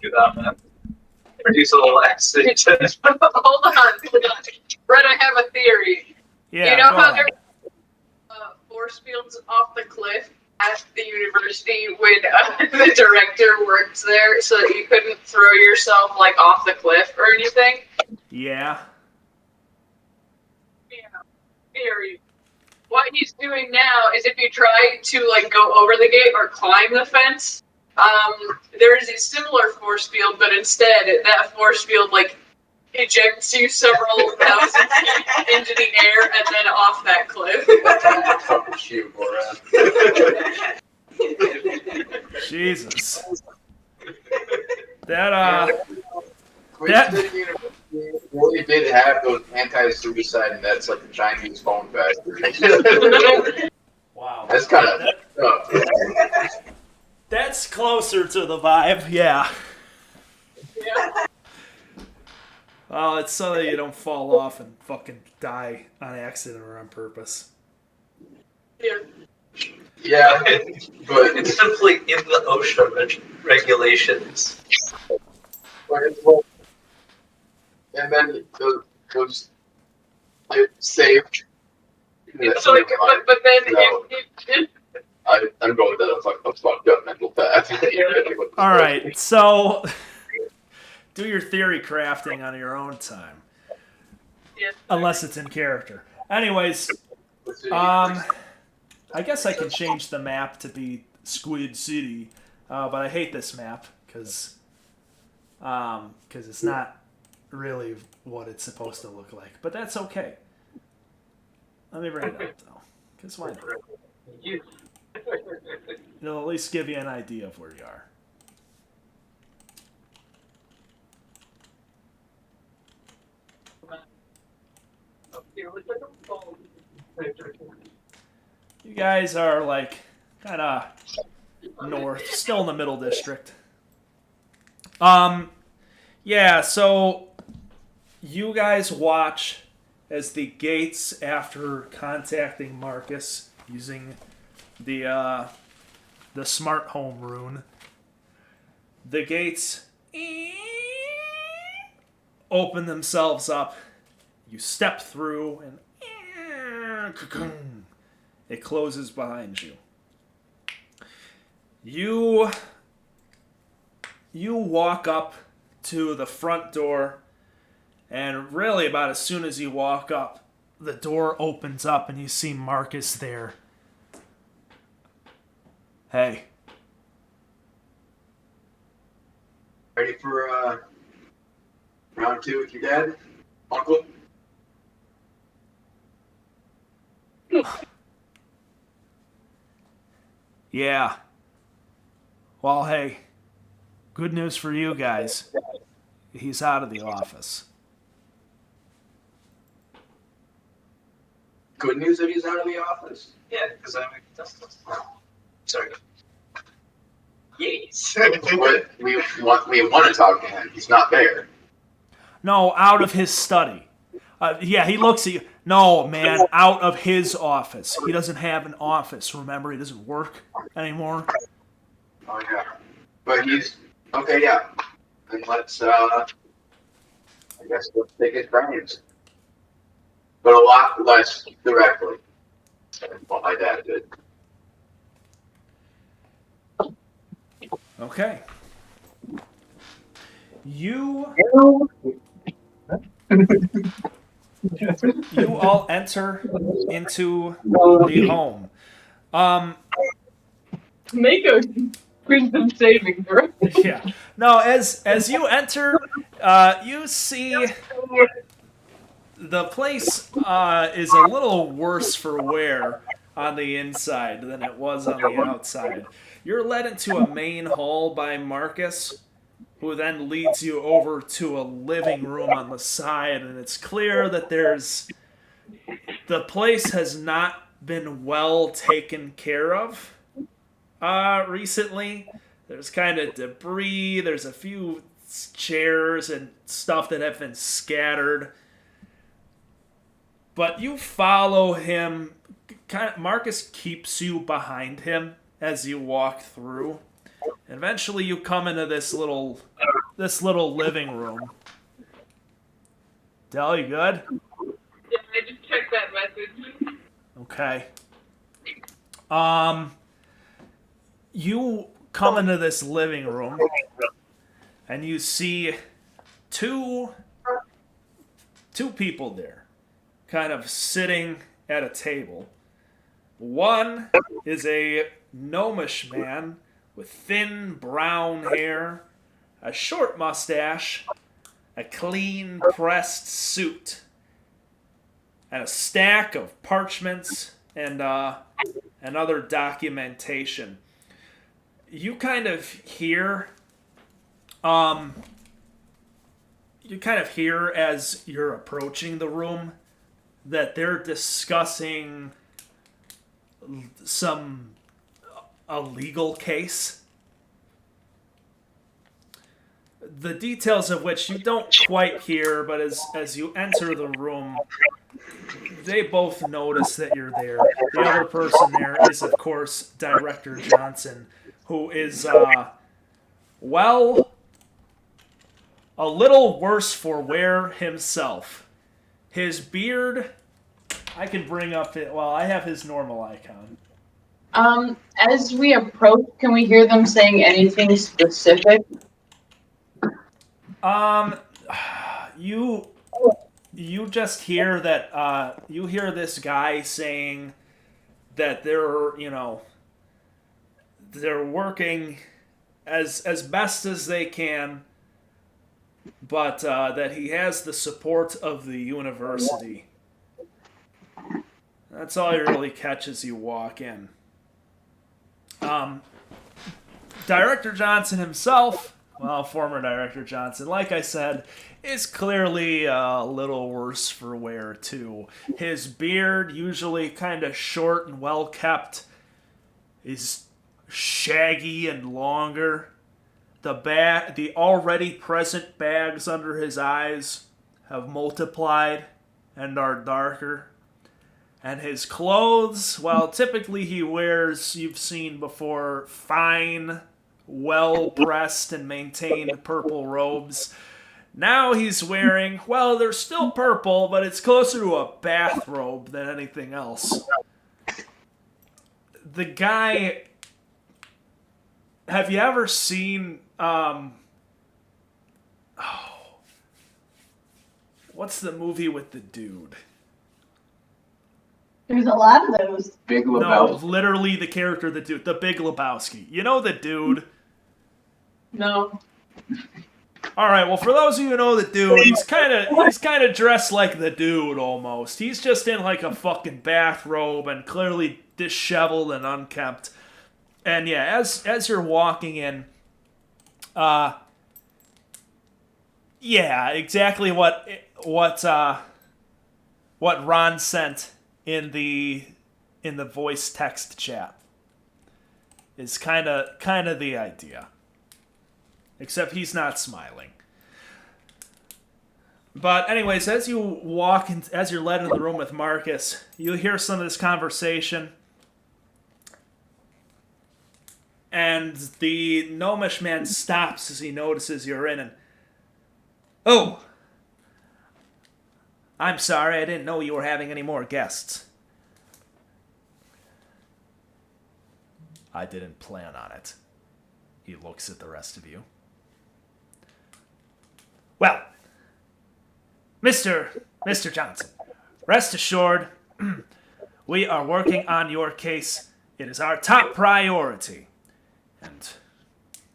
produce a little acid. Hold on. Brett, I have a theory. Yeah, you know go how on. there's force fields off the cliff at the university when the director worked there so that you couldn't throw yourself like off the cliff or anything? Yeah. Yeah. Theory. What he's doing now is if you try to like go over the gate or climb the fence, there is a similar force field, but instead that force field like ejects you several thousand feet into the air and then off that cliff. Fucking shoot, Jesus. That really did have those anti-suicide nets like the Chinese phone factory. Wow. That's kind of That's closer to the vibe, yeah. Yeah. Well, it's so that you don't fall off and fucking die on accident or on purpose. Yeah. Yeah, but It's simply in the OSHA regulations. and then those saved. So like, but then No. I'm going down a fucked up mental path. All right, so do your theory crafting on your own time, unless it's in character. Anyways, I guess I can change the map to be Squid City, but I hate this map because it's not really what it's supposed to look like. But that's okay. Let me bring it up though, because why not? It'll at least give you an idea of where you are. You guys are like kind of north, still in the middle district. Yeah, so you guys watch as the gates, after contacting Marcus using the smart home rune, the gates open themselves up. You step through and It closes behind you. You walk up to the front door, and really about as soon as you walk up, the door opens up and you see Marcus there. Hey. Ready for round 2 with your dad, uncle? Yeah. Well, hey, good news for you guys. He's out of the office. Good news that he's out of the office. Yeah, because I mean, sorry. Yes. But we want to talk to him. He's not there. No, out of his study. Yeah, he looks at you. No, man, out of his office. He doesn't have an office. Remember, he doesn't work anymore. Oh yeah. But he's okay. Yeah. Then let's. I guess let's take his brains. But a lot less directly than what my dad did. Okay. You all enter into the home. Make a wisdom saving throw. Yeah. No, as you enter, you see the place is a little worse for wear on the inside than it was on the outside. You're led into a main hall by Marcus, who then leads you over to a living room on the side, and it's clear that the place has not been well taken care of recently. There's kind of debris, there's a few chairs and stuff that have been scattered. But you follow him. Marcus keeps you behind him as you walk through. Eventually, you come into this little living room. Del, you good? Yeah, I just checked that message. Okay. You come into this living room, and you see two people there, kind of sitting at a table. One is a gnomish man with thin brown hair, a short mustache, a clean pressed suit, and a stack of parchments and other documentation. You kind of hear as you're approaching the room that they're discussing a legal case, the details of which you don't quite hear, but as you enter the room, they both notice that you're there. The other person there is, of course, Director Johnson, who is, a little worse for wear himself. His beard, I can bring up it. Well, I have his normal icon. As we approach, can we hear them saying anything specific? You just hear that, you hear this guy saying that they're working as best as they can, but that he has the support of the university. That's all you really catch as you walk in. Director Johnson himself, well, former Director Johnson, like I said, is clearly a little worse for wear, too. His beard, usually kind of short and well kept, is shaggy and longer. The already present bags under his eyes have multiplied and are darker. And his clothes, well, typically he wears, you've seen before, fine, well-pressed and maintained purple robes. Now he's wearing, well, they're still purple, but it's closer to a bathrobe than anything else. the guy. Have you ever seen? What's the movie with the dude? There's a lot of those. Big No, Lebowski. literally the character, the dude, the Big Lebowski. You know the dude. No. All right. Well, for those of you who know the dude, he's kind of dressed like the dude almost. He's just in like a fucking bathrobe and clearly disheveled and unkempt. And yeah, as you're walking in, yeah, exactly what Ron sent in the voice text chat is kind of the idea. Except he's not smiling. But anyways, as you walk in, as you're led into the room with Marcus, you hear some of this conversation. And the gnomish man stops as he notices you're in and... Oh! I'm sorry, I didn't know you were having any more guests. I didn't plan on it. He looks at the rest of you. Well, Mr. Johnson, rest assured, we are working on your case. It is our top priority. And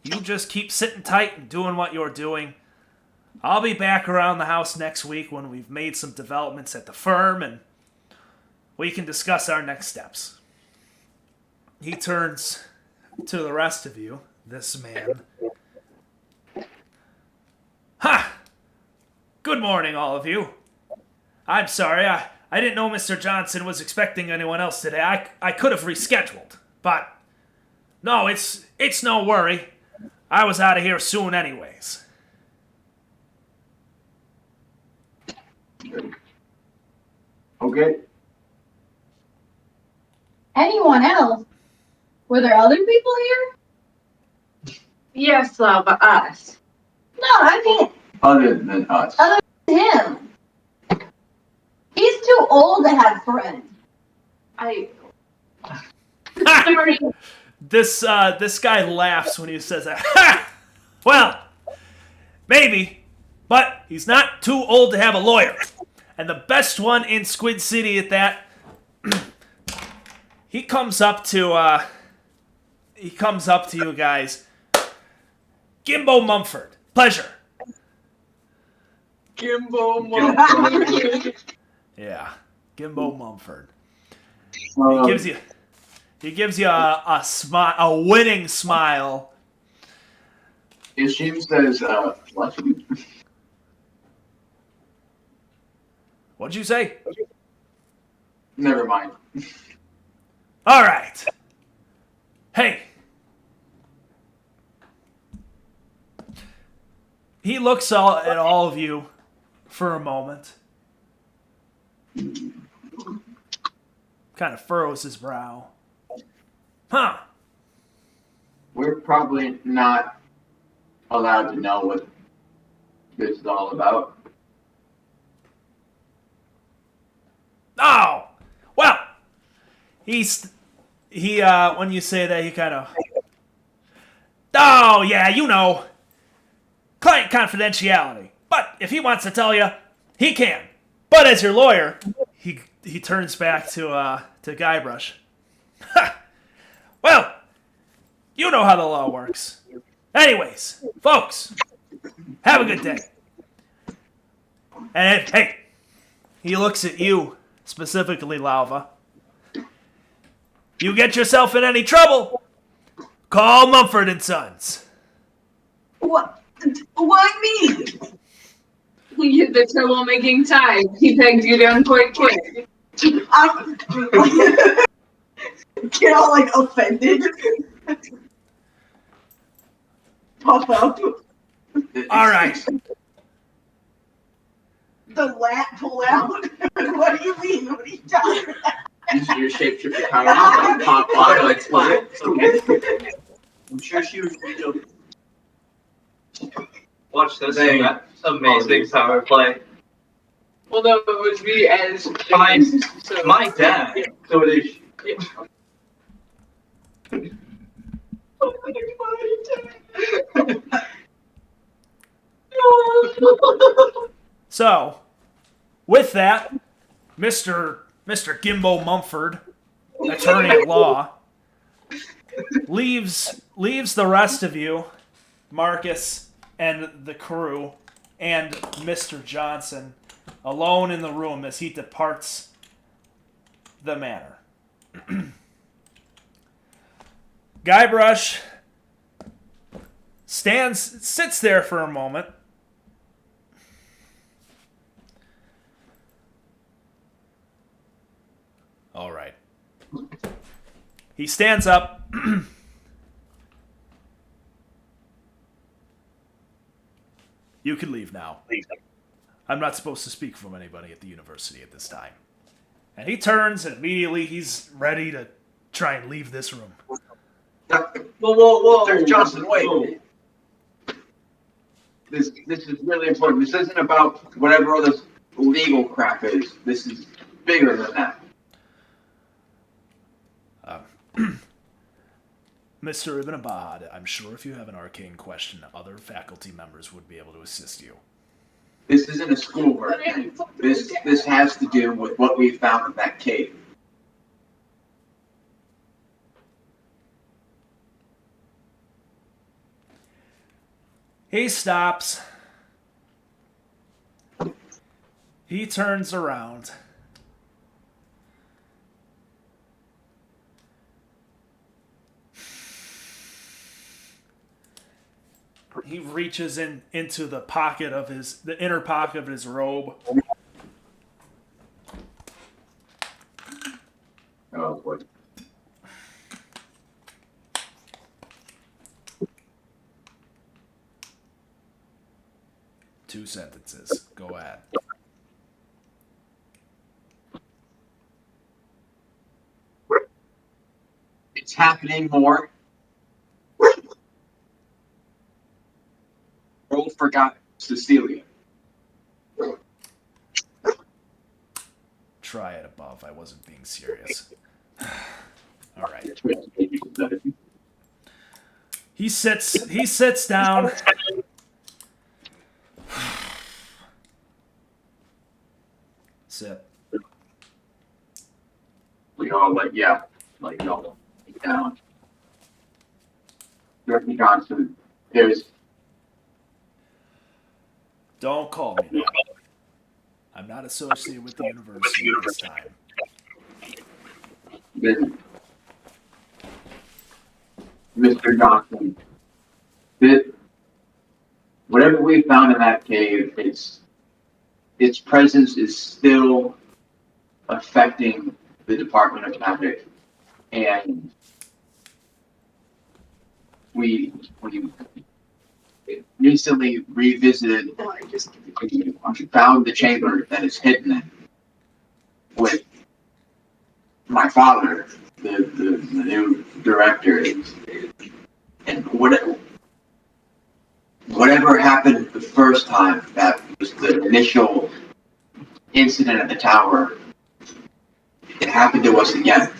you just keep sitting tight and doing what you're doing. I'll be back around the house next week when we've made some developments at the firm and we can discuss our next steps. He turns to the rest of you, this man. Ha! Good morning, all of you. I'm sorry, I didn't know Mr. Johnson was expecting anyone else today. I could have rescheduled, but no, it's no worry. I was out of here soon anyways. Okay. Anyone else? Were there other people here? Yes, but us. No, I mean Other than us. other than him. He's too old to have friends. This guy laughs when he says that. Ha! Well, maybe, but he's not too old to have a lawyer. And the best one in Squid City at that. He comes up to you guys. Gimbo Mumford. Pleasure. Gimbo Mumford. Yeah. Gimbo Mumford. Um, He gives you a winning smile. Ishim says, what? What'd you say? Never mind. All right. Hey. He looks at all of you for a moment. Kind of furrows his brow. Huh. We're probably not allowed to know what this is all about. Oh. Well. He when you say that, he kind of... Oh, yeah, you know. Client confidentiality. But if he wants to tell you, he can. But as your lawyer, he turns back to Guybrush. Well, you know how the law works. Anyways, folks, have a good day. And hey, he looks at you, specifically, Lauva. You get yourself in any trouble, call Mumford and Sons. What? Why me? You hit the troublemaking type. He pegged you down quite quick. Get all like offended. Pop up. All right. The lat pull out. What do you mean? What are you talking about? Use your shapeshifter power to pop out like splat. I'm sure she was real. Watch this amazing power play. Well, no, it was me as My dad. So it is. So, with that, Mr. Gimbo Mumford, attorney at law, leaves the rest of you, Marcus and the crew, and Mr. Johnson, alone in the room as he departs the manor. Guybrush sits there for a moment. All right. He stands up. You can leave now. I'm not supposed to speak from anybody at the university at this time. And he turns, and immediately he's ready to try and leave this room. Whoa. There's Johnson, wait. This is really important. This isn't about whatever all this legal crap is. This is bigger than that. Mr. Ibn Abad, I'm sure if you have an arcane question, other faculty members would be able to assist you. This isn't a schoolwork thing. This has to do with what we found in that cave. He stops. He turns around. He reaches into the pocket of the inner pocket of his robe. Oh boy. Two sentences. Go ahead. It's happening more. Old forgot Cecilia. Try it above. I wasn't being serious. All right. He sits down. Sit. We all no, down. Dorothy Johnson, Don't call me that. I'm not associated with the university at this time. Mr. Johnson, whatever we found in that cave, its presence is still affecting the Department of Magic, and we recently revisited, found the chamber that is hidden in with my father, the new director, and whatever happened the first time, that was the initial incident at the tower, it happened to us again.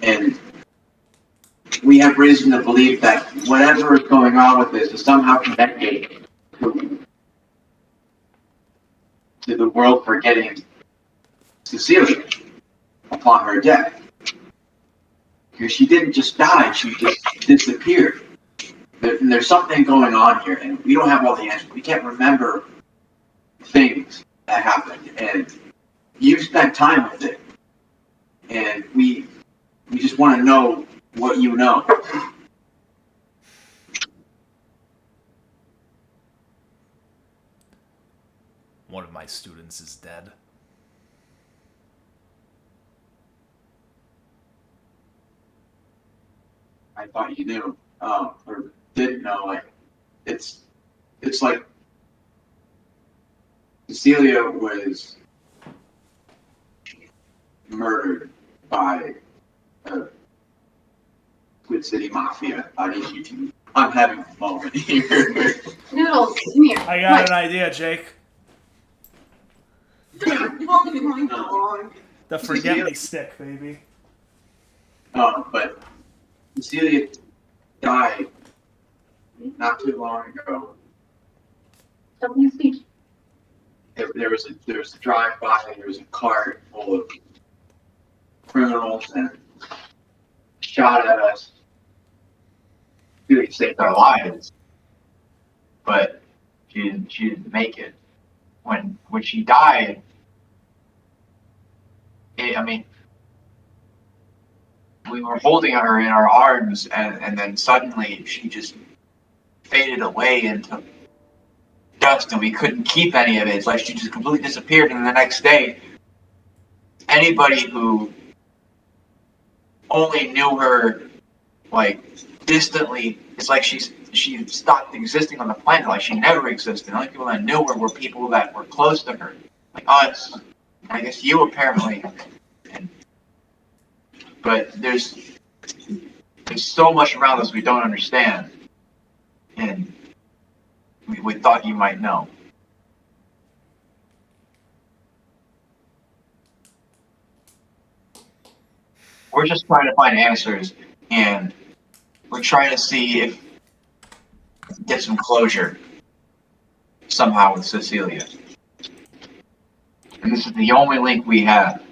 And we have reason to believe that whatever is going on with this is somehow connected to the world forgetting Cecilia upon her death. Because she didn't just die, she just disappeared. There's something going on here, and we don't have all the answers. We can't remember things that happened, and you spent time with it, and we just want to know what you know. One of my students is dead. I thought you knew, or didn't know. Like, it's like Cecilia was murdered by the Quid City Mafia. I'm having a moment here. Noodles, come here. I got an idea, Jake. The forget me stick, baby. But Cecilia died not too long ago. There was a drive-by. There was a cart full of criminals and shot at us. Cecilia saved our lives, but she didn't make it. When she died, I mean, we were holding her in our arms, and then suddenly she just faded away into dust, and we couldn't keep any of it. It's like she just completely disappeared, and the next day, anybody who only knew her like distantly, it's like she stopped existing on the planet, like she never existed. The only people that knew her were people that were close to her, like us. I guess you apparently. But there's so much around us we don't understand, and we thought you might know. We're just trying to find answers, and we're trying to see if get some closure somehow with Cecilia. And this is the only link we have.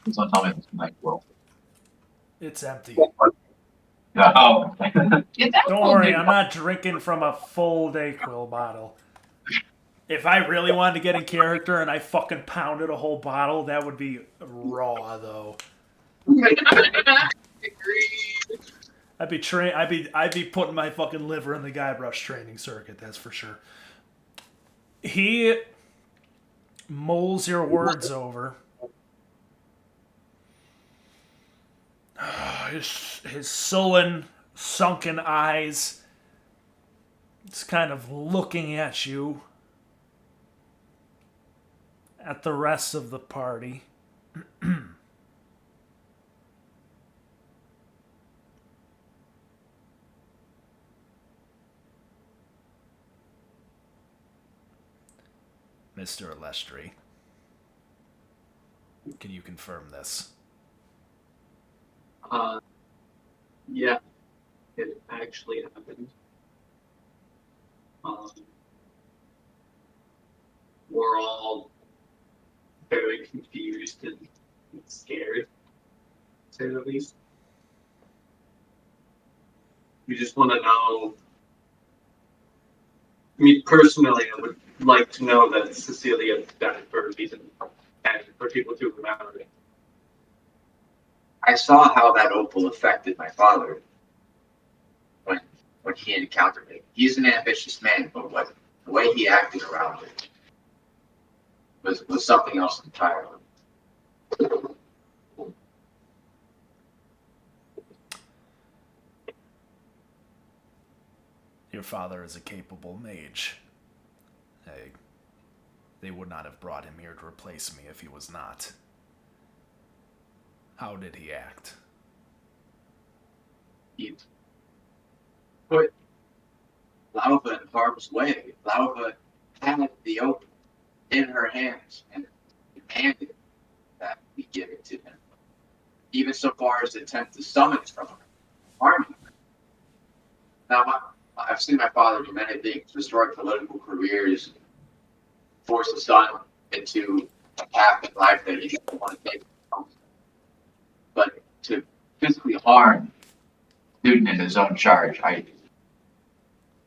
Please don't tell me it's like, well. It's empty. Oh. Don't worry, I'm not drinking from a full Dayquil bottle. If I really wanted to get in character and I fucking pounded a whole bottle, that would be raw though. I'd be putting my fucking liver in the Guybrush training circuit, that's for sure. He mulls your words over. His sullen, sunken eyes. It's kind of looking at you. At the rest of the party. Mr. Lestry, can you confirm this? Yeah, it actually happened. We're all very confused and scared, to say the least. We just want to know. I mean, personally, I would like to know that Cecilia died for a reason, and for people to remember it. I saw how that opal affected my father when he encountered me. He's an ambitious man, but the way he acted around it was something else entirely. Your father is a capable mage. They would not have brought him here to replace me if he was not. How did he act? He put Lauva in harm's way. Lauva had the opal in her hands and demanded that we give it to him. Even so far as attempt to summon it from her, harming her. Now, I've seen my father do many things, destroy political careers, force a son into a path in life that he didn't want to take. But to physically harm a student in his own charge,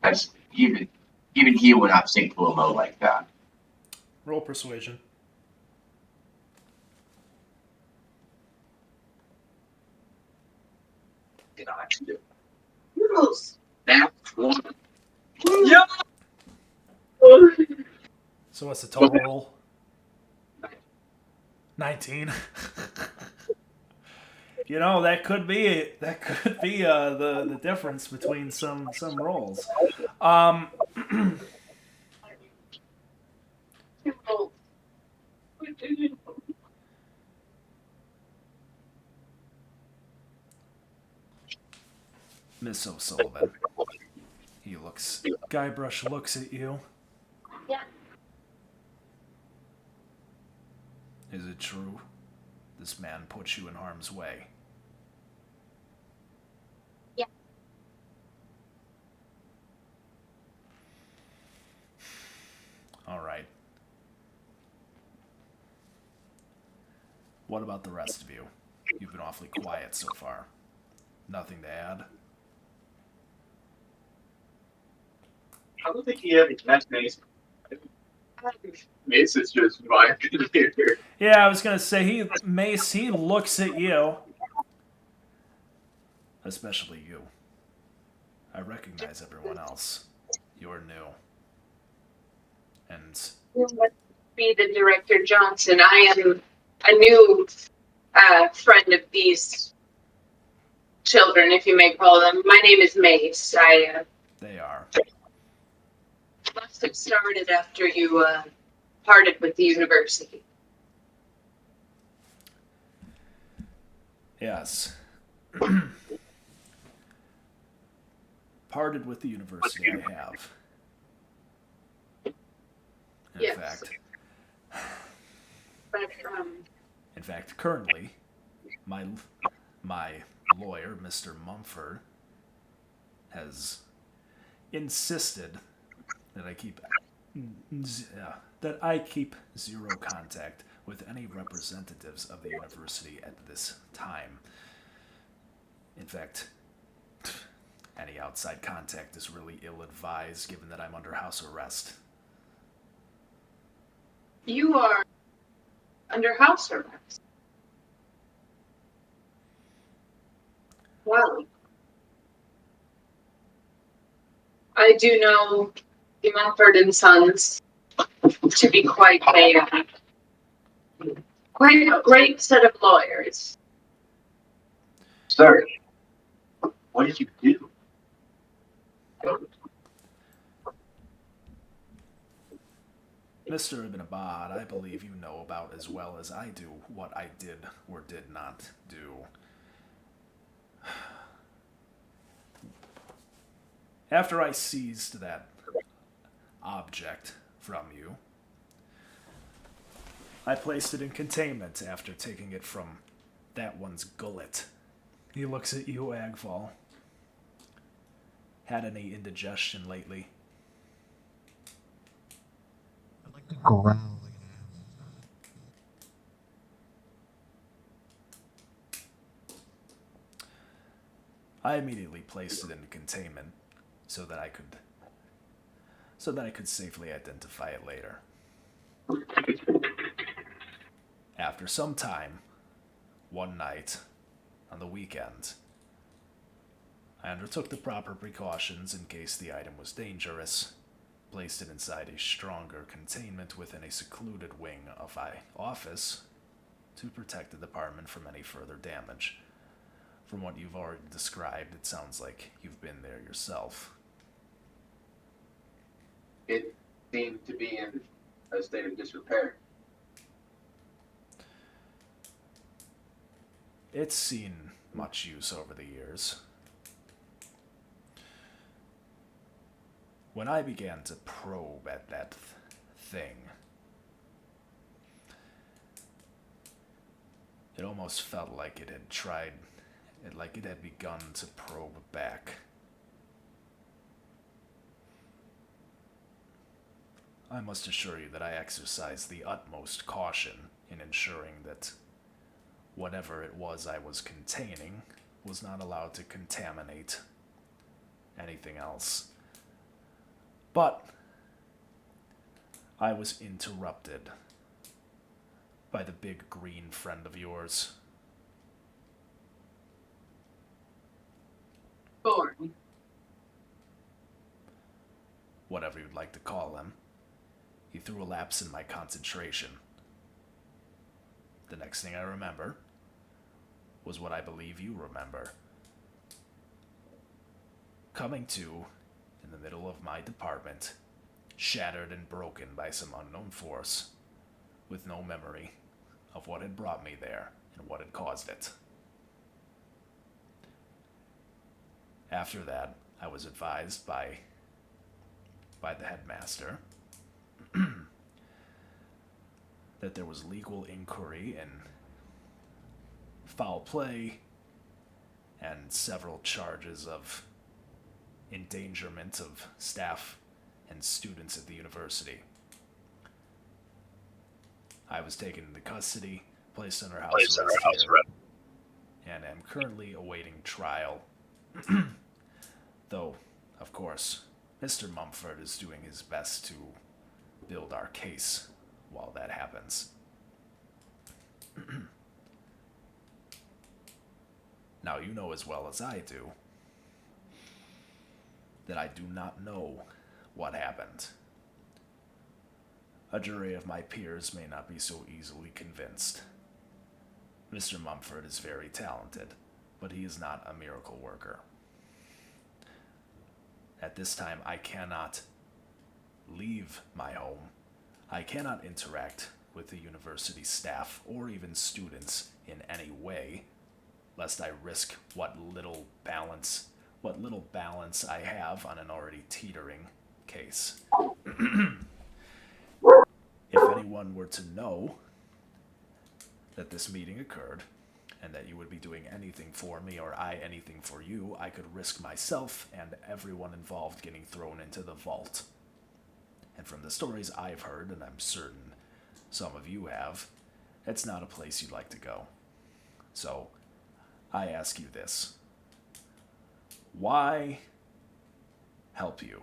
that's even he would not sink to a low like that. Roll persuasion. You know, I can do. That's one. Yeah. So what's the total roll? 19. You know, that could be the difference between some rolls. Miss O'Sullivan. Guybrush looks at you. Yeah. Is it true? This man puts you in harm's way. Yeah. All right. What about the rest of you? You've been awfully quiet so far. Nothing to add? I don't think he ever met Mace. Mace is just my here. Yeah, I was gonna say Mace, he looks at you. Especially you. I recognize everyone else. You're new. And You must be the director Johnson. I am a new friend of these children, if you may call them. My name is Mace. I they are. must have started after you parted with the university. Yes. Parted with the university I have. In Yes. fact, But in fact, currently, my lawyer, Mr. Mumford, has insisted that I keep zero contact with any representatives of the university at this time. In fact, any outside contact is really ill-advised, given that I'm under house arrest. you are under house arrest. Well, I do know the Mumford and Sons to be quite a great set of lawyers. Sir, what did you do? Mr. Ibn Abad, I believe you know about as well as I do what I did or did not do. After I seized that object from you, I placed it in containment after taking it from that one's gullet. He looks at you, Agval. Had any indigestion lately? I'd like to growl like an I immediately placed it in containment so that I could safely identify it later. After some time, one night, on the weekend, I undertook the proper precautions in case the item was dangerous, placed it inside a stronger containment within a secluded wing of my office to protect the department from any further damage. From what you've already described, it sounds like you've been there yourself. It seemed to be in a state of disrepair. It's seen much use over the years. When I began to probe at that thing, it almost felt like it had begun to probe back. I must assure you that I exercised the utmost caution in ensuring that whatever it was I was containing was not allowed to contaminate anything else. But I was interrupted by the big green friend of yours. Thorn. Whatever you'd like to call him. He threw a lapse in my concentration. The next thing I remember was what I believe you remember. Coming to in the middle of my department, shattered and broken by some unknown force, with no memory of what had brought me there and what had caused it. After that, I was advised by the headmaster that there was legal inquiry and foul play and several charges of endangerment of staff and students at the university. I was taken into custody, placed under house arrest here, and am currently awaiting trial. Though, of course, Mr. Mumford is doing his best to build our case while that happens. Now, you know as well as I do that I do not know what happened. A jury of my peers may not be so easily convinced. Mr. Mumford is very talented, but he is not a miracle worker. At this time, I cannot leave my home. I cannot interact with the university staff or even students in any way, lest I risk what little balance I have on an already teetering case. If anyone were to know that this meeting occurred, and that you would be doing anything for me or I anything for you, I could risk myself and everyone involved getting thrown into the vault. And from the stories I've heard, and I'm certain some of you have, it's not a place you'd like to go. So, I ask you this. Why help you?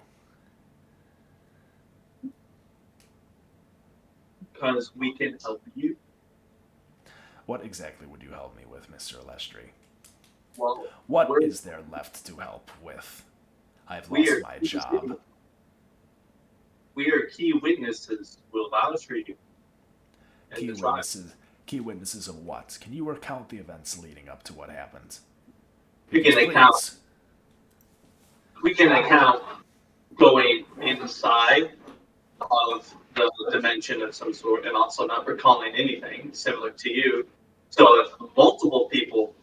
Because we can help you. What exactly would you help me with, Mr. Lestry? Well, what is there left to help with? I've lost my job. We are key witnesses who will vouch for you. Key witnesses of what? Can you recount the events leading up to what happened? We can account going inside of the dimension of some sort and also not recalling anything similar to you. So if multiple people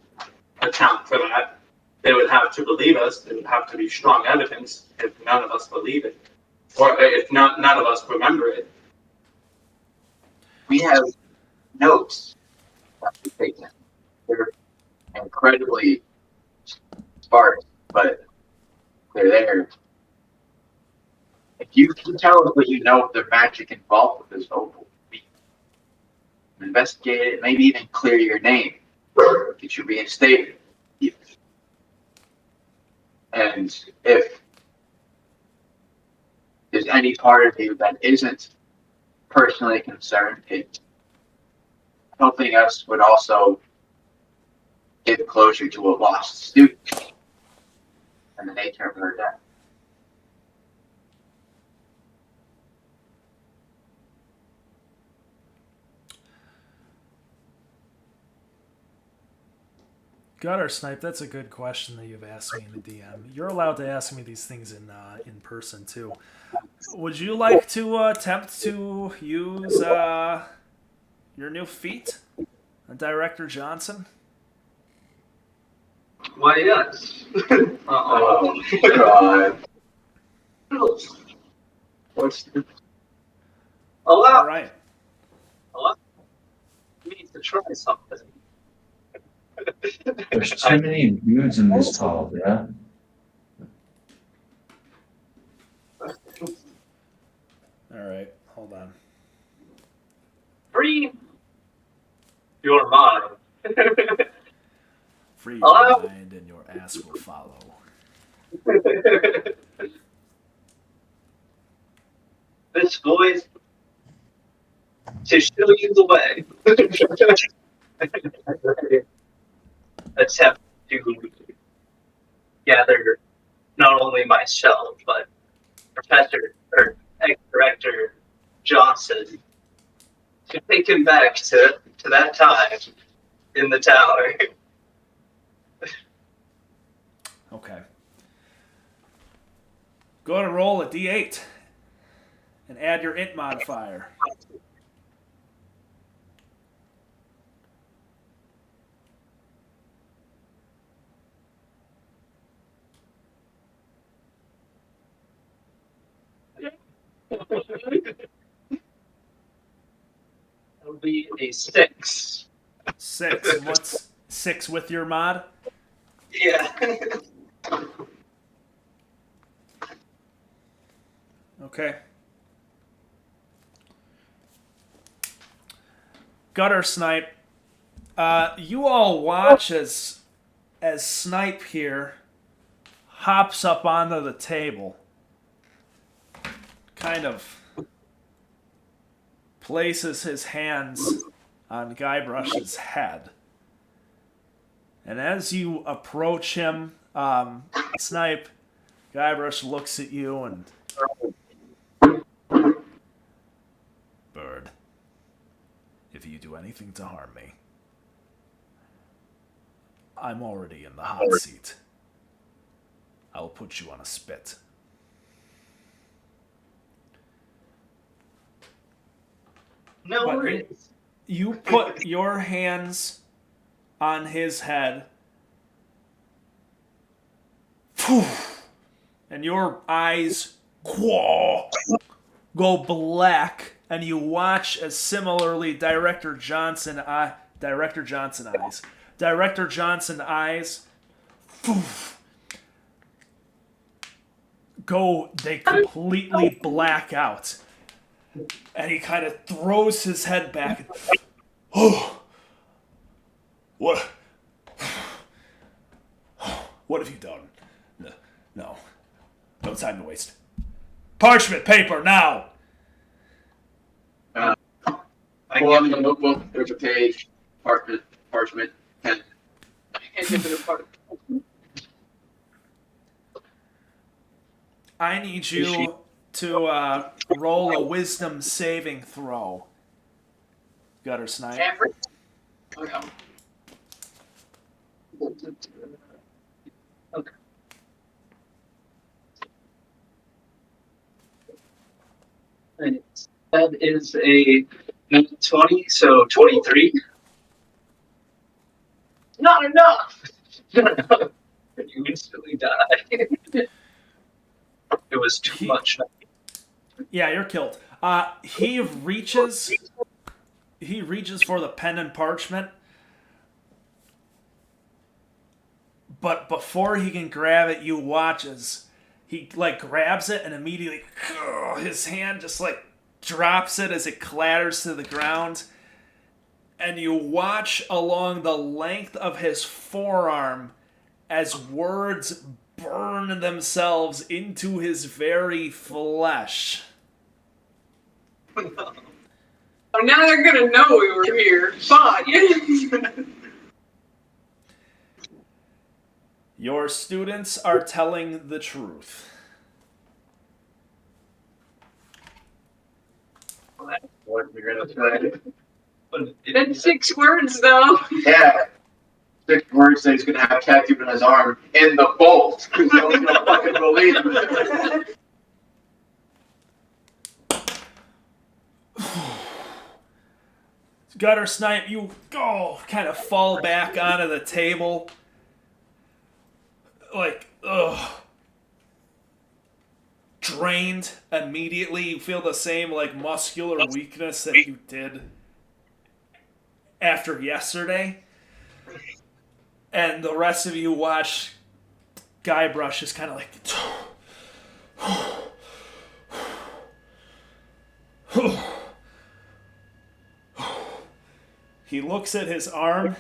account for that, they would have to believe us. There would have to be strong evidence if none of us believe it. Or if none of us remember it. We have notes that we taken. They're incredibly sparse, but they're there. If you can tell us what you know of the magic involved with this opal, we can investigate it, maybe even clear your name, get you reinstated. And if there's any part of you that isn't personally concerned, helping us would also give closure to a lost student and the nature of her death. Gutter Snipe, that's a good question that you've asked me in the DM. You're allowed to ask me these things in person too. Would you like to attempt to use your new feat, Director Johnson? Why, yes. Oh, God. All right. Allow me to try something. There's too many dudes in this call, yeah? All right. Hold on. Free your mind. Free your mind and your ass will follow. This voice to show you the way. Attempt to gather not only myself, but Professor or ex-director Johnson to take him back to that time in the tower. Okay. Go to roll a d8 and add your int modifier. A 6. 6. What's 6 with your mod? Yeah. Okay. Gutter Snipe. You all watch as Snipe here hops up onto the table, kind of places his hands on Guybrush's head. And as you approach him, Snipe, Guybrush looks at you and... Bird, if you do anything to harm me, I'm already in the hot seat. I'll put you on a spit. No But worries. you put your hands on his head, and your eyes go black, and you watch as similarly Director Johnson eyes they completely black out. And he kind of throws his head back. And, oh, what? What have you done? No time to waste. Parchment paper now. Pull up the notebook. There's a page. Parchment, pen. I need you to roll a wisdom saving throw. Gutter Snipe. Okay. That is a 20, so 23. Not enough! You instantly die. It was too much. Yeah, you're killed. He reaches for the pen and parchment, but before he can grab it, you watch as he grabs it and immediately his hand just drops it as it clatters to the ground, and you watch along the length of his forearm as words burn themselves into his very flesh. Oh, now they're gonna know we were here. Fine. Your students are telling the truth. What you're gonna say? That's 6 words, though. Yeah. 6 words that he's gonna have tattooed on his arm in the bolt. Because no one's gonna fucking believe him. Gutter Snipe, you kind of fall back onto the table. Drained immediately. You feel the same muscular weakness that you did after yesterday. And the rest of you watch Guybrush is kind of he looks at his arm.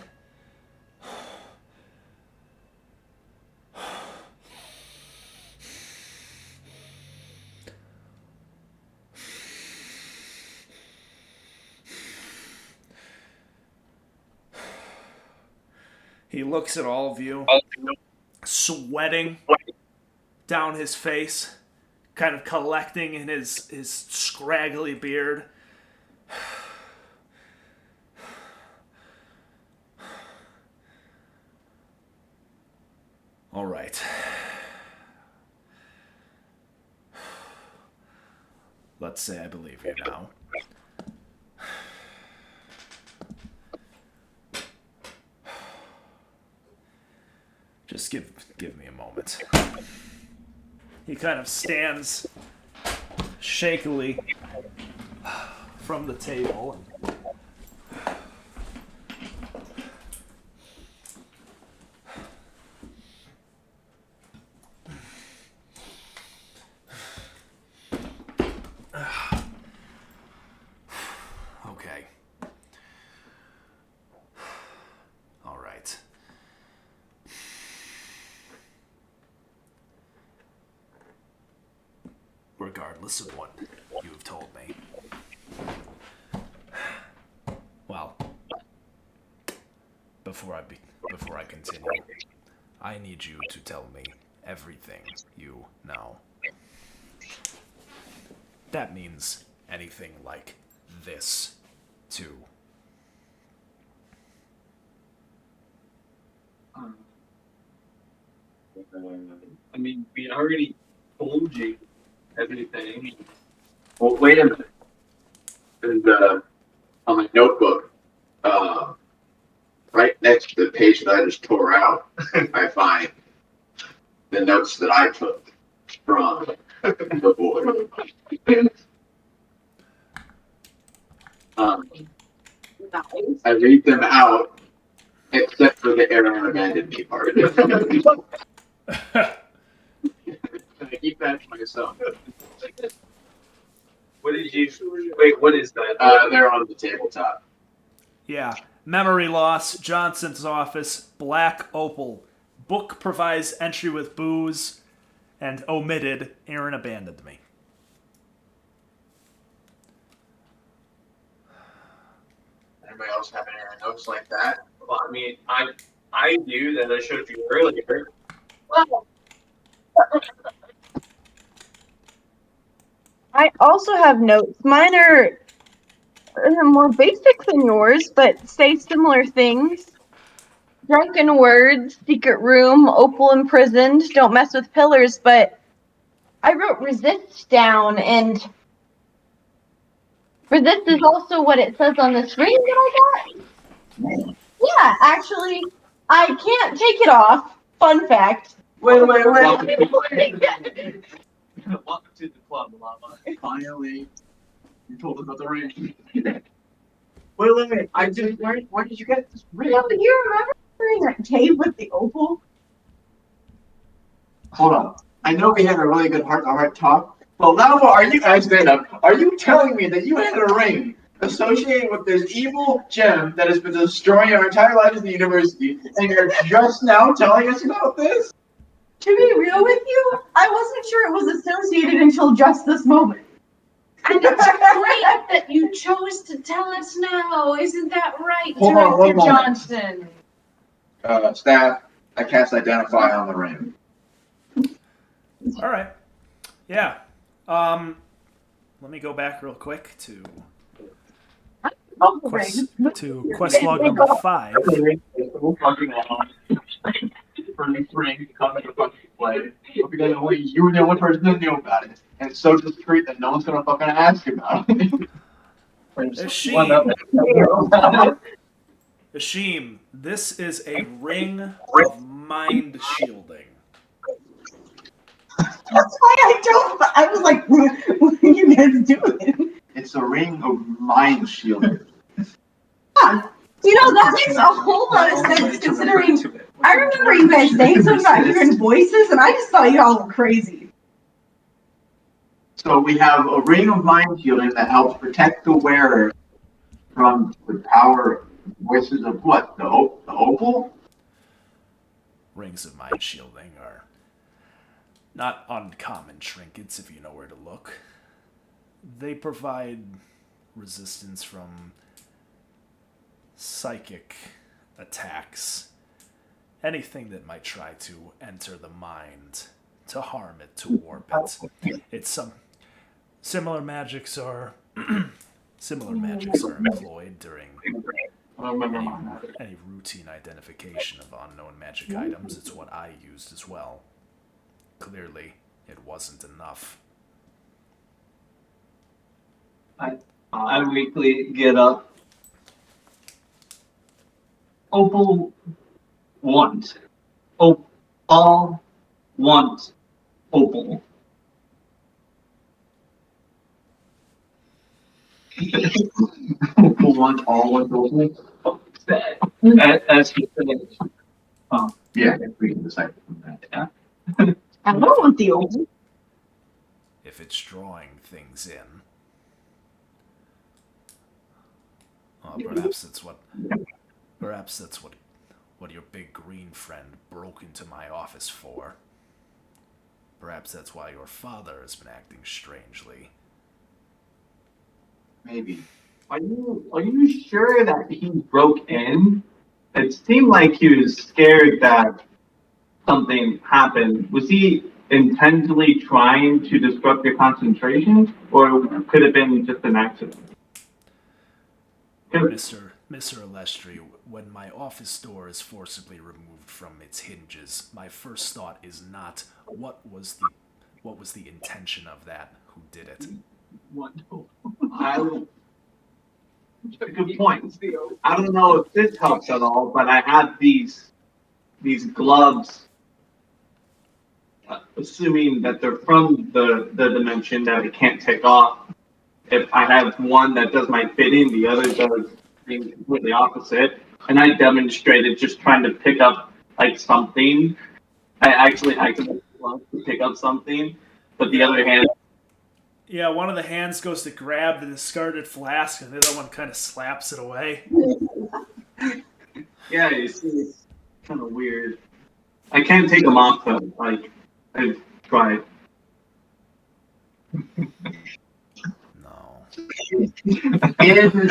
He looks at all of you, sweating down his face, kind of collecting in his scraggly beard. All right. Let's say I believe you now. Just give me a moment. He kind of stands shakily from the table. And regardless of what you've told me. Well, before I continue, I need you to tell me everything you know. That means anything like this, too. I mean, we already told you everything. Well, wait a minute. And, on my notebook, right next to the page that I just tore out, I find the notes that I took from the board. I read them out, except for the Aaron abandoned me part. I keep that to myself. What did you? Wait, what is that? They're on the tabletop. Yeah. Memory loss, Johnson's office, black opal. Book provides entry with booze, and omitted, Aaron abandoned me. Anybody else have any notes like that? Well, I mean, I knew that I showed you earlier. Well, I also have notes. Mine are more basic than yours, but say similar things. Drunken words, secret room, opal imprisoned, don't mess with pillars, but I wrote resist down, and resist is also what it says on this ring that I got. Yeah, actually, I can't take it off. Fun fact. Wait. Welcome to the club, Lava. Finally, you told us about the ring. Wait. I just Where did you get this ring? Yeah, but you remember during that cave with the opal? Hold on. I know we had a really good heart-to-heart talk, but Lava, are you telling me that you had a ring associated with this evil gem that has been destroying our entire lives in the university, and you're just now telling us about this? To be real with you, I wasn't sure it was associated until just this moment. And it's great that you chose to tell us now. Isn't that right, Hold on, one Director moment. Johnson? Staff, I cast Identify on the ring. All right. Yeah. Let me go back real quick to quest log number 5. For this ring to come into fucking play. Because only you were the only person that knew about it. And it's so discreet that no one's gonna fucking ask about it. Ashim, this is a ring of mind shielding. That's why I was like, what are you guys doing? It's a ring of mind shielding. Yeah. You know, that makes a whole lot of sense considering I remember you guys saying something about hearing voices, and I just thought y'all were crazy. So we have a ring of mind shielding that helps protect the wearer from the power voices of what? The opal? Rings of mind shielding are not uncommon trinkets if you know where to look. They provide resistance from psychic attacks, anything that might try to enter the mind, to harm it, to warp it. It's some similar magics are employed during any routine identification of unknown magic items. It's what I used as well. Clearly, it wasn't enough. I weekly get up. Opal want. All want opal. Opal want all want opal? As he finished. Yeah, if we can decide from that. Yeah. I don't want the opal. If it's drawing things in, well, perhaps that's what your big green friend broke into my office for. Perhaps that's why your father has been acting strangely. Maybe. Are you sure that he broke in? It seemed like he was scared that something happened. Was he intentionally trying to disrupt your concentration, or could it have been just an accident? Mr. Alestri, when my office door is forcibly removed from its hinges, my first thought is not what was the intention of that, who did it. Wonderful. Good point. I don't know if this helps at all, but I have these gloves, assuming that they're from the dimension that I can't take off. If I have one that does my fitting, the other does things completely opposite. And I demonstrated just trying to pick up like something. I can pick up something, but the other hand. Yeah, one of the hands goes to grab the discarded flask, and the other one kind of slaps it away. Yeah, you see, it's kind of weird. I can't take them off though. Like, I've tried. No. In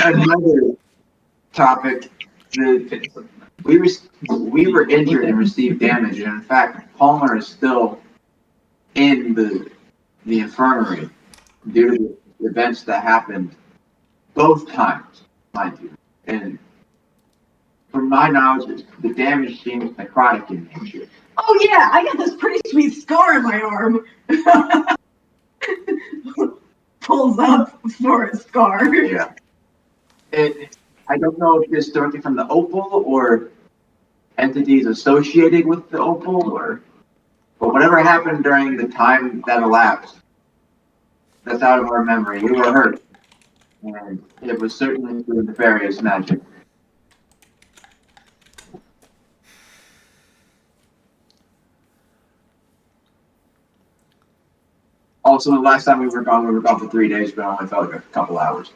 another topic, we were injured and received damage, and in fact, Palmer is still in the infirmary due to the events that happened both times, mind you. And from my knowledge, the damage seems necrotic in nature. Oh yeah, I got this pretty sweet scar in my arm. Pulls up for a scar. Yeah. I don't know if it's directly from the opal or entities associated with the opal, but whatever happened during the time that elapsed, that's out of our memory. We were hurt, and it was certainly through nefarious magic. Also, the last time we were gone for 3 days, but it only felt like a couple hours.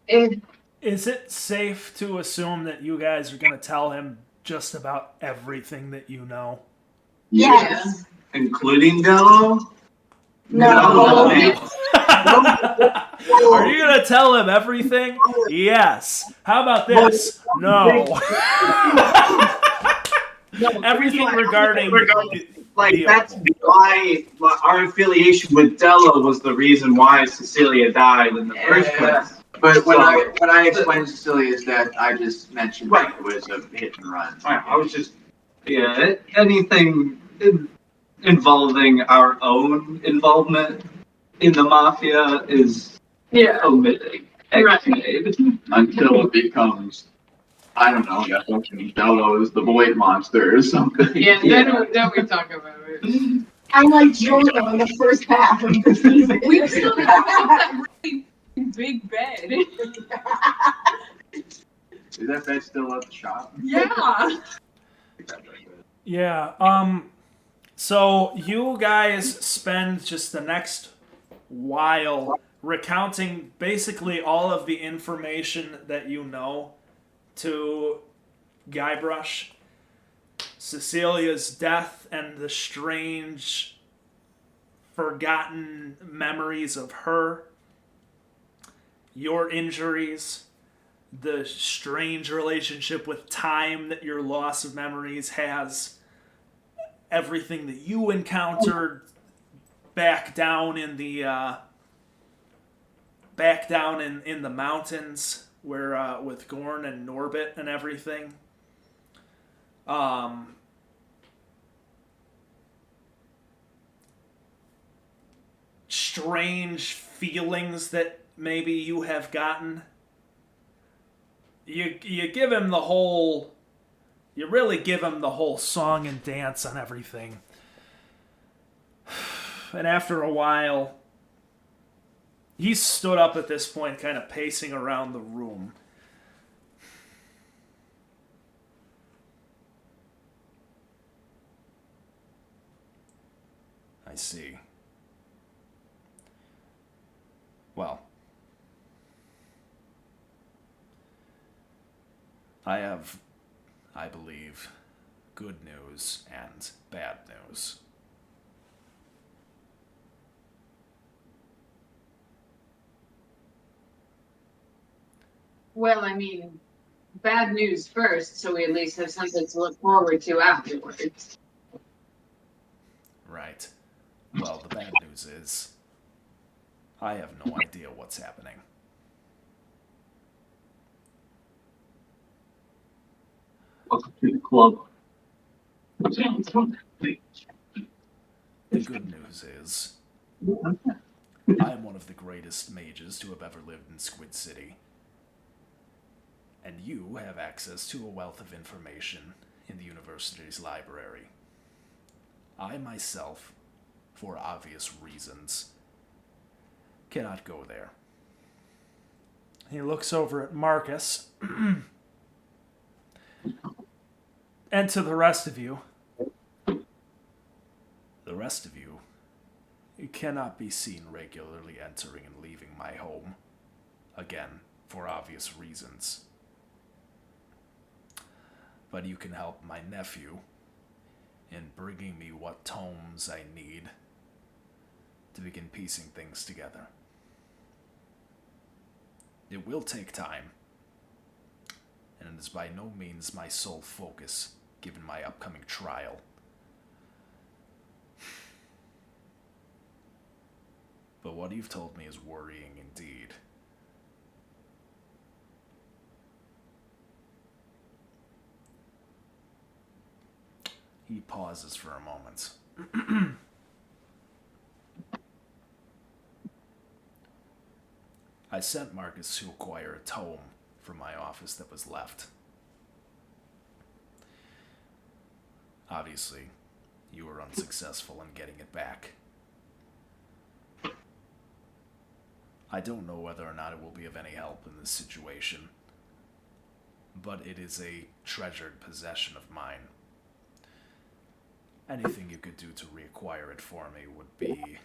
Is it safe to assume that you guys are going to tell him just about everything that you know? Yes. Including Dello? No. Are you going to tell him everything? Yes. How about this? No. Everything regarding that's why our affiliation with Dello was the reason why Cecilia died in the first place. But when I explained to Cecilia is that I just mentioned that it was a hit and run. I was just anything involving our own involvement in the mafia is omitting. Right. Until it becomes, I don't know, that fucking Dello is the void monster or something. Yeah, then we talk about it. I'm like Jordan in the first half of the season. We've still got that really big bed. Is that bed still at the shop? Yeah. Yeah, so you guys spend just the next while recounting basically all of the information that you know to Guybrush. Cecilia's death and the strange, forgotten memories of her. Your injuries. The strange relationship with time that your loss of memories has. Everything that you encountered back down in the mountains where with Gorn and Norbit and everything. Strange feelings that maybe you have gotten. You give him the whole. You really give him the whole song and dance on everything. And after a while, he stood up at this point, kind of pacing around the room. I see. Well. I have, I believe, good news and bad news. Well, I mean, bad news first, so we at least have something to look forward to afterwards. Right. Well, the bad news is, I have no idea what's happening. Welcome to the club. The good news is, I am one of the greatest mages to have ever lived in Squid City. And you have access to a wealth of information in the university's library. I myself, for obvious reasons, cannot go there. He looks over at Marcus and to the rest of you. The rest of you cannot be seen regularly entering and leaving my home. Again, for obvious reasons. But you can help my nephew in bringing me what tomes I need to begin piecing things together. It will take time, and it is by no means my sole focus given my upcoming trial. But what you've told me is worrying indeed. He pauses for a moment. I sent Marcus to acquire a tome from my office that was left. Obviously, you were unsuccessful in getting it back. I don't know whether or not it will be of any help in this situation, but it is a treasured possession of mine. Anything you could do to reacquire it for me would be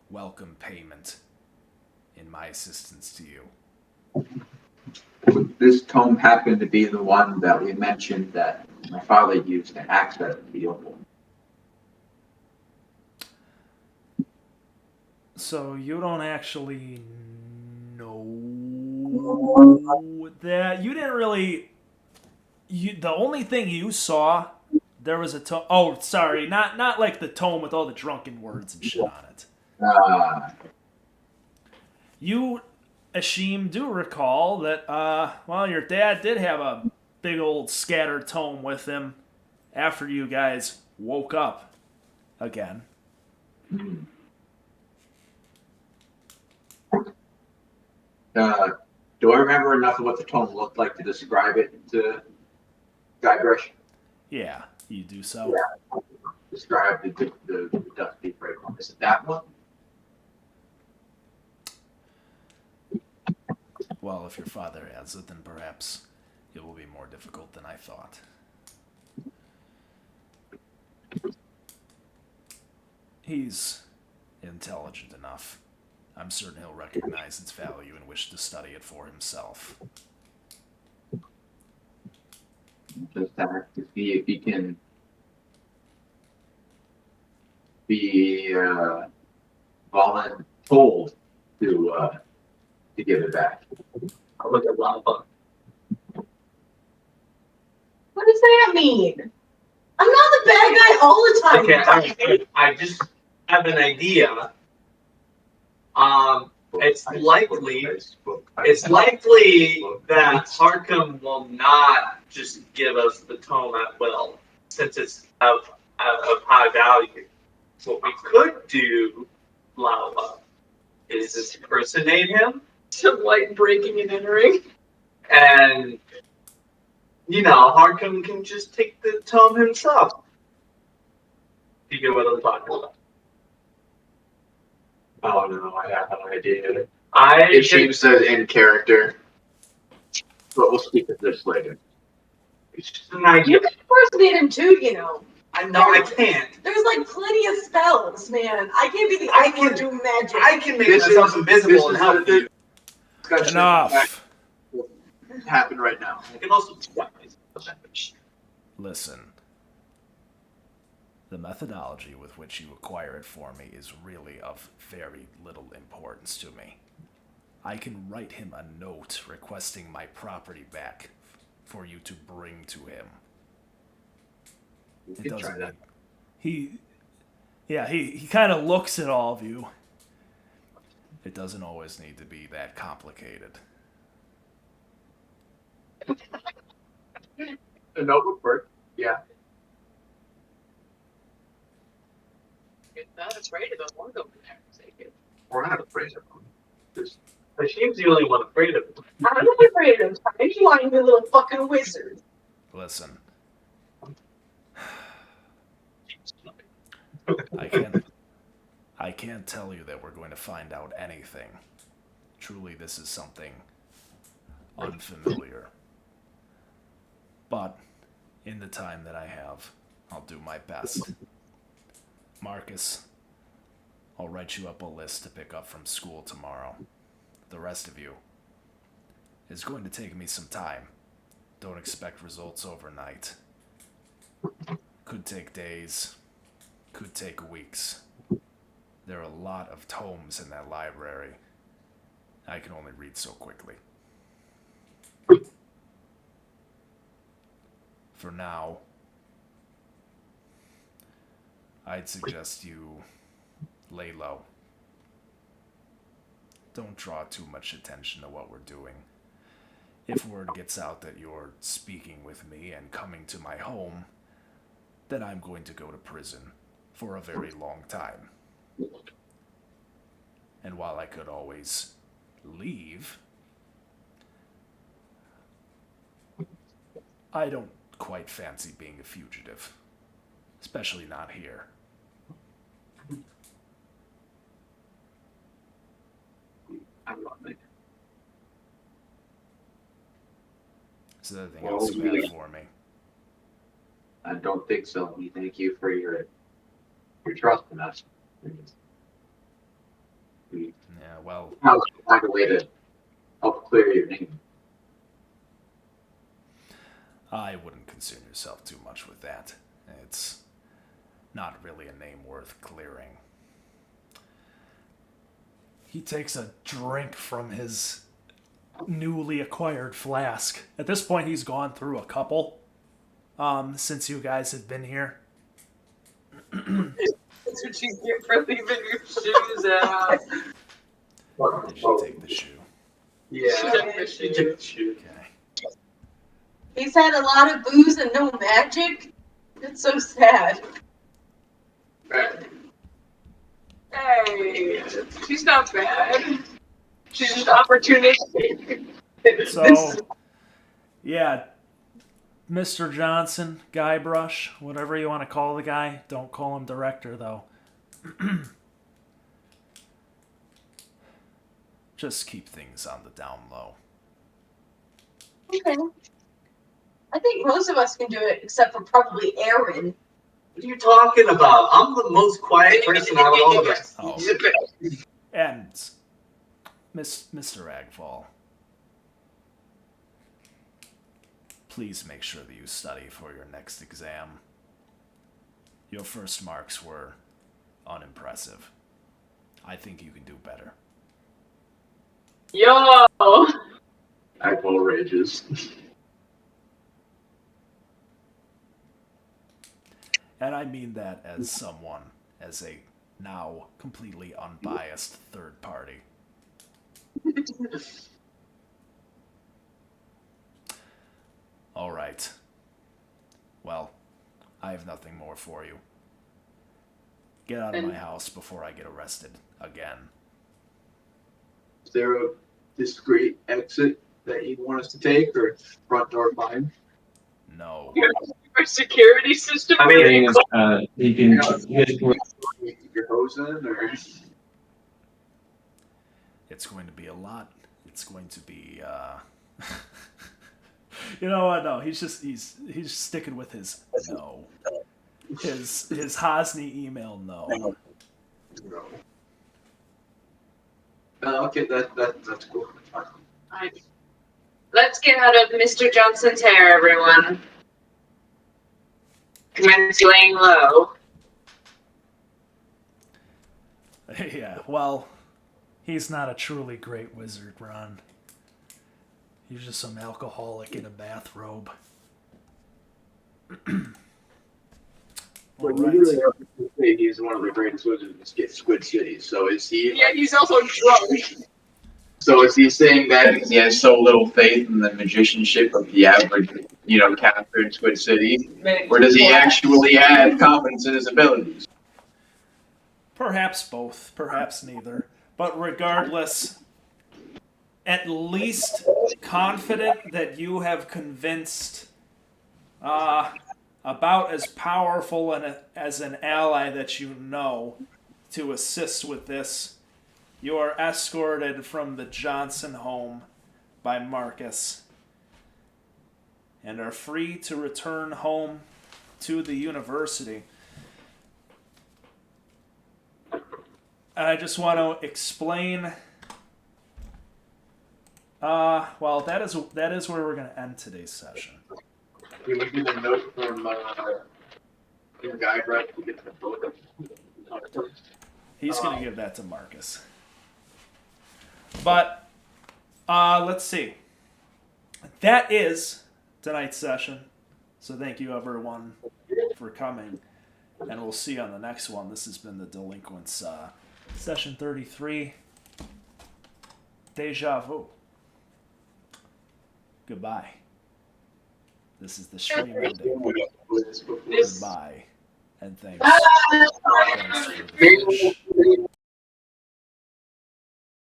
welcome payment in my assistance to you. Would this tome happen to be the one that we mentioned that my father used to access the opal? So you don't actually know that. You didn't really. The only thing you saw, there was a tome. Oh, sorry, not like the tome with all the drunken words and shit on it. You, Ashim, do recall that, well, your dad did have a big old scattered tome with him after you guys woke up again. Do I remember enough of what the tome looked like to describe it to Guybrush? Yeah, you do so. Yeah. Describe the dusty break one. Is it that one? Well, if your father has it, then perhaps it will be more difficult than I thought. He's intelligent enough. I'm certain he'll recognize its value and wish to study it for himself. Just have to see if he can be told to give it back. I'll look at lava. What does that mean? I'm not the bad guy all the time. Okay, I just have an idea. It's likely that Harkham will not just give us the tome at will, since it's of high value. What we could do, Lava, is impersonate him. Some light breaking and entering. And, Harkham can just take the tome himself. You get what I'm talking about. Oh no, I have an idea. It seems in character, but we'll speak of this later. It's just an idea. You can impersonate him too, I can't. There's like plenty of spells, man. I can't be the only one doing magic. I can make myself invisible and help you. Enough. happen right now. I can also try the message. Listen. The methodology with which you acquire it for me is really of very little importance to me. I can write him a note requesting my property back for you to bring to him. It doesn't mean he kind of looks at all of you. It doesn't always need to be that complicated. A note would work. Yeah. You're not afraid of him. We'll go in there and take it. We're not afraid of them. Just But she's the only one afraid of it. I'm not afraid of him. You want to be a little fucking wizard. Listen, I can't tell you that we're going to find out anything. Truly, this is something unfamiliar. But in the time that I have, I'll do my best. Marcus, I'll write you up a list to pick up from school tomorrow. The rest of you, it's going to take me some time. Don't expect results overnight. Could take days, could take weeks. There are a lot of tomes in that library. I can only read so quickly. For now, I'd suggest you lay low. Don't draw too much attention to what we're doing. If word gets out that you're speaking with me and coming to my home, then I'm going to go to prison for a very long time. And while I could always leave, I don't quite fancy being a fugitive, especially not here. I love it. Is there anything else you have for me? I don't think so. We thank you for your trust in us. We Yeah, well, find a way to help clear your name. I wouldn't concern yourself too much with that. It's not really a name worth clearing. He takes a drink from his newly acquired flask. At this point, he's gone through a couple since you guys have been here. That's what you get for leaving your shoes out. Did you take the shoe? Yeah. Okay. He's had a lot of booze and no magic. It's so sad. Hey, she's not bad. She's just opportunistic. So, yeah, Mr. Johnson, Guybrush, whatever you want to call the guy. Don't call him director, though. Just keep things on the down low. Okay. I think most of us can do it, except for probably Aaron. What are you talking about? I'm the most quiet person out of all of us. Oh. And Mr. Agfall, please make sure that you study for your next exam. Your first marks were unimpressive. I think you can do better. Yo! Agwell rages. And I mean that as someone, as a now completely unbiased third party. All right. Well, I have nothing more for you. Get out of my house before I get arrested again. Is there a discreet exit that you want us to take, or front door fine? No. Your security system? I mean, you can Keep your hose in, or It's going to be a lot. It's going to be, You know what? No, he's sticking with his no. His Hosni email no. okay, that's cool. Let's get out of Mr. Johnson's hair, everyone. Commence laying low. Yeah, well, he's not a truly great wizard, Ron. He's just some alcoholic in a bathrobe. Well, All you right. really have to say he's one of the greatest wizards in Squid City. So is he? Yeah, he's also drunk. So is he saying that because he has so little faith in the magicianship of the average, character in Squid City, or does he actually have confidence in his abilities? Perhaps both, perhaps neither. But regardless, at least confident that you have convinced about as powerful as an ally that you know to assist with this. You are escorted from the Johnson home by Marcus and are free to return home to the university. And I just want to explain. Well, that is where we're going to end today's session. Can we get a note from your guy, right? To get the book. He's going to give that to Marcus. But let's see. That is tonight's session. So thank you everyone for coming, and we'll see you on the next one. This has been the Delinquents, session 33. Déjà vu. Goodbye. This is the stream ending. Goodbye. And thanks for the fish.